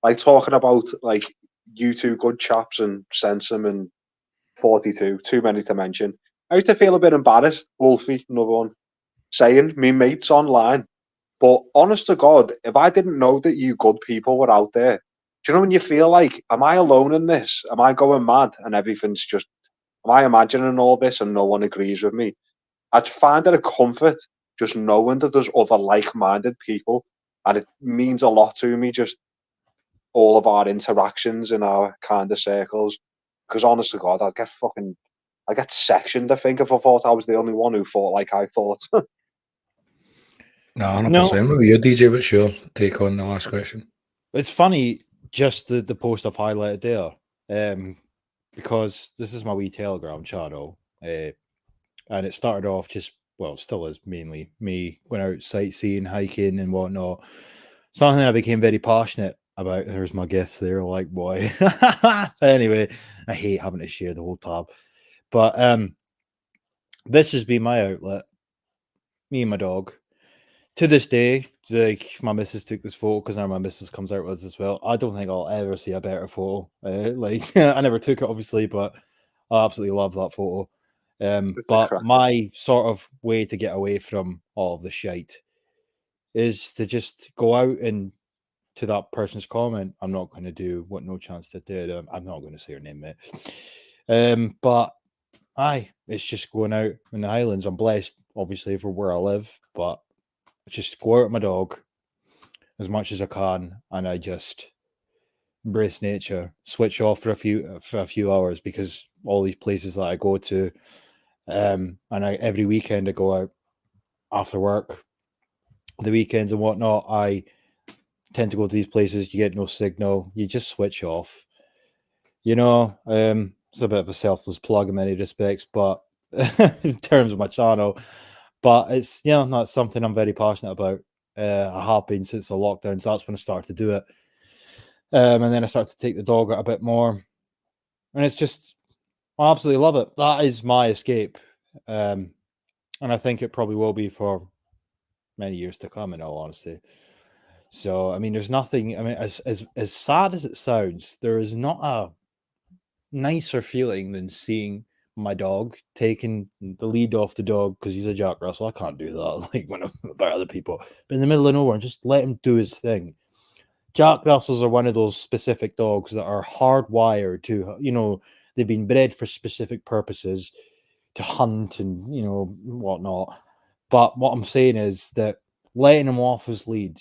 Like talking about like you two good chaps and Sensum and 42, too many to mention. I used to feel a bit embarrassed, Wolfie, another one, saying me mates online. But honest to God, if I didn't know that you good people were out there, do you know when you feel like, am I alone in this? Am I going mad and everything's just, am I imagining all this and no one agrees with me? I'd find it a comfort just knowing that there's other like-minded people, and it means a lot to me, just all of our interactions in our kind of circles. Because honest to God, I get sectioned, I think, if I thought I was the only one who thought like I thought. No, 100%. What were you, DJ? What's your take on the last question? It's funny, just the post I've highlighted there, because this is my wee Telegram channel, and it started off just, well, still is mainly me going out sightseeing, hiking and whatnot. Something I became very passionate about. There's my gift there, like, boy. Anyway, I hate having to share the whole tab. But this has been my outlet, me and my dog. To this day, like, my missus took this photo because now my missus comes out with it as well. I don't think I'll ever see a better photo. Like, I never took it, obviously, but I absolutely love that photo. But my sort of way to get away from all of the shite is to just go out and, to that person's comment, I'm not going to do what No Chance did. I'm not going to say her name, mate. But aye, it's just going out in the Highlands. I'm blessed, obviously, for where I live, but just go out with my dog as much as I can, and I just embrace nature, switch off for a few hours, because all these places that I go to, and every weekend I go out after work, the weekends and whatnot, I tend to go to these places. You get no signal, you just switch off. You know, it's a bit of a selfless plug in many respects, but in terms of my channel, but it's, you know, not something I'm very passionate about. I have been since the lockdown, so that's when I started to do it. And then I started to take the dog out a bit more, and it's just, I absolutely love it. That is my escape, and I think it probably will be for many years to come, in all honesty. So, I mean, there's nothing, I mean, as sad as it sounds, there is not a nicer feeling than seeing my dog taking the lead off the dog, because he's a Jack Russell. I can't do that, like, when I'm about other people. But in the middle of nowhere, and just let him do his thing. Jack Russells are one of those specific dogs that are hardwired to, you know, They've been bred for specific purposes to hunt and, whatnot. But what I'm saying is that letting him off his lead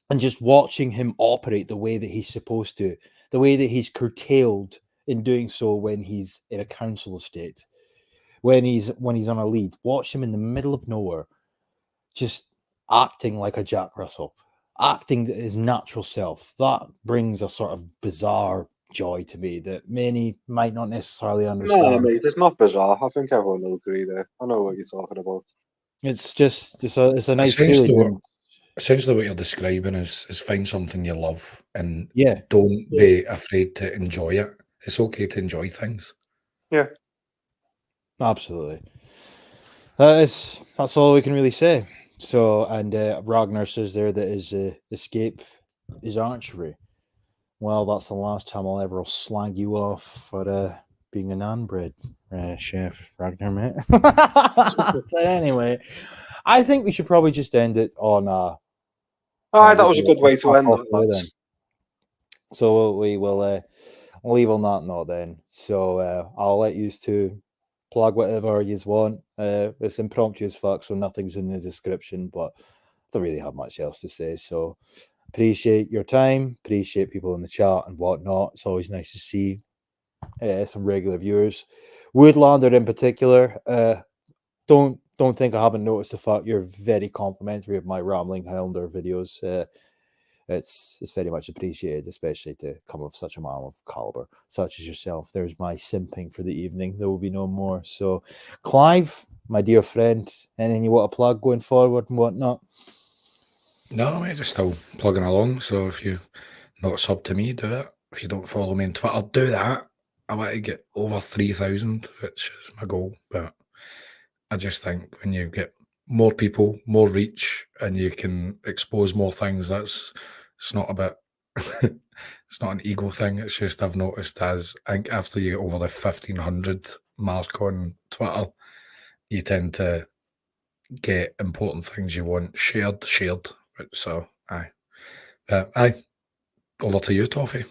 and just watching him operate the way that he's supposed to, the way that he's curtailed in doing so when he's in a council estate, when he's on a lead, watch him in the middle of nowhere, just acting like a Jack Russell, acting his natural self. That brings a sort of bizarre joy to me that many might not necessarily understand. No, mate, it's not bizarre. I think everyone will agree there. I know what you're talking about. It's just it's a nice feeling. Essentially, what you're describing is find something you love and Yeah. don't be afraid to enjoy it. It's okay to enjoy things. Yeah. Absolutely. That's all we can really say. So, and Ragnar says there that his escape is archery. Well, that's the last time I'll ever slag you off for being a non-bred chef, Ragnar, mate. But anyway, I think we should probably just end it on that was a good way to end it. Then. So we will leave on that note then. So I'll let you two plug whatever you want. It's impromptu as fuck, so nothing's in the description, but I don't really have much else to say. So appreciate your time, appreciate people in the chat and whatnot. It's always nice to see some regular viewers. Woodlander in particular, don't think I haven't noticed the fact you're very complimentary of my Rambling Highlander videos. It's very much appreciated, especially to come of such a man of caliber such as yourself. There's my simping for the evening. There will be no more. So, Clive, my dear friend, anything you want to plug going forward and whatnot? No, mate, just still plugging along. So if you not sub to me, do it. If you don't follow me on Twitter, do that. I want to get over 3,000, which is my goal. But I just think when you get more people, more reach, and you can expose more things, it's not about it's not an ego thing. It's just I've noticed I think after you get over the 1,500 mark on Twitter, you tend to get important things you want shared. So aye. Over to you, Toffee.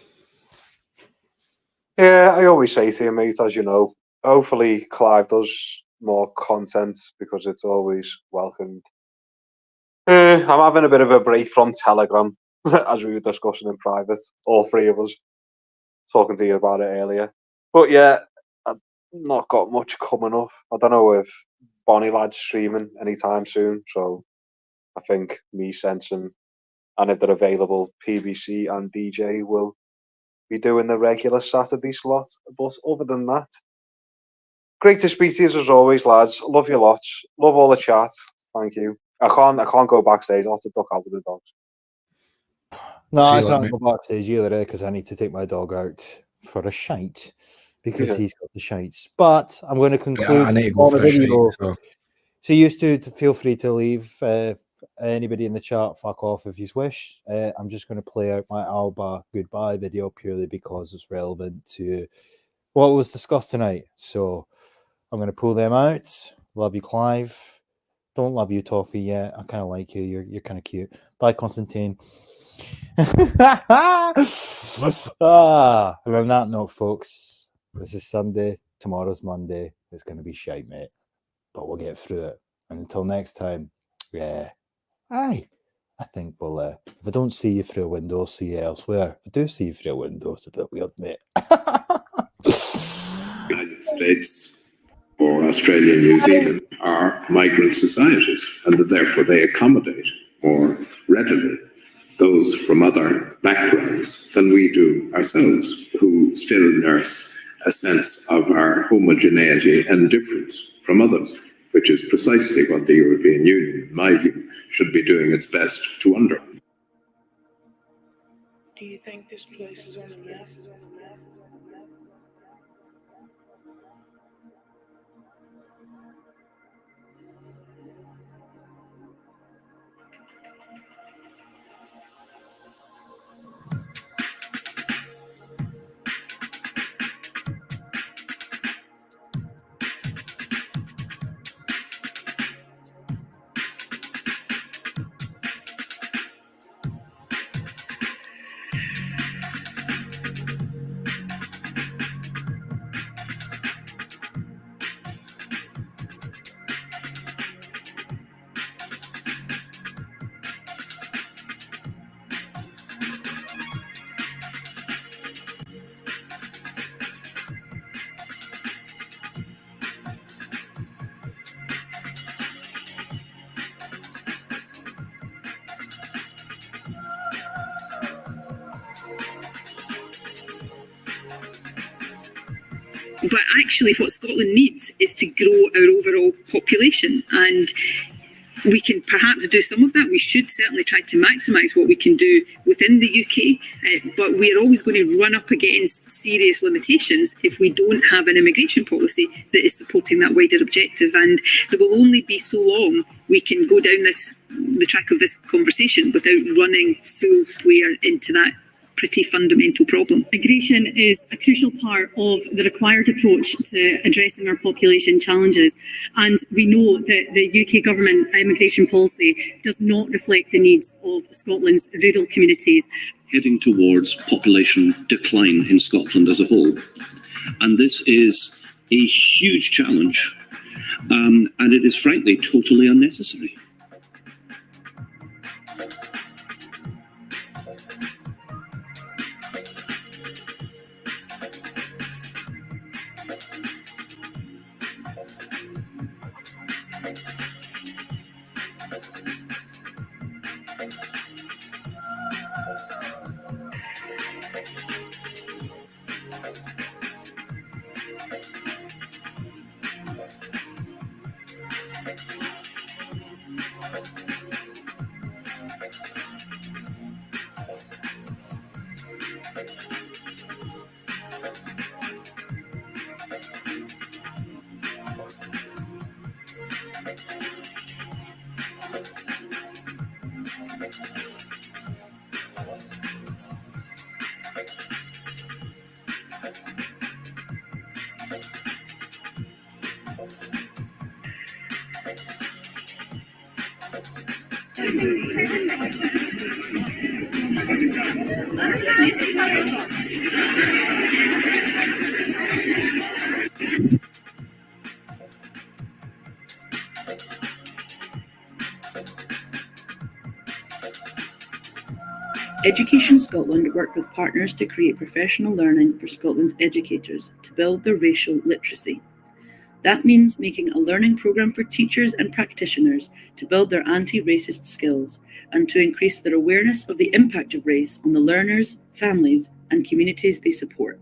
Yeah, I always say to you, mate, as you know, hopefully Clive does more content because it's always welcomed. I'm having a bit of a break from Telegram, as we were discussing in private, all three of us, talking to you about it earlier. But yeah, I've not got much coming up. I don't know if Bonnie Lad's streaming anytime soon, so I think me, Sensen, and if they're available, PBC and DJ will be doing the regular Saturday slot. But other than that, great to speak to you as always, lads. Love you lots. Love all the chat. Thank you. I can't go backstage. I'll have to duck out with the dogs. No, I can't go backstage either because I need to take my dog out for a shite because he's got the shites. But I'm going to conclude. Yeah, I need to go for a shite. So you two feel free to leave. Anybody in the chat, fuck off if you wish. I'm just going to play out my Alba goodbye video purely because it's relevant to what was discussed tonight. So I'm going to pull them out. Love you, Clive. Don't love you, Toffee, yet. I kind of like you. You're kind of cute. Bye, Constantine. And on that note, folks, this is Sunday. Tomorrow's Monday. It's going to be shite, mate. But we'll get through it. And until next time, I think we'll, if I don't see you through a window, I'll see you elsewhere. If I do see you through a window, it's a bit weird, mate. United States or Australia, New Zealand are migrant societies, and that therefore they accommodate more readily those from other backgrounds than we do ourselves, who still nurse a sense of our homogeneity and difference from others, which is precisely what the European Union, in my view, should be doing its best to undo. Do you think this place is on the map? But actually what Scotland needs is to grow our overall population, and we can perhaps do some of that. We should certainly try to maximise what we can do within the UK, but we are always going to run up against serious limitations if we don't have an immigration policy that is supporting that wider objective. And there will only be so long we can go down the track of this conversation without running full square into that pretty fundamental problem. Migration is a crucial part of the required approach to addressing our population challenges, and we know that the UK government immigration policy does not reflect the needs of Scotland's rural communities. Heading towards population decline in Scotland as a whole. And this is a huge challenge, and it is frankly totally unnecessary. Education Scotland worked with partners to create professional learning for Scotland's educators to build their racial literacy. That means making a learning programme for teachers and practitioners to build their anti-racist skills and to increase their awareness of the impact of race on the learners, families and communities they support.